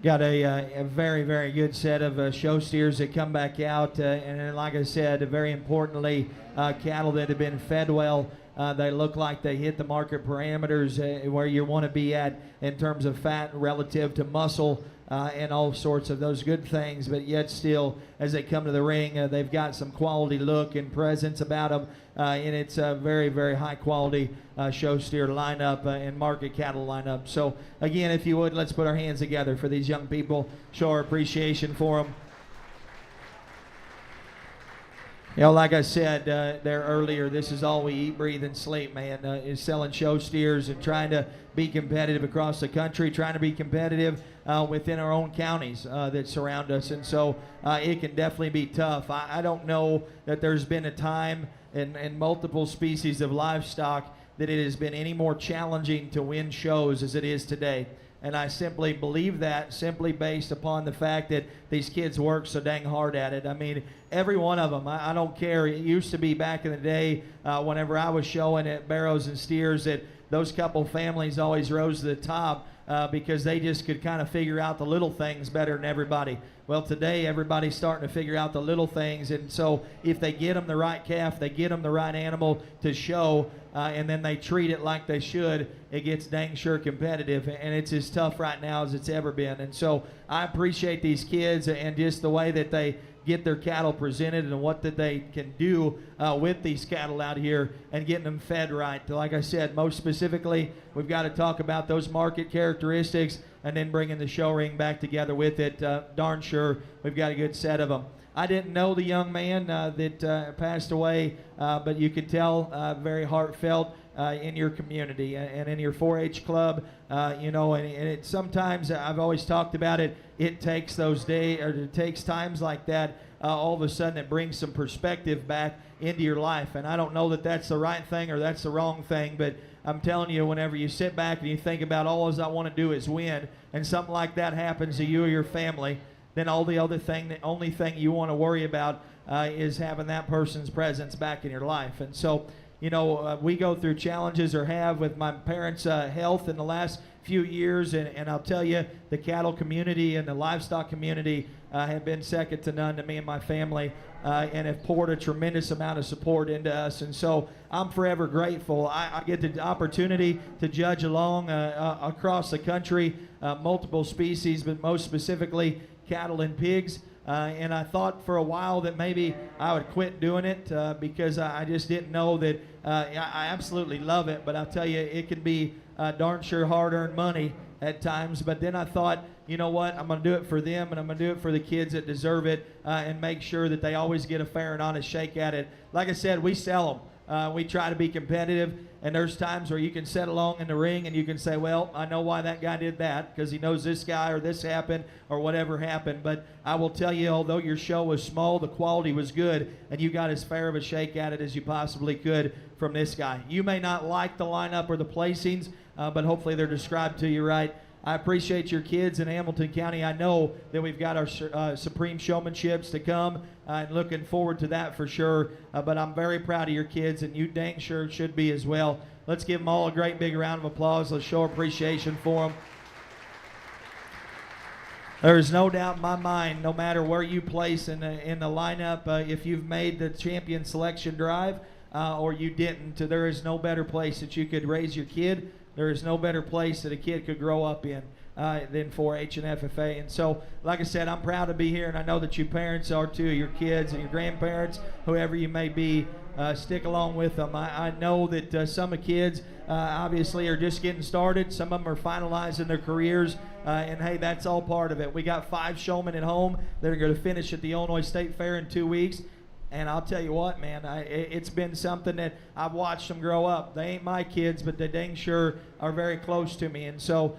Got a very, very good set of show steers that come back out, and then, like I said, very importantly, cattle that have been fed well. They look like they hit the market parameters where you want to be at in terms of fat relative to muscle and all sorts of those good things, but yet still, as they come to the ring, they've got some quality look and presence about them, and it's a very, very high quality show steer lineup and market cattle lineup. So again, if you would, let's put our hands together for these young people, show our appreciation for them. You know, like I said there earlier, this is all we eat, breathe, and sleep, man, is selling show steers and trying to be competitive across the country, trying to be competitive within our own counties that surround us. And so it can definitely be tough. I don't know that there's been a time in multiple species of livestock that it has been any more challenging to win shows as it is today. And I simply believe that simply based upon the fact that these kids work so dang hard at it. I mean, every one of them, I don't care. It used to be back in the day whenever I was showing at Barrows and Steers that those couple families always rose to the top because they just could kind of figure out the little things better than everybody. Well, today everybody's starting to figure out the little things, and so if they get them the right calf, they get them the right animal to show, and then they treat it like they should, it gets dang sure competitive, and it's as tough right now as it's ever been. And so I appreciate these kids and just the way that they get their cattle presented and what that they can do with these cattle out here and getting them fed right. Like I said, most specifically, we've got to talk about those market characteristics and then bringing the show ring back together with it. Darn sure we've got a good set of them. I didn't know the young man that passed away, but you could tell very heartfelt in your community and in your 4-H club, you know, and it sometimes, I've always talked about it, it takes those days, or it takes times like that, all of a sudden it brings some perspective back into your life. And I don't know that that's the right thing or that's the wrong thing, but I'm telling you, whenever you sit back and you think about all I want to do is win, and something like that happens to you or your family, then all the other thing, the only thing you want to worry about is having that person's presence back in your life. And so, you know, we go through challenges, or have, with my parents' health in the last few years, and I'll tell you, the cattle community and the livestock community have been second to none to me and my family, and have poured a tremendous amount of support into us. And so I'm forever grateful. I get the opportunity to judge along across the country, multiple species, but most specifically cattle and pigs. And I thought for a while that maybe I would quit doing it because I just didn't know that. I absolutely love it, but I'll tell you, it can be darn sure hard-earned money at times. But then I thought, you know what, I'm going to do it for them, and I'm going to do it for the kids that deserve it, and make sure that they always get a fair and honest shake at it. Like I said, we sell them. We try to be competitive, and there's times where you can sit along in the ring and you can say, well, I know why that guy did that, because he knows this guy or this happened or whatever happened. But I will tell you, although your show was small, the quality was good, and you got as fair of a shake at it as you possibly could from this guy. You may not like the lineup or the placings, but hopefully they're described to you right. I appreciate your kids in Hamilton County. I know that we've got our Supreme Showmanships to come, and looking forward to that for sure. But I'm very proud of your kids, and you dang sure should be as well. Let's give them all a great big round of applause. Let's show appreciation for them. There's no doubt in my mind, no matter where you place in the lineup, if you've made the champion selection drive or you didn't, there is no better place that you could raise your kid. There is no better place that a kid could grow up in than 4-H and FFA. And so, like I said, I'm proud to be here, and I know that you parents are too, your kids and your grandparents, whoever you may be, stick along with them. I know that some of the kids obviously are just getting started. Some of them are finalizing their careers, and hey, that's all part of it. We got 5 showmen at home that are going to finish at the Illinois State Fair in 2 weeks. And I'll tell you what, man, it's been something that I've watched them grow up. They ain't my kids, but they dang sure are very close to me. And so,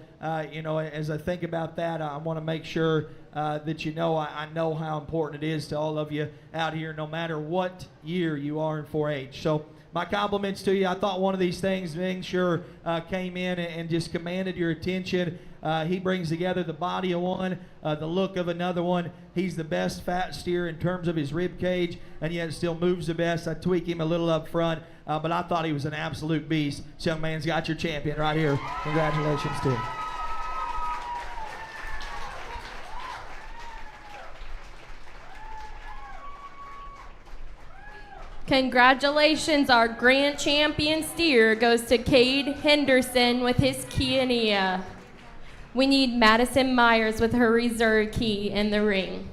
you know, as I think about that, I want to make sure that you know I know how important it is to all of you out here, no matter what year you are in 4-H. So my compliments to you. I thought one of these things, dang sure, came in and just commanded your attention. He brings together the body of one, the look of another one. He's the best fat steer in terms of his rib cage, and yet still moves the best. I tweak him a little up front, but I thought he was an absolute beast. This young man's got your champion right here. Congratulations to him. Congratulations, our grand champion steer goes to Cade Henderson with his Kiania. We need Madison Myers with her reserve key in the ring.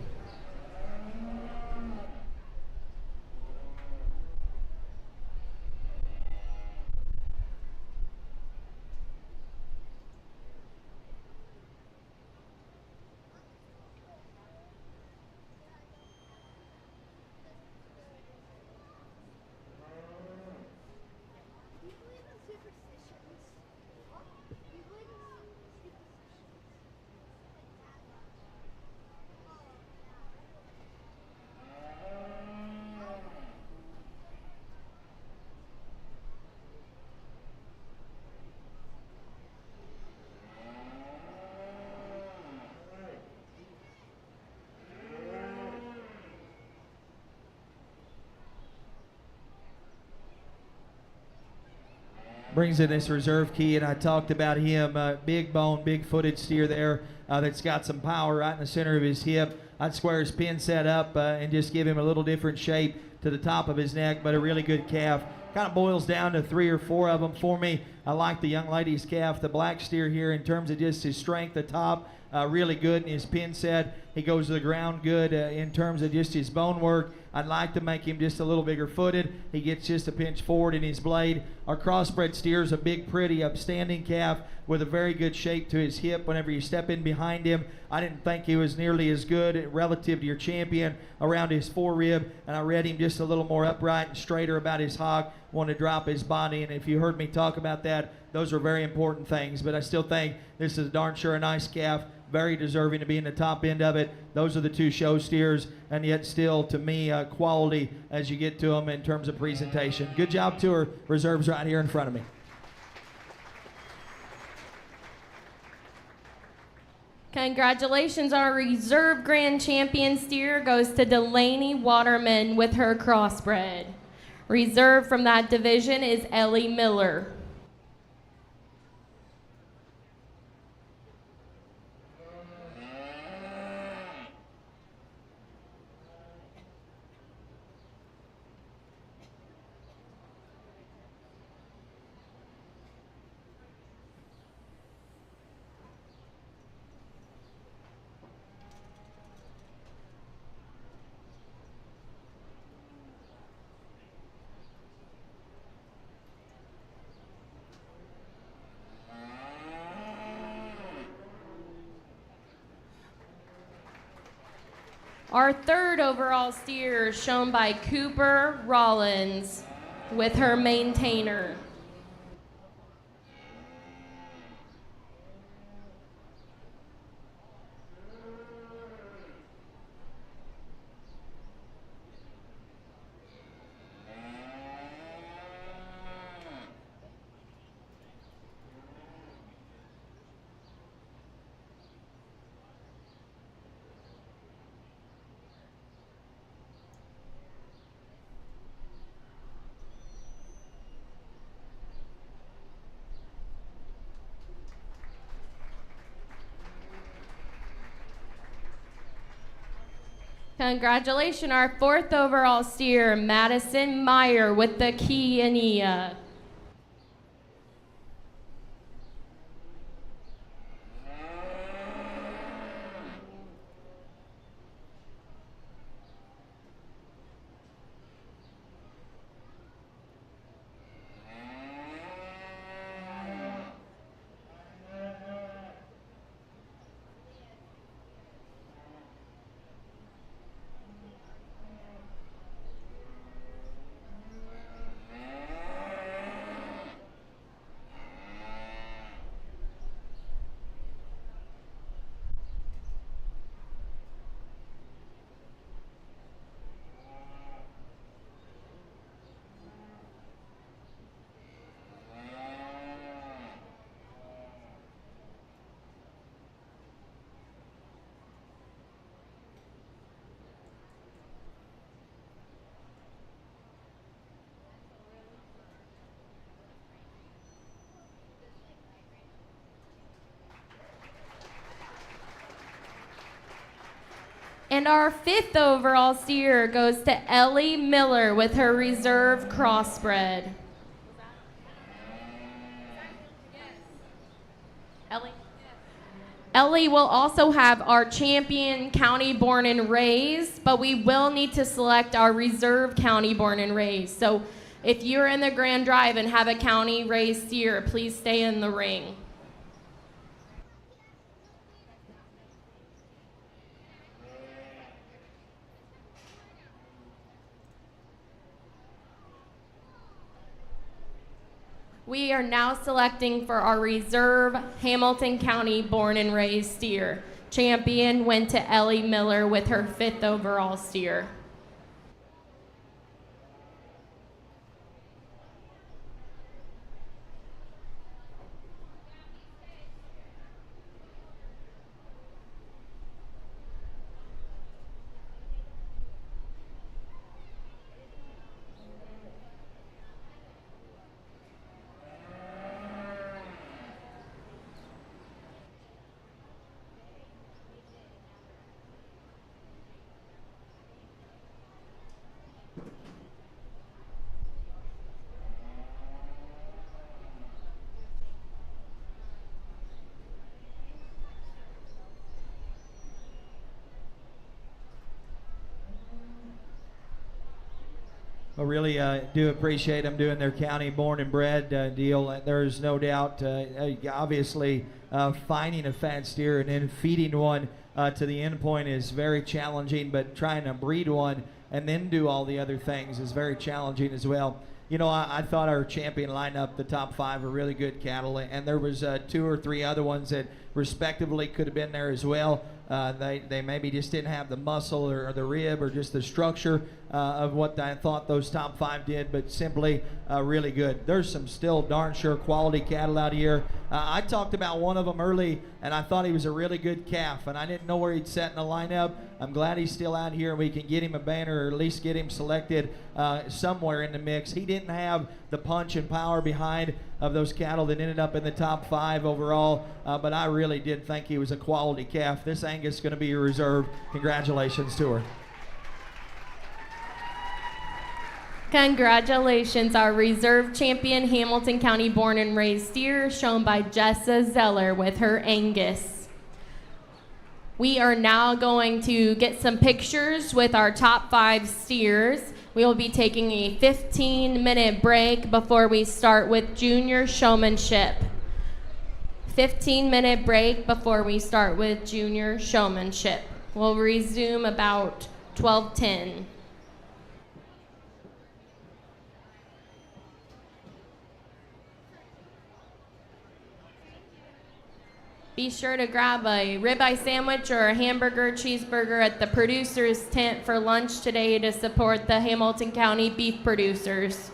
brings in this reserve key, and I talked about him, big bone, big footed steer there that's got some power right in the center of his hip. I'd square his pin set up and just give him a little different shape to the top of his neck, but a really good calf. Kind of boils down to 3 or 4 of them for me. I like the young lady's calf, the black steer here, in terms of just his strength, the top, really good in his pin set. He goes to the ground good in terms of just his bone work. I'd like to make him just a little bigger footed. He gets just a pinch forward in his blade. Our crossbred steer is a big, pretty, upstanding calf with a very good shape to his hip. Whenever you step in behind him, I didn't think he was nearly as good relative to your champion around his forerib, and I read him just a little more upright and straighter about his hog, wanted to drop his body, and if you heard me talk about that, those are very important things. But I still think this is darn sure a nice calf, very deserving to be in the top end of it. Those are the 2 show steers, and yet still, to me, quality as you get to them in terms of presentation. Good job to our reserves right here in front of me. Congratulations, our reserve grand champion steer goes to Delaney Waterman with her crossbred. Reserve from that division is Ellie Miller. Our 3rd overall steer is shown by Cooper Rollins with her maintainer. Congratulations, our 4th overall steer, Madison Meyer with the Kiania. And our 5th overall steer goes to Ellie Miller with her reserve crossbred. Ellie? Ellie will also have our champion county born and raised, but we will need to select our reserve county born and raised. So if you're in the Grand Drive and have a county raised steer, please stay in the ring. We are now selecting for our reserve Hamilton County born and raised steer. Champion went to Ellie Miller with her 5th overall steer. I really do appreciate them doing their county born and bred deal. There's no doubt, obviously, finding a fat steer and then feeding one to the end point is very challenging, but trying to breed one and then do all the other things is very challenging as well. You know, I thought our champion lineup, the top 5, were really good cattle, and there was 2 or 3 other ones that respectively could have been there as well. They maybe just didn't have the muscle or the rib or just the structure of what I thought those top 5 did, but simply really good. There's some still darn sure quality cattle out here. I talked about one of them early, and I thought he was a really good calf, and I didn't know where he'd set in the lineup. I'm glad he's still out here and we can get him a banner or at least get him selected somewhere in the mix. He didn't have the punch and power behind of those cattle that ended up in the top 5 overall, but I really did think he was a quality calf. This Angus is going to be a reserve. Congratulations to her. Congratulations, our reserve champion, Hamilton County born and raised steer, shown by Jessa Zeller with her Angus. We are now going to get some pictures with our top 5 steers. We will be taking a 15-minute break before we start with junior showmanship. 15-minute break before we start with junior showmanship. We'll resume about 12:10. Be sure to grab a ribeye sandwich or a hamburger cheeseburger at the producer's tent for lunch today to support the Hamilton County beef producers.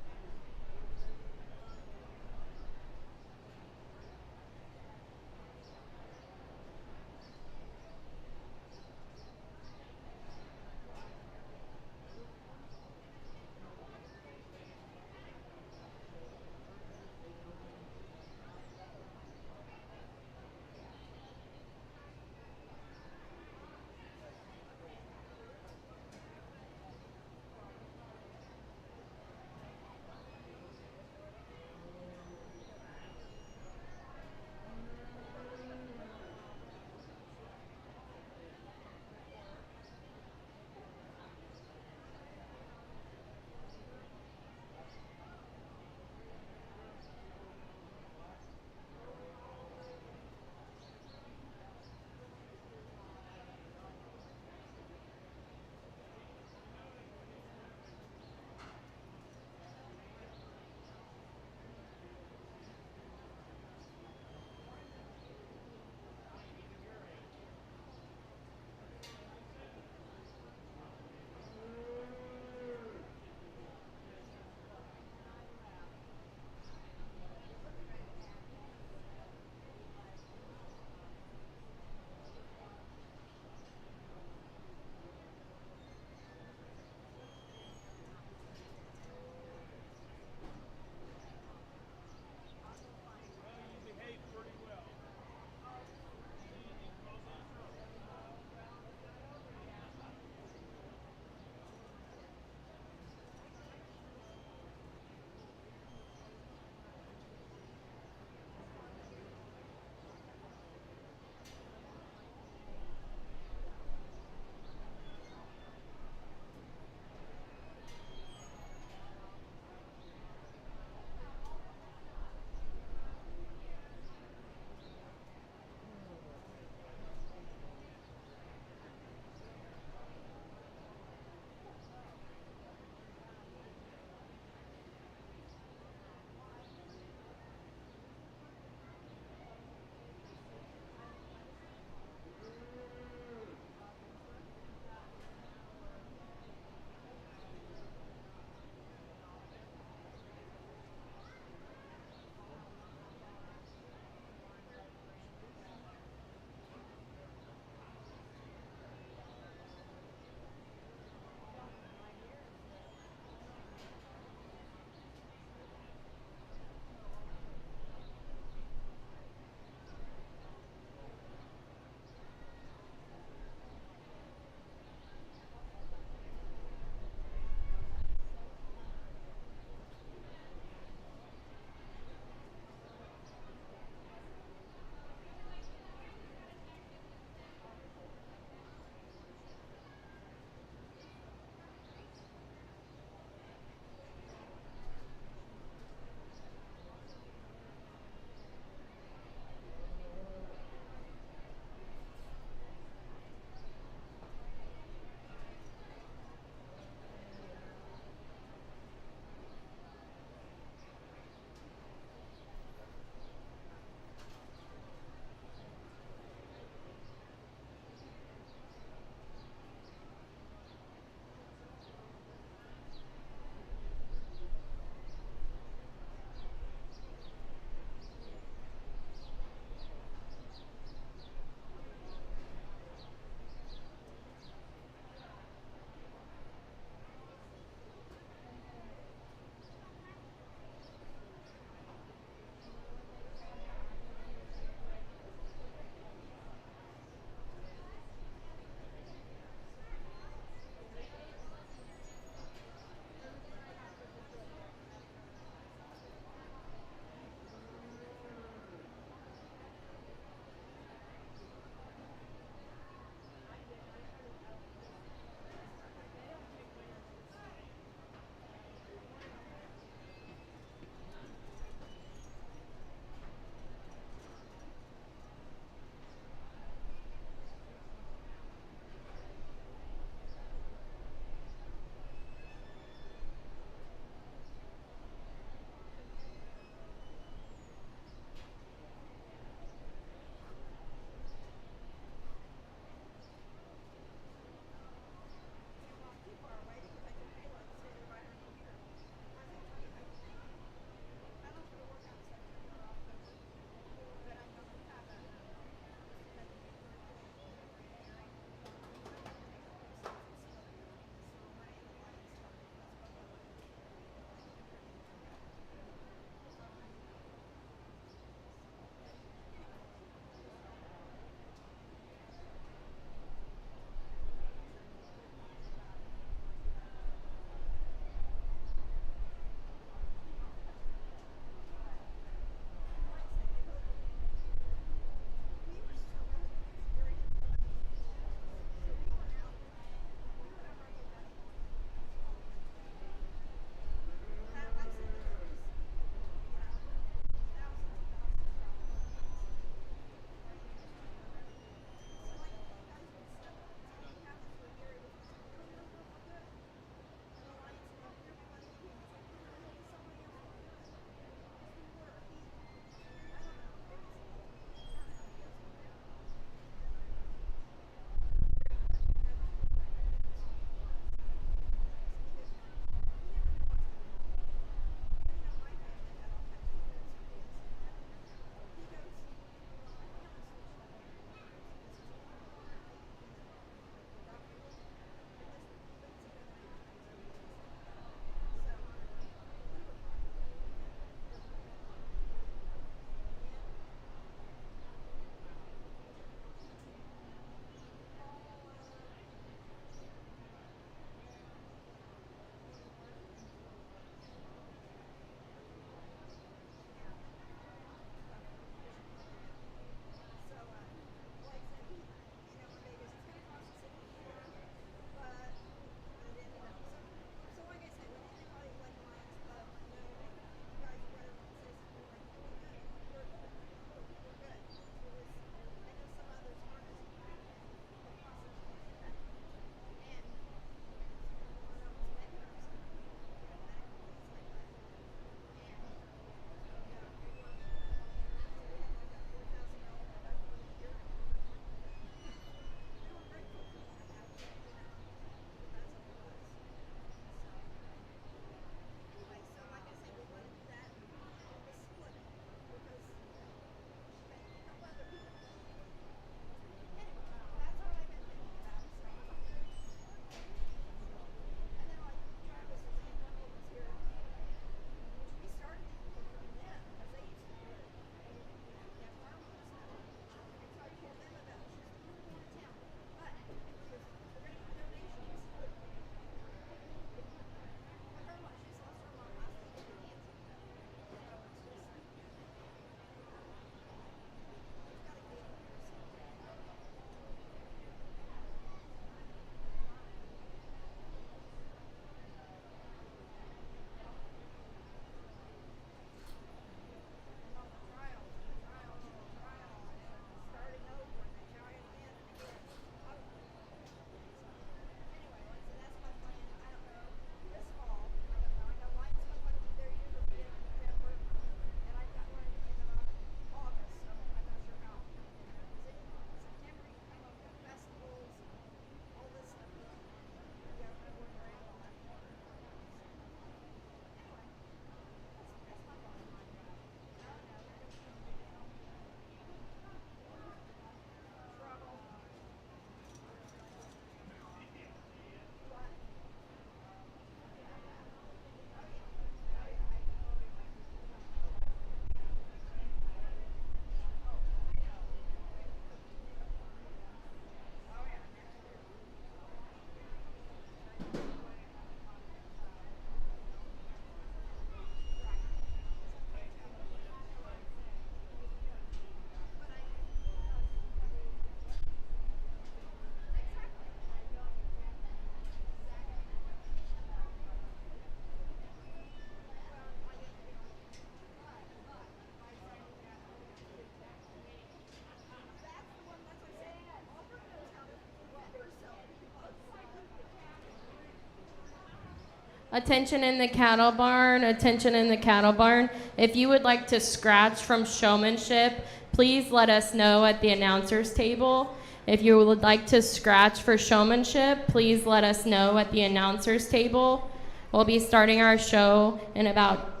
Attention in the cattle barn, attention in the cattle barn. If you would like to scratch from showmanship, please let us know at the announcer's table. If you would like to scratch for showmanship, please let us know at the announcer's table. We'll be starting our show in about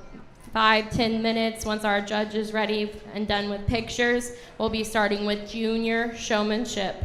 5-10 minutes. Once our judge is ready and done with pictures, we'll be starting with junior showmanship.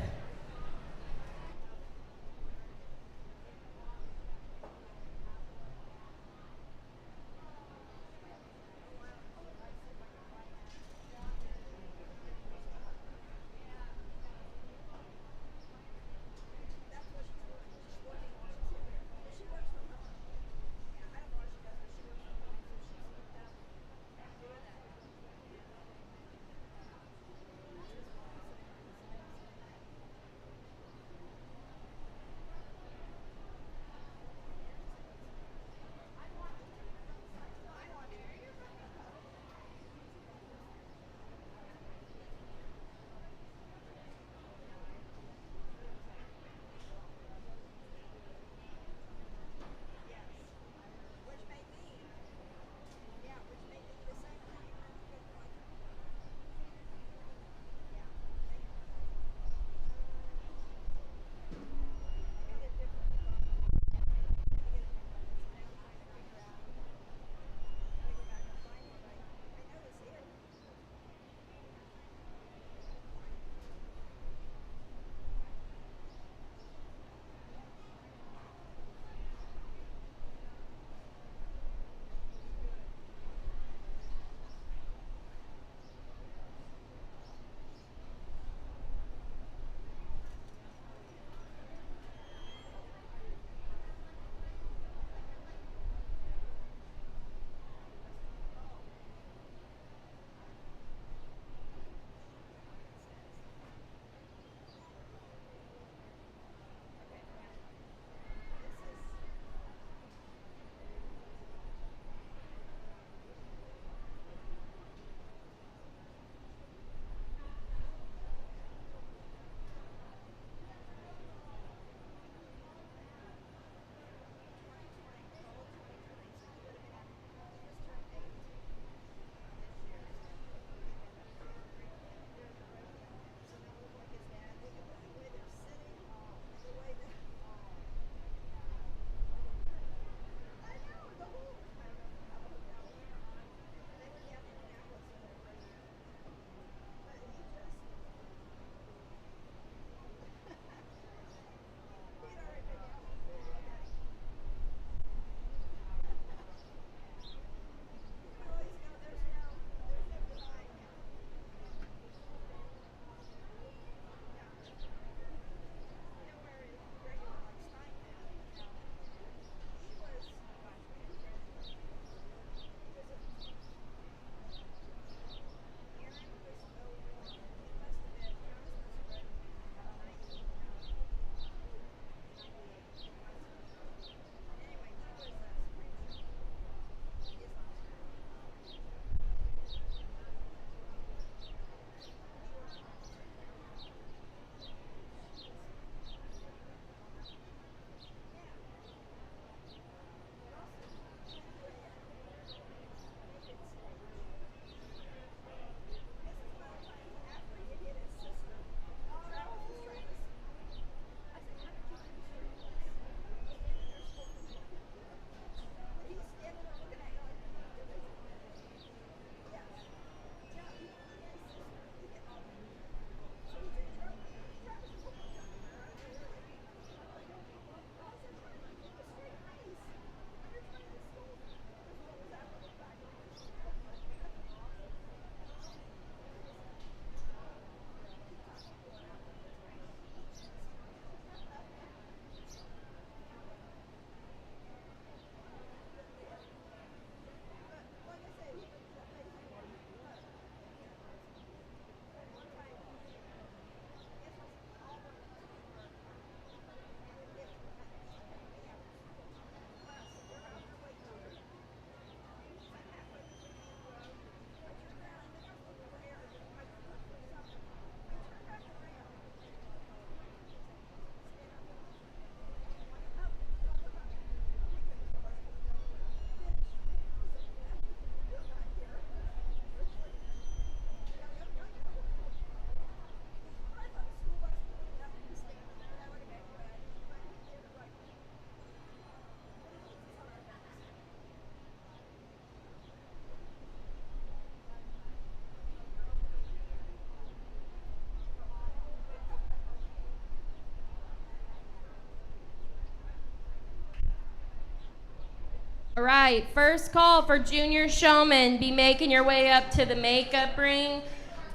All right, first call for junior showmen. Be making your way up to the makeup ring.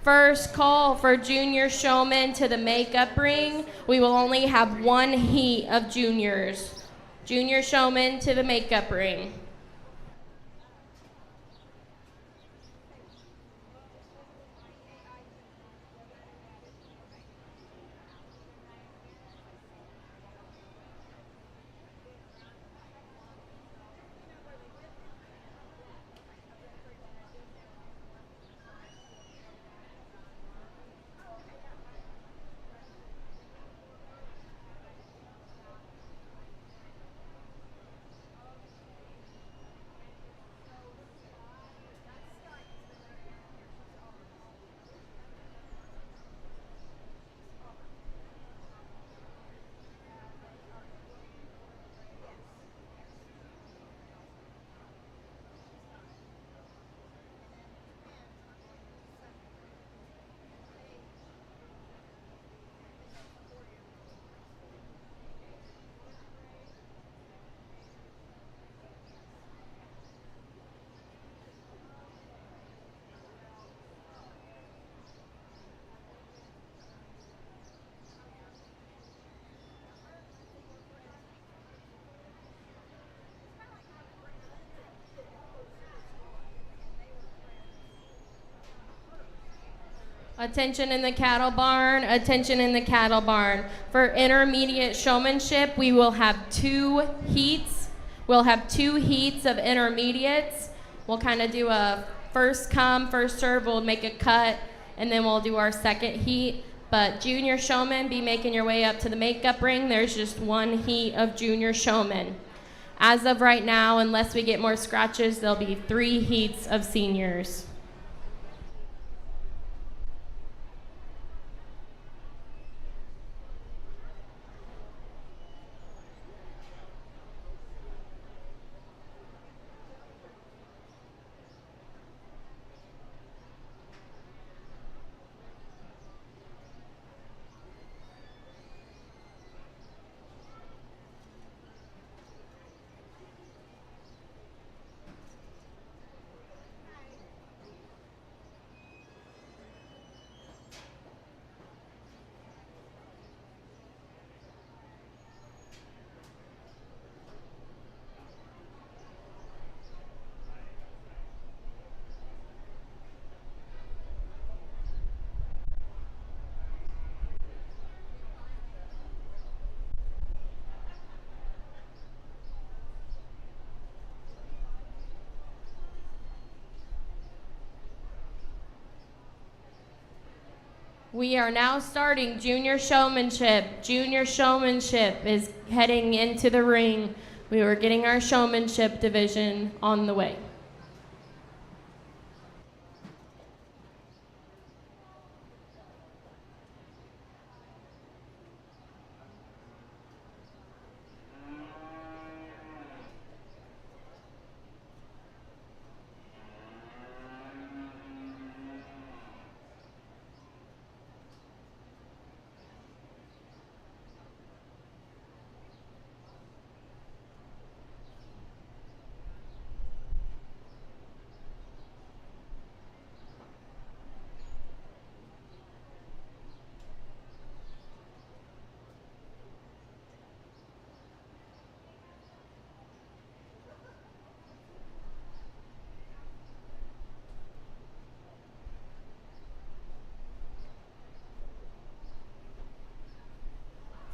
First call for junior showmen to the makeup ring. We will only have one heat of juniors. Junior showmen to the makeup ring. Attention in the cattle barn, attention in the cattle barn. For intermediate showmanship, we will have 2 heats. We'll have 2 heats of intermediates. We'll kind of do a first come, first serve. We'll make a cut, and then we'll do our second heat. But junior showmen, be making your way up to the makeup ring. There's just 1 heat of junior showmen. As of right now, unless we get more scratches, there'll be 3 heats of seniors. We are now starting junior showmanship. Junior showmanship is heading into the ring. We are getting our showmanship division on the way.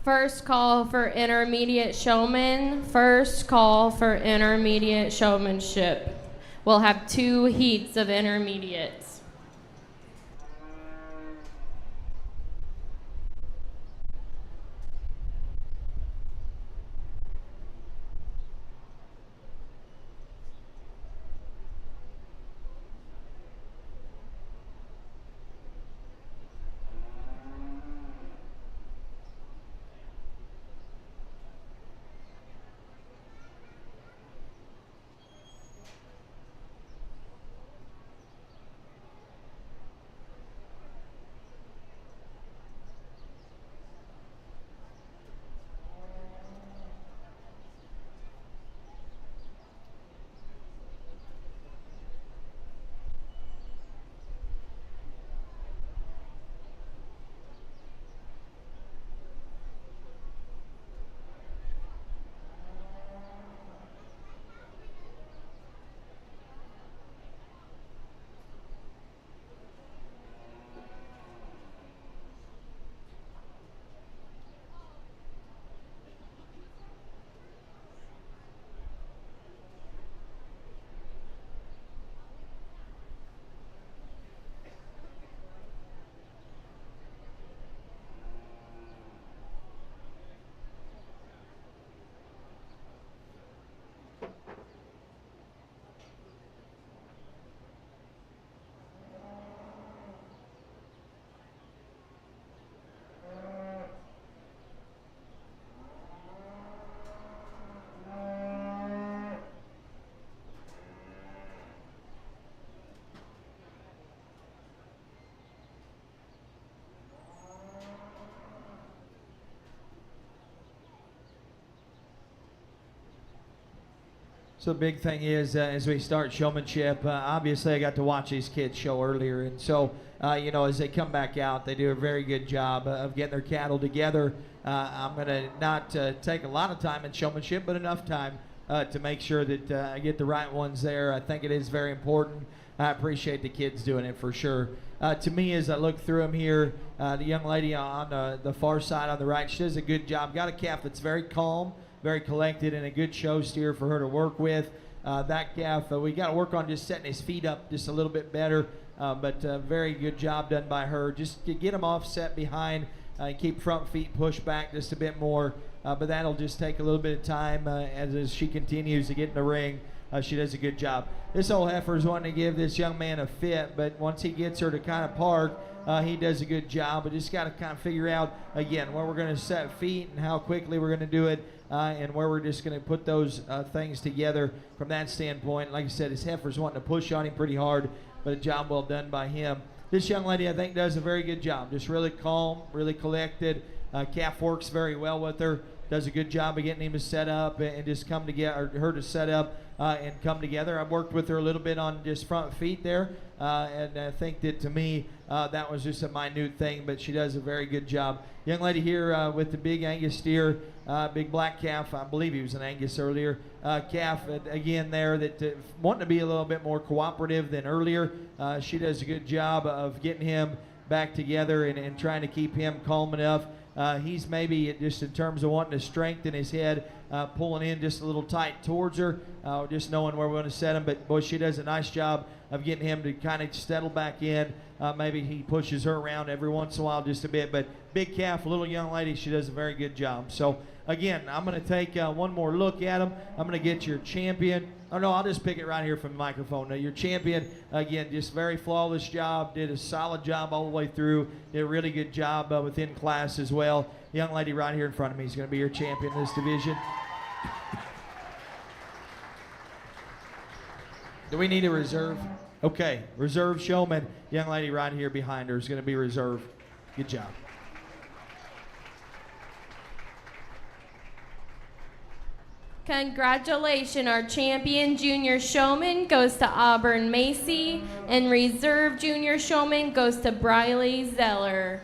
First call for intermediate showman. First call for intermediate showmanship. We'll have 2 heats of intermediates. So the big thing is, as we start showmanship, obviously I got to watch these kids show earlier, and so as they come back out, they do a very good job of getting their cattle together. I'm going to not take a lot of time in showmanship, but enough time to make sure that I get the right ones there. I think it is very important. I appreciate the kids doing it for sure. To me, as I look through them here, the young lady on the far side on the right, she does a good job. Got a calf that's very calm, very collected, and a good show steer for her to work with. That calf, we got to work on just setting his feet up just a little bit better, but very good job done by her. Just to get him offset behind, keep front feet pushed back just a bit more, but that'll just take a little bit of time as she continues to get in the ring. She does a good job. This old heifer is wanting to give this young man a fit, but once he gets her to kind of park, he does a good job. But just got to kind of figure out, again, where we're going to set feet and how quickly we're going to do it, and where we're just going to put those things together from that standpoint. Like I said, his heifer's wanting to push on him pretty hard, but a job well done by him. This young lady, I think, does a very good job. Just really calm, really collected. Calf works very well with her. Does a good job of getting him to set up and just come together, or her to set up and come together. I've worked with her a little bit on just front feet there, and I think that to me that was just a minute thing, but she does a very good job. Young lady here with the big Angus steer, big black calf. I believe he was an Angus earlier. Calf again there that wanting to be a little bit more cooperative than earlier. She does a good job of getting him back together and trying to keep him calm enough. He's maybe just in terms of wanting to strengthen his head, pulling in just a little tight towards her, just knowing where we're going to set him. But boy, she does a nice job of getting him to kind of settle back in. Maybe he pushes her around every once in a while just a bit. But big calf, little young lady, she does a very good job. So again, I'm going to take one more look at him. I'm going to get your champion. Oh, no, I'll just pick it right here from the microphone. Now, your champion, again, just very flawless job, did a solid job all the way through, did a really good job within class as well. The young lady right here in front of me is going to be your champion in this division. Do we need a reserve? Okay, reserve showman. Young lady right here behind her is going to be reserve. Good job. Congratulations, our champion junior showman goes to Auburn Macy, and reserve junior showman goes to Briley Zeller.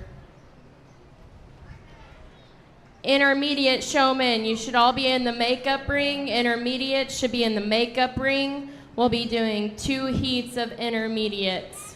Intermediate showman, you should all be in the makeup ring. Intermediate should be in the makeup ring. We'll be doing 2 heats of intermediates.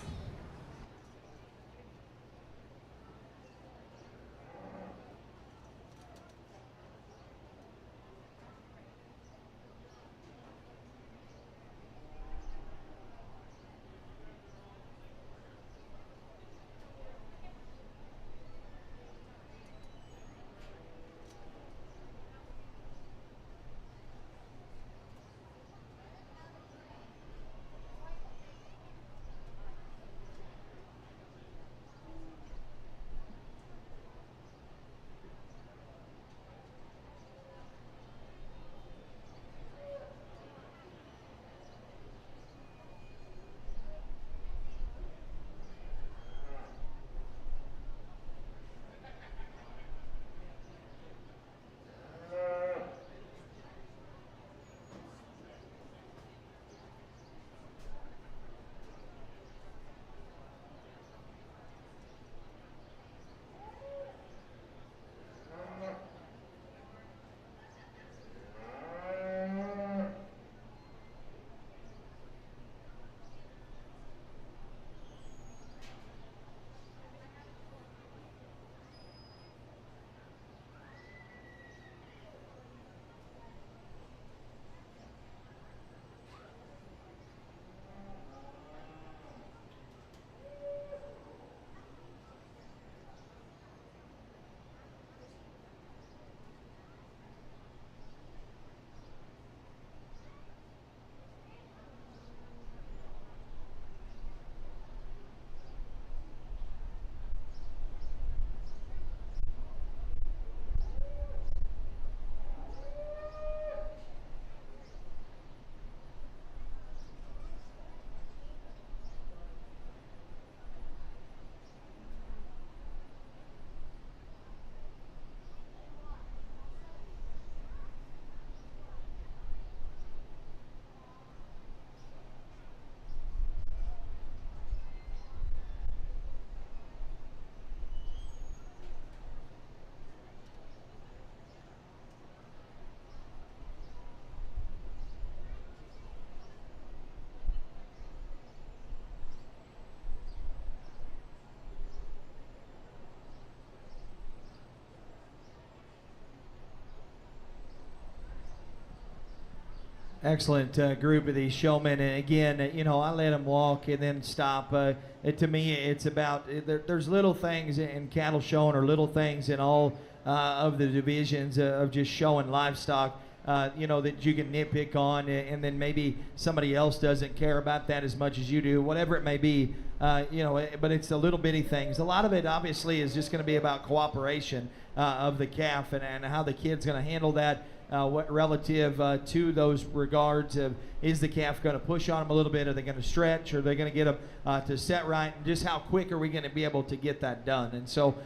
Excellent group of these showmen, and again, I let them walk and then stop. To me, it's about there's little things in cattle showing, or little things in all of the divisions of just showing livestock. That you can nitpick on, and then maybe somebody else doesn't care about that as much as you do, whatever it may be. But it's the little bitty things. A lot of it, obviously, is just going to be about cooperation of the calf, and how the kid's going to handle that. What relative to those regards of, is the calf going to push on them a little bit? Are they going to stretch? Are they going to get them to set right? And just how quick are we going to be able to get that done? And so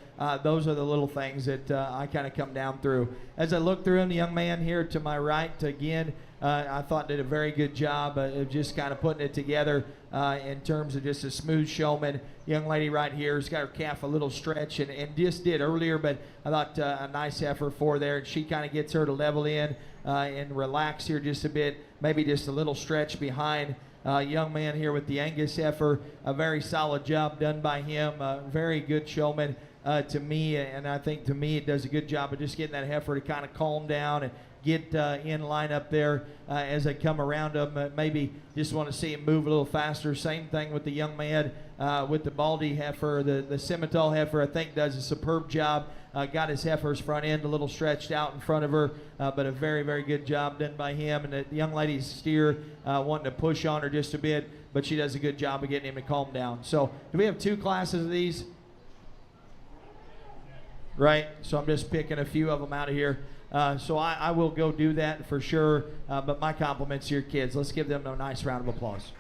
those are the little things that I kind of come down through. As I look through them, the young man here to my right, again, I thought did a very good job of just kind of putting it together in terms of just a smooth showman. Young lady right here has got her calf a little stretch and just did earlier, but I thought a nice effort for there. And she kind of gets her to level in and relax here just a bit, maybe just a little stretch behind. Young man here with the Angus heifer, a very solid job done by him. Very good showman to me, and I think to me it does a good job of just getting that heifer to kind of calm down and get in line up there as I come around them. Maybe just want to see him move a little faster. Same thing with the young man with the Baldy heifer. The Simmental heifer, I think, does a superb job. Got his heifer's front end a little stretched out in front of her, but a very, very good job done by him. And the young lady's steer wanting to push on her just a bit, but she does a good job of getting him to calm down. So do we have 2 classes of these? Right, so I'm just picking a few of them out of here. So I will go do that for sure. But my compliments to your kids. Let's give them a nice round of applause.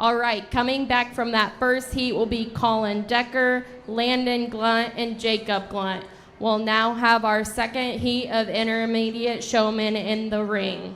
All right, coming back from that first heat will be Colin Decker, Landon Glunt, and Jacob Glunt. We'll now have our second heat of intermediate showmen in the ring.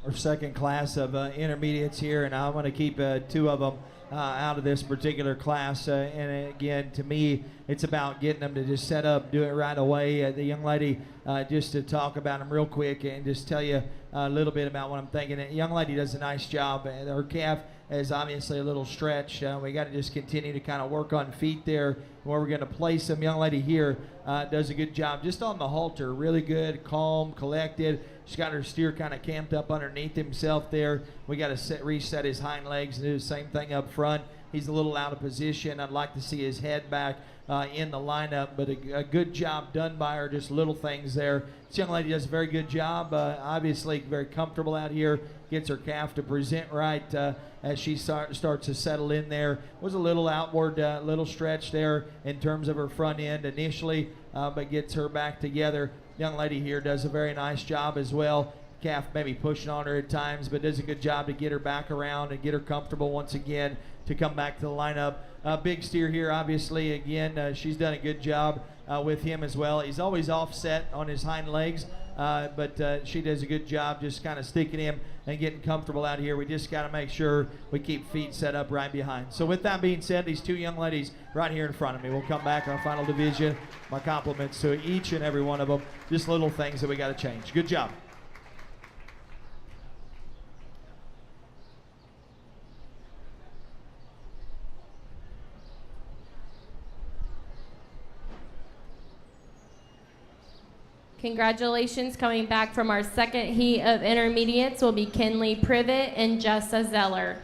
our second class of intermediates here, and I want to keep two of them out of this particular class. And again, to me, it's about getting them to just set up, do it right away. The young lady, just to talk about them real quick and just tell you a little bit about what I'm thinking. The young lady does a nice job. Her calf is obviously a little stretched. We got to just continue to kind of work on feet there where we're going to place them. Young lady here does a good job just on the halter. Really good, calm, collected. She's got her steer kind of camped up underneath himself there. We got to reset his hind legs and do the same thing up front. He's a little out of position. I'd like to see his head back in the lineup, but a good job done by her, just little things there. This young lady does a very good job, obviously very comfortable out here, gets her calf to present right as she starts to settle in there. Was a little outward, little stretch there in terms of her front end initially, but gets her back together. Young lady here does a very nice job as well. Calf maybe pushing on her at times, but does a good job to get her back around and get her comfortable once again to come back to the lineup. Big steer here, obviously, again, she's done a good job with him as well. He's always offset on his hind legs, but she does a good job just kind of sticking him and getting comfortable out here. We just got to make sure we keep feet set up right behind. So with that being said, these two young ladies right here in front of me, we'll come back our final division. My compliments to each and every one of them. Just little things that we got to change. Good job. Congratulations, coming back from our second heat of intermediates will be Kinley Privet and Jessa Zeller.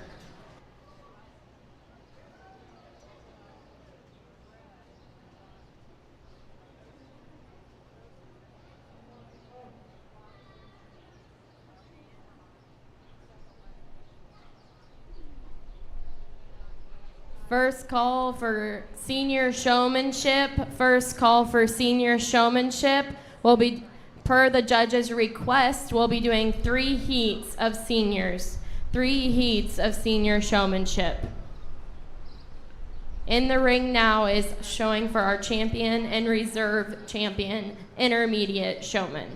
First call for senior showmanship. First call for senior showmanship will be, per the judge's request, we'll be doing 3 heats of seniors. 3 heats of senior showmanship. In the ring now is showing for our champion and reserve champion, intermediate showman.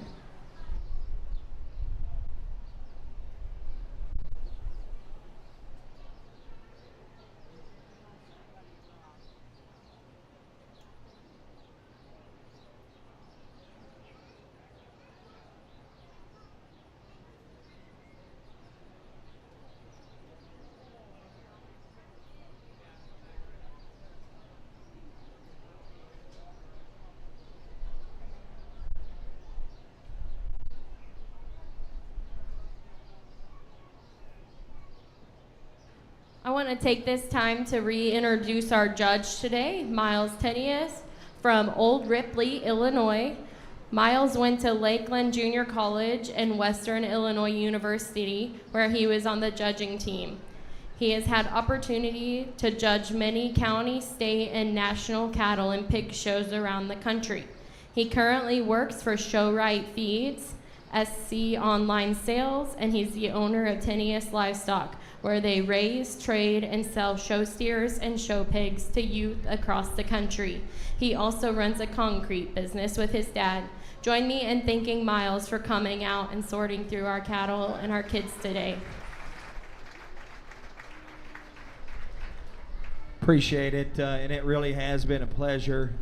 I want to take this time to reintroduce our judge today, Miles Tenius from Old Ripley, Illinois. Miles went to Lakeland Junior College and Western Illinois University, where he was on the judging team. He has had opportunity to judge many county, state, and national cattle and pig shows around the country. He currently works for ShowRight Feeds, SC Online Sales, and he's the owner of Tenius Livestock, where they raise, trade, and sell show steers and show pigs to youth across the country. He also runs a concrete business with his dad. Join me in thanking Miles for coming out and sorting through our cattle and our kids today. Appreciate it, and it really has been a pleasure.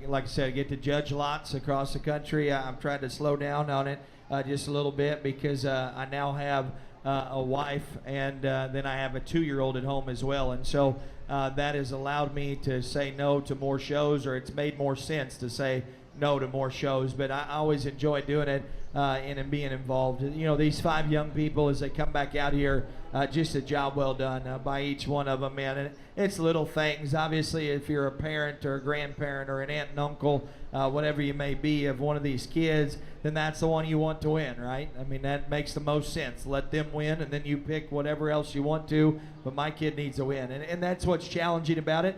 Like I said, I get to judge lots across the country. I'm trying to slow down on it just a little bit because I now have a wife, and then I have a 2-year-old at home as well. And so that has allowed me to say no to more shows, or it's made more sense to say no to more shows. But I always enjoy doing it and being involved. You know, these 5 young people, as they come back out here, just a job well done by each one of them, man. And it's little things. Obviously, if you're a parent or a grandparent or an aunt and uncle, whatever you may be, of one of these kids, then that's the one you want to win, right? I mean, that makes the most sense. Let them win, and then you pick whatever else you want to, but my kid needs to win. And that's what's challenging about it,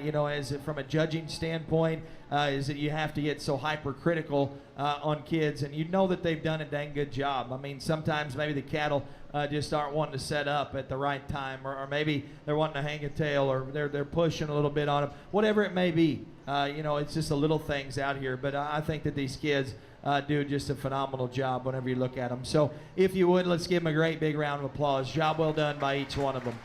you know, as from a judging standpoint, is that you have to get so hypercritical on kids, and you know that they've done a dang good job. I mean, sometimes maybe the cattle just aren't wanting to set up at the right time, or maybe they're wanting to hang a tail, or they're pushing a little bit on them, whatever it may be. You know, it's just the little things out here. But I think that these kids do just a phenomenal job whenever you look at them. So if you would, let's give them a great big round of applause. Job well done by each one of them.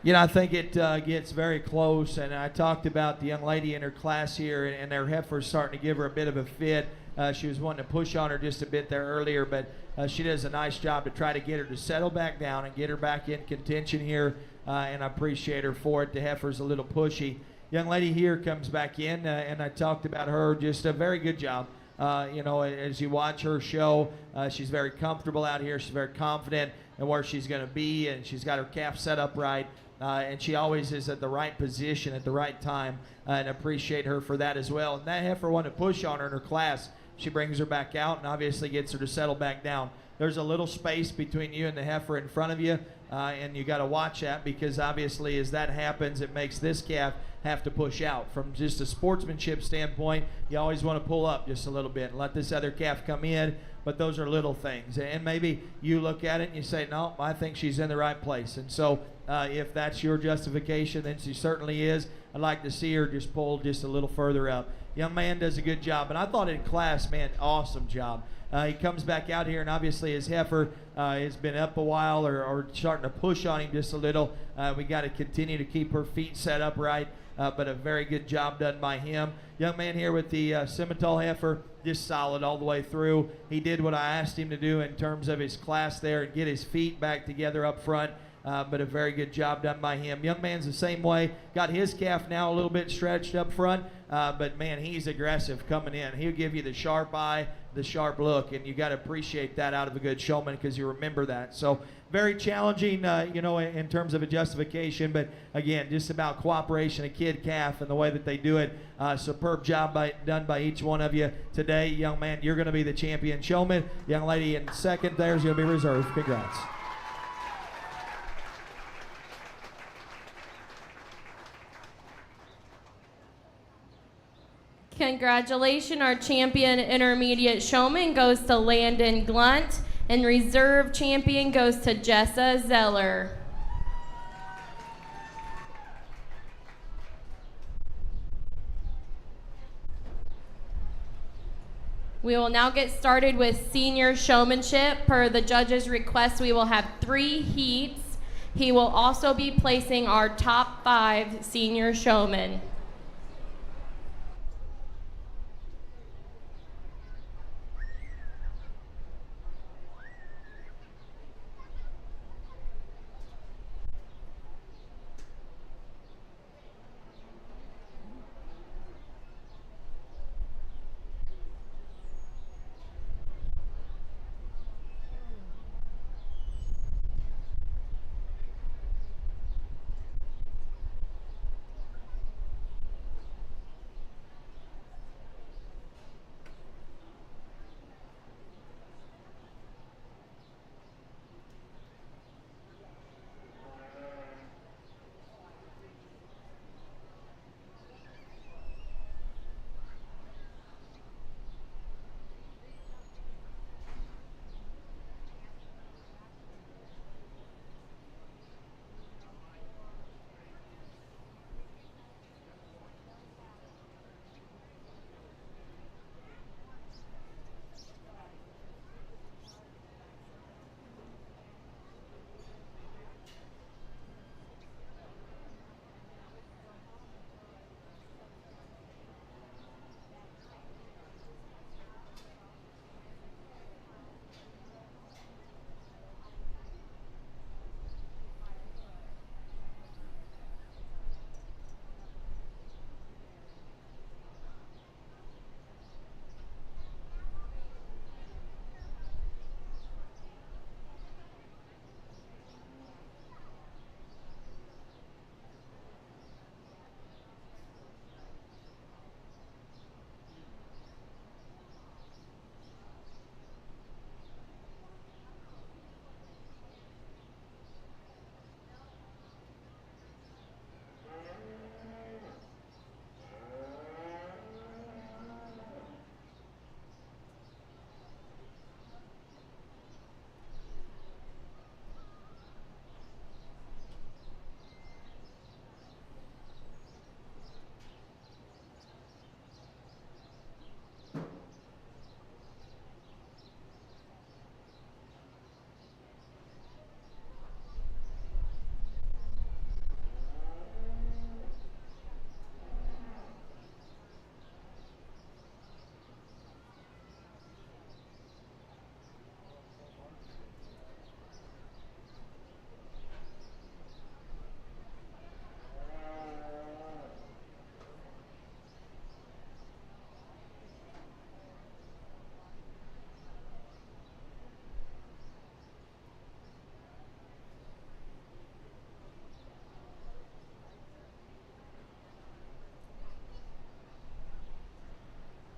You know, I think it gets very close, and I talked about the young lady in her class here, and their heifer's starting to give her a bit of a fit. She was wanting to push on her just a bit there earlier, but she does a nice job to try to get her to settle back down and get her back in contention here, and I appreciate her for it. The heifer's a little pushy. Young lady here comes back in, and I talked about her, just a very good job. You know, as you watch her show, she's very comfortable out here. She's very confident in where she's going to be, and she's got her calf set up right. And she always is at the right position at the right time, and appreciate her for that as well. And that heifer wanted to push on her in her class. She brings her back out and obviously gets her to settle back down. There's a little space between you and the heifer in front of you, and you got to watch that, because obviously as that happens, it makes this calf have to push out. From just a sportsmanship standpoint, you always want to pull up just a little bit and let this other calf come in, but those are little things. And maybe you look at it and you say, no, I think she's in the right place. And so if that's your justification, then she certainly is. I'd like to see her just pull just a little further up. Young man does a good job, and I thought in class, man, awesome job. He comes back out here, and obviously his heifer has been up a while or starting to push on him just a little. We got to continue to keep her feet set up right, but a very good job done by him. Young man here with the Simmental heifer, just solid all the way through. He did what I asked him to do in terms of his class there and get his feet back together up front. But a very good job done by him. Young man's the same way. Got his calf now a little bit stretched up front, but man, he's aggressive coming in. He'll give you the sharp eye, the sharp look, and you got to appreciate that out of a good showman, because you remember that. So very challenging, you know, in terms of a justification, but again, just about cooperation, a kid calf, and the way that they do it. Superb job done by each one of you today. Young man, you're going to be the champion showman. Young lady in second, there's going to be reserved. Congrats. Congratulations, our champion intermediate showman goes to Landon Glunt, and reserve champion goes to Jessa Zeller. We will now get started with senior showmanship. Per the judge's request, we will have 3 heats. He will also be placing our top 5 senior showmen.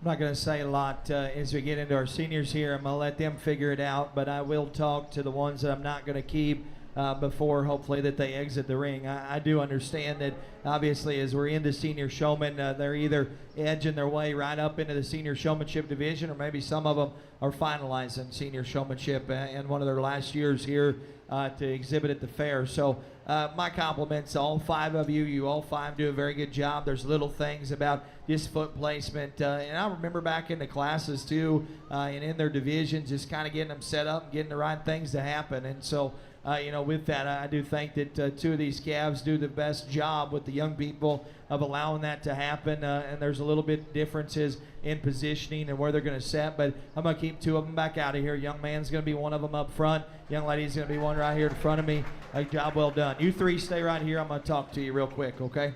I'm not going to say a lot as we get into our seniors here. I'm going to let them figure it out, but I will talk to the ones that I'm not going to keep before hopefully that they exit the ring. I do understand that obviously as we're into senior showmen, they're either edging their way right up into the senior showmanship division, or maybe some of them are finalizing senior showmanship in one of their last years here to exhibit at the fair. So my compliments to all 5 of you. You all 5 do a very good job. There's little things about just foot placement. And I remember back in the classes too, and in their divisions, just kind of getting them set up and getting the right things to happen. And so, with that, I do think that 2 of these calves do the best job with the young people of allowing that to happen. And there's a little bit differences in positioning and where they're going to set. But I'm going to keep 2 of them back out of here. Young man's going to be one of them up front. Young lady's going to be one right here in front of me. A job well done. You 3 stay right here. I'm going to talk to you real quick, okay?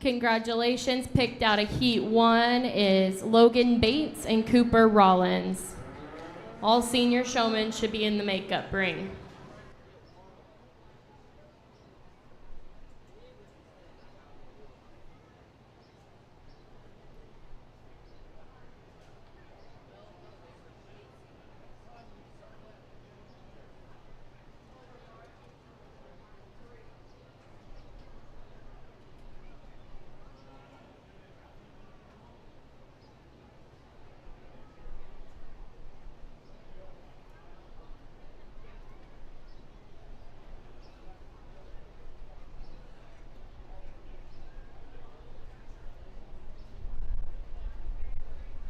Congratulations. Picked out of Heat 1 is Logan Bates and Cooper Rollins. All senior showmen should be in the makeup ring.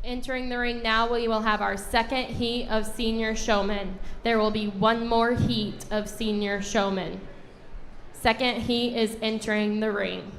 Entering the ring now, we will have our second heat of senior showmen. There will be 1 more heat of senior showmen. Second heat is entering the ring.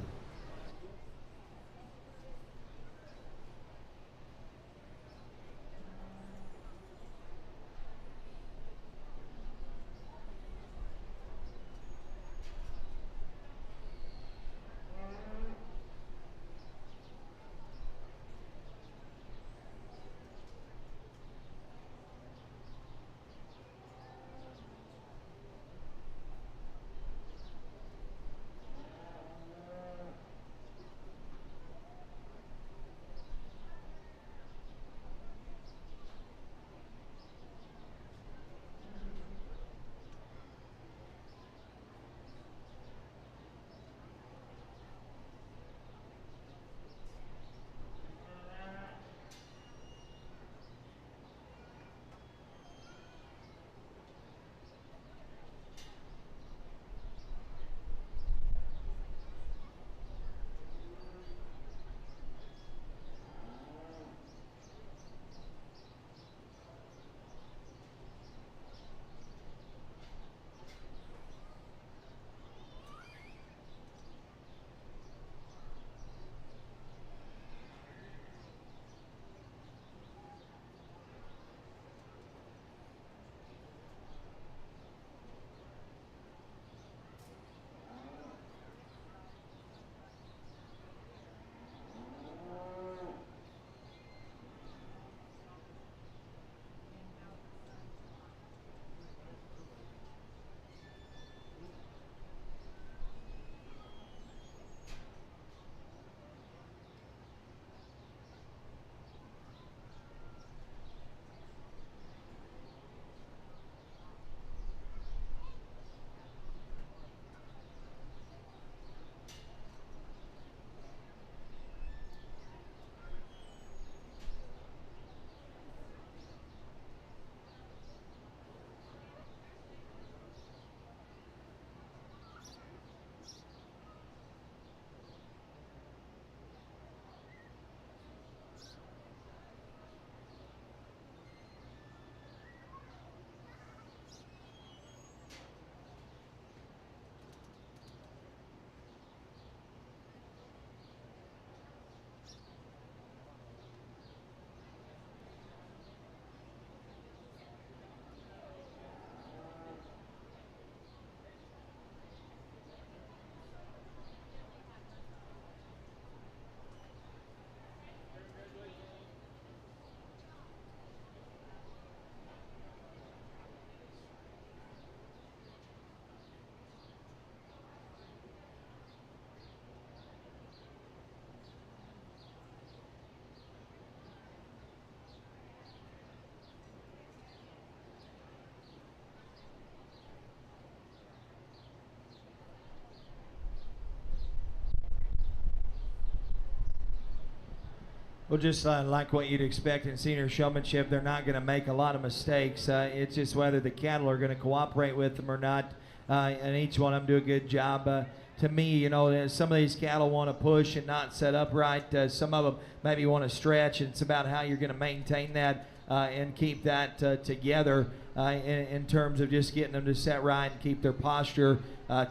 Well, just like what you'd expect in senior showmanship, they're not going to make a lot of mistakes. It's just whether the cattle are going to cooperate with them or not, and each one of them do a good job. To me, you know, some of these cattle want to push and not set up right. Some of them maybe want to stretch, and it's about how you're going to maintain that and keep that together in terms of just getting them to set right and keep their posture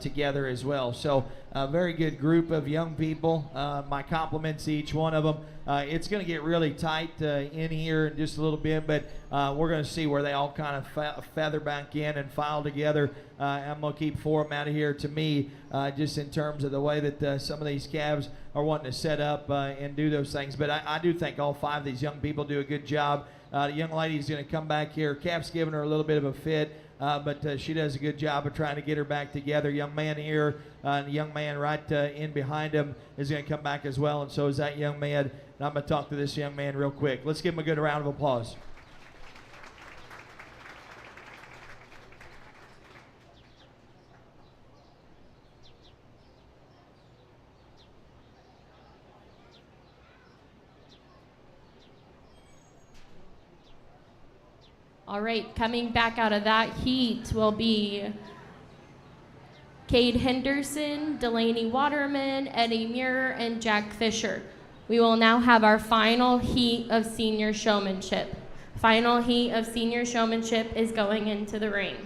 together as well. So a very good group of young people. My compliments to each one of them. It's going to get really tight in here in just a little bit, but we're going to see where they all kind of feather back in and file together. I'm going to keep 4 of them out of here. To me, just in terms of the way that some of these calves are wanting to set up and do those things. But I do think all 5 of these young people do a good job. The young lady's going to come back here. Calf's giving her a little bit of a fit, but she does a good job of trying to get her back together. Young man here, and the young man right in behind him is going to come back as well, and so is that young man. And I'm going to talk to this young man real quick. Let's give him a good round of applause. All right, coming back out of that heat will be Cade Henderson, Delaney Waterman, Eddie Muir, and Jack Fisher. We will now have our final heat of senior showmanship. Final heat of senior showmanship is going into the ring.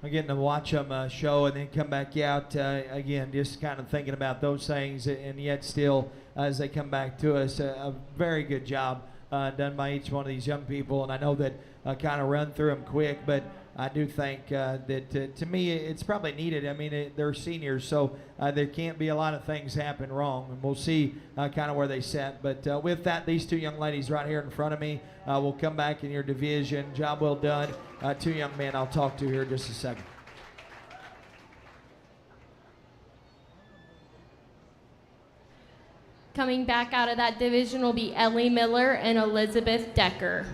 I'm getting to watch them show and then come back out again, just kind of thinking about those things, and yet still, as they come back to us, a very good job done by each one of these young people. And I know that kind of run through them quick, but I do think that to me it's probably needed. I mean, they're seniors, so there can't be a lot of things happen wrong, and we'll see kind of where they set. But with that, these 2 young ladies right here in front of me will come back in your division. Job well done. 2 young men I'll talk to here in just a second. Coming back out of that division will be Ellie Miller and Elizabeth Decker.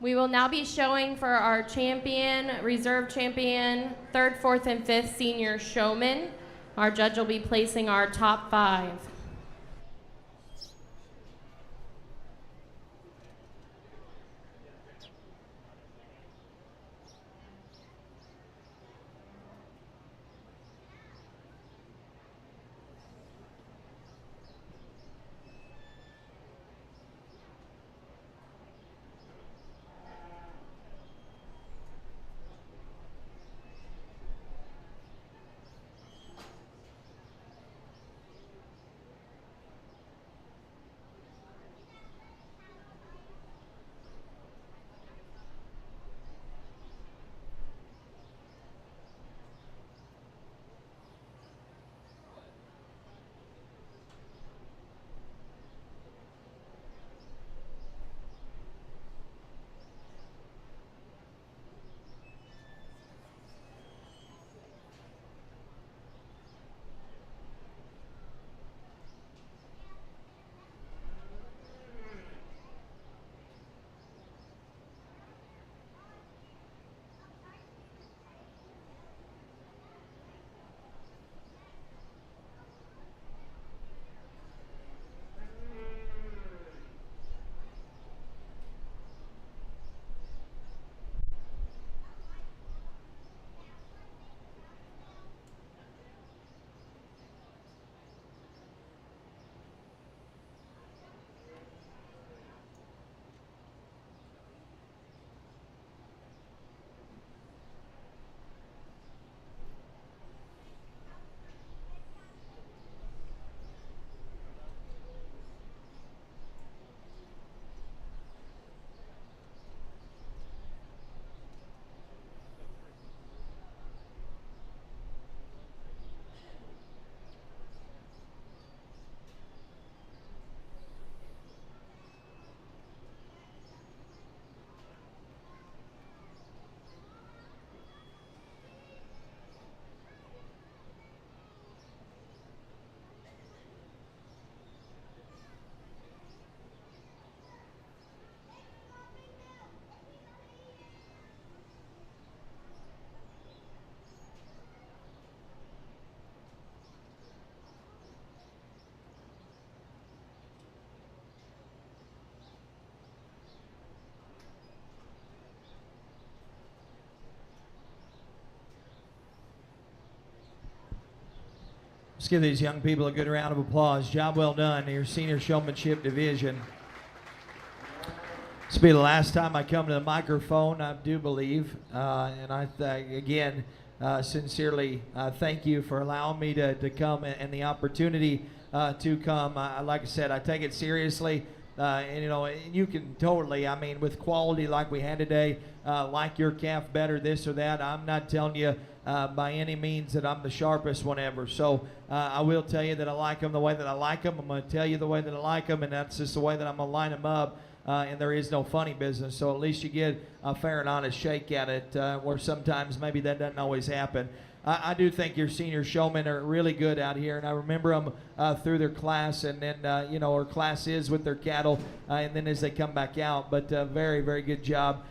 We will now be showing for our champion, reserve champion, third, fourth, and fifth senior showmen. Our judge will be placing our top 5. Let's give these young people a good round of applause. Job well done in your senior showmanship division. This will be the last time I come to the microphone, I do believe. And I, again, sincerely thank you for allowing me to come and the opportunity to come. Like I said, I take it seriously. And, you know, you can totally, I mean, with quality like we had today, like your calf better, this or that. I'm not telling you by any means that I'm the sharpest one ever. So I will tell you that I like them the way that I like them. I'm going to tell you the way that I like them, and that's just the way that I'm going to line them up. And there is no funny business. So at least you get a fair and honest shake at it, where sometimes maybe that doesn't always happen. I do think your senior showmen are really good out here, and I remember them through their class, and then, you know, our class is with their cattle, and then as they come back out. But very, very good job.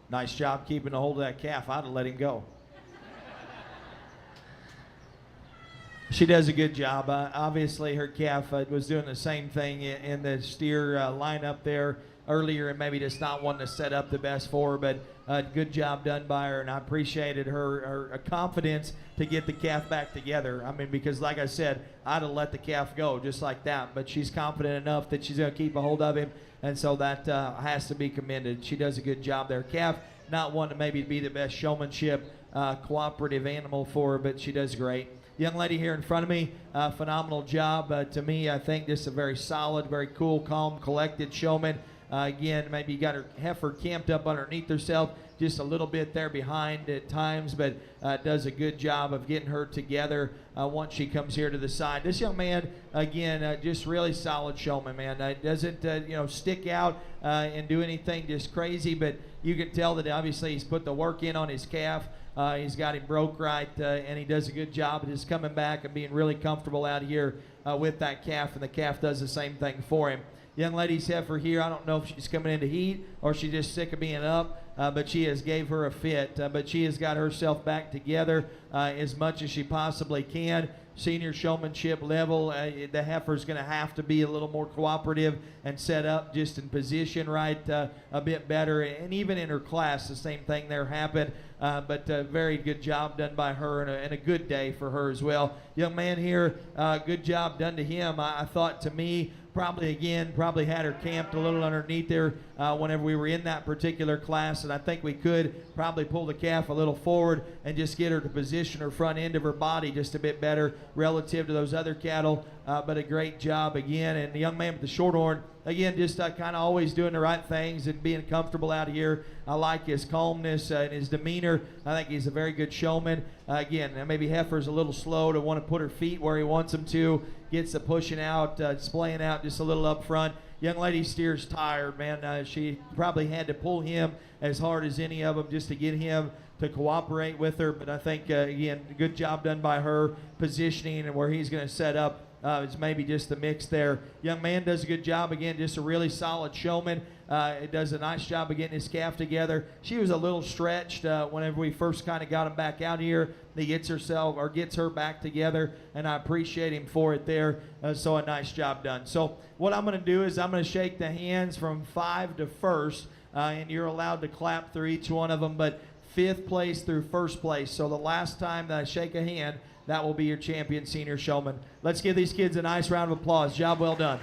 Nice job keeping a hold of that calf. I'd have let him go. She does a good job. Obviously, her calf was doing the same thing in the steer lineup there earlier, and maybe just not wanting to set up the best for her, but good job done by her, and I appreciated her confidence to get the calf back together. I mean, because like I said, I'd have let the calf go just like that, but she's confident enough that she's going to keep a hold of him, and so that has to be commended. She does a good job there. Calf, not one to maybe be the best showmanship, cooperative animal for her, but she does great. Young lady here in front of me, phenomenal job. To me, I think this is a very solid, very cool, calm, collected showman. Again, maybe you got her heifer camped up underneath herself, just a little bit there behind at times, but does a good job of getting her together once she comes here to the side. This young man, again, just really solid showman, man. Doesn't you know, stick out and do anything just crazy, but you can tell that obviously he's put the work in on his calf. He's got him broke right, and he does a good job of just coming back and being really comfortable out here with that calf, and the calf does the same thing for him. Young lady's heifer here, I don't know if she's coming into heat or she's just sick of being up, but she has gave her a fit. But she has got herself back together as much as she possibly can. Senior showmanship level, the heifer's going to have to be a little more cooperative and set up just in position right a bit better. And even in her class, the same thing there happened. But very good job done by her, and a good day for her as well. Young man here, good job done to him. I thought, to me, probably had her camped a little underneath there whenever we were in that particular class, and I think we could probably pull the calf a little forward and just get her to position her front end of her body just a bit better relative to those other cattle. But a great job again. And the young man with the short horn, again, just kind of always doing the right things and being comfortable out here. I like his calmness and his demeanor. I think he's a very good showman. Again, maybe heifer's a little slow to want to put her feet where he wants them to. Gets the pushing out, splaying out just a little up front. Young lady steers tired, man. She probably had to pull him as hard as any of them just to get him to cooperate with her. But I think, again, good job done by her positioning and where he's going to set up. It's maybe just the mix there. Young man does a good job. Again, just a really solid showman. It does a nice job of getting his calf together. She was a little stretched whenever we first kind of got him back out here. He gets her back together, and I appreciate him for it there. So a nice job done. So what I'm going to do is I'm going to shake the hands from 5 to 1st, and you're allowed to clap through each one of them, but 5th place through 1st place. So the last time that I shake a hand, that will be your champion senior showman. Let's give these kids a nice round of applause. Job well done.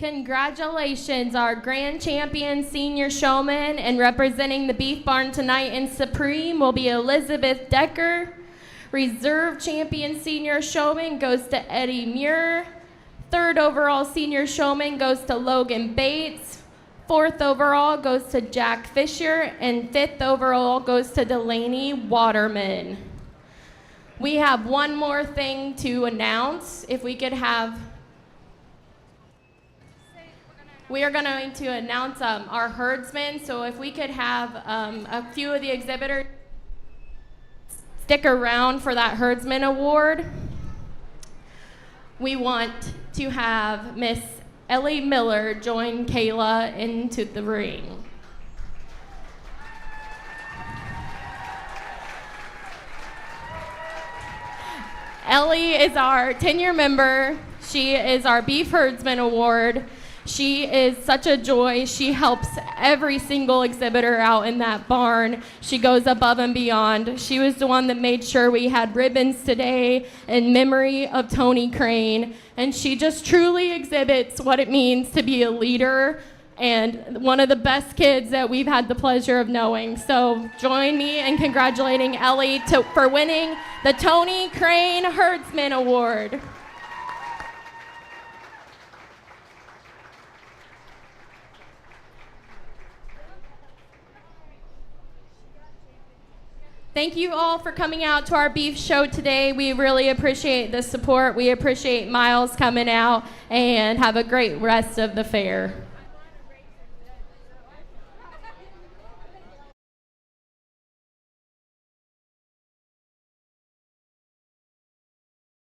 Congratulations, our grand champion senior showman, and representing the Beef Barn tonight in Supreme will be Elizabeth Decker. Reserve champion senior showman goes to Eddie Muir. Third overall senior showman goes to Logan Bates. Fourth overall goes to Jack Fisher, and fifth overall goes to Delaney Waterman. We have one more thing to announce. If we could have, we are going to announce our herdsmen. So if we could have a few of the exhibitors stick around for that herdsman award. We want to have Miss Ellie Miller join Kayla into the ring. Ellie is our 10-year member. She is our Beef Herdsman Award. She is such a joy. She helps every single exhibitor out in that barn. She goes above and beyond. She was the one that made sure we had ribbons today in memory of Tony Crane. And she just truly exhibits what it means to be a leader and one of the best kids that we've had the pleasure of knowing. So join me in congratulating Ellie for winning the Tony Crane Herdsman Award. Thank you all for coming out to our beef show today. We really appreciate the support. We appreciate Miles coming out, and have a great rest of the fair.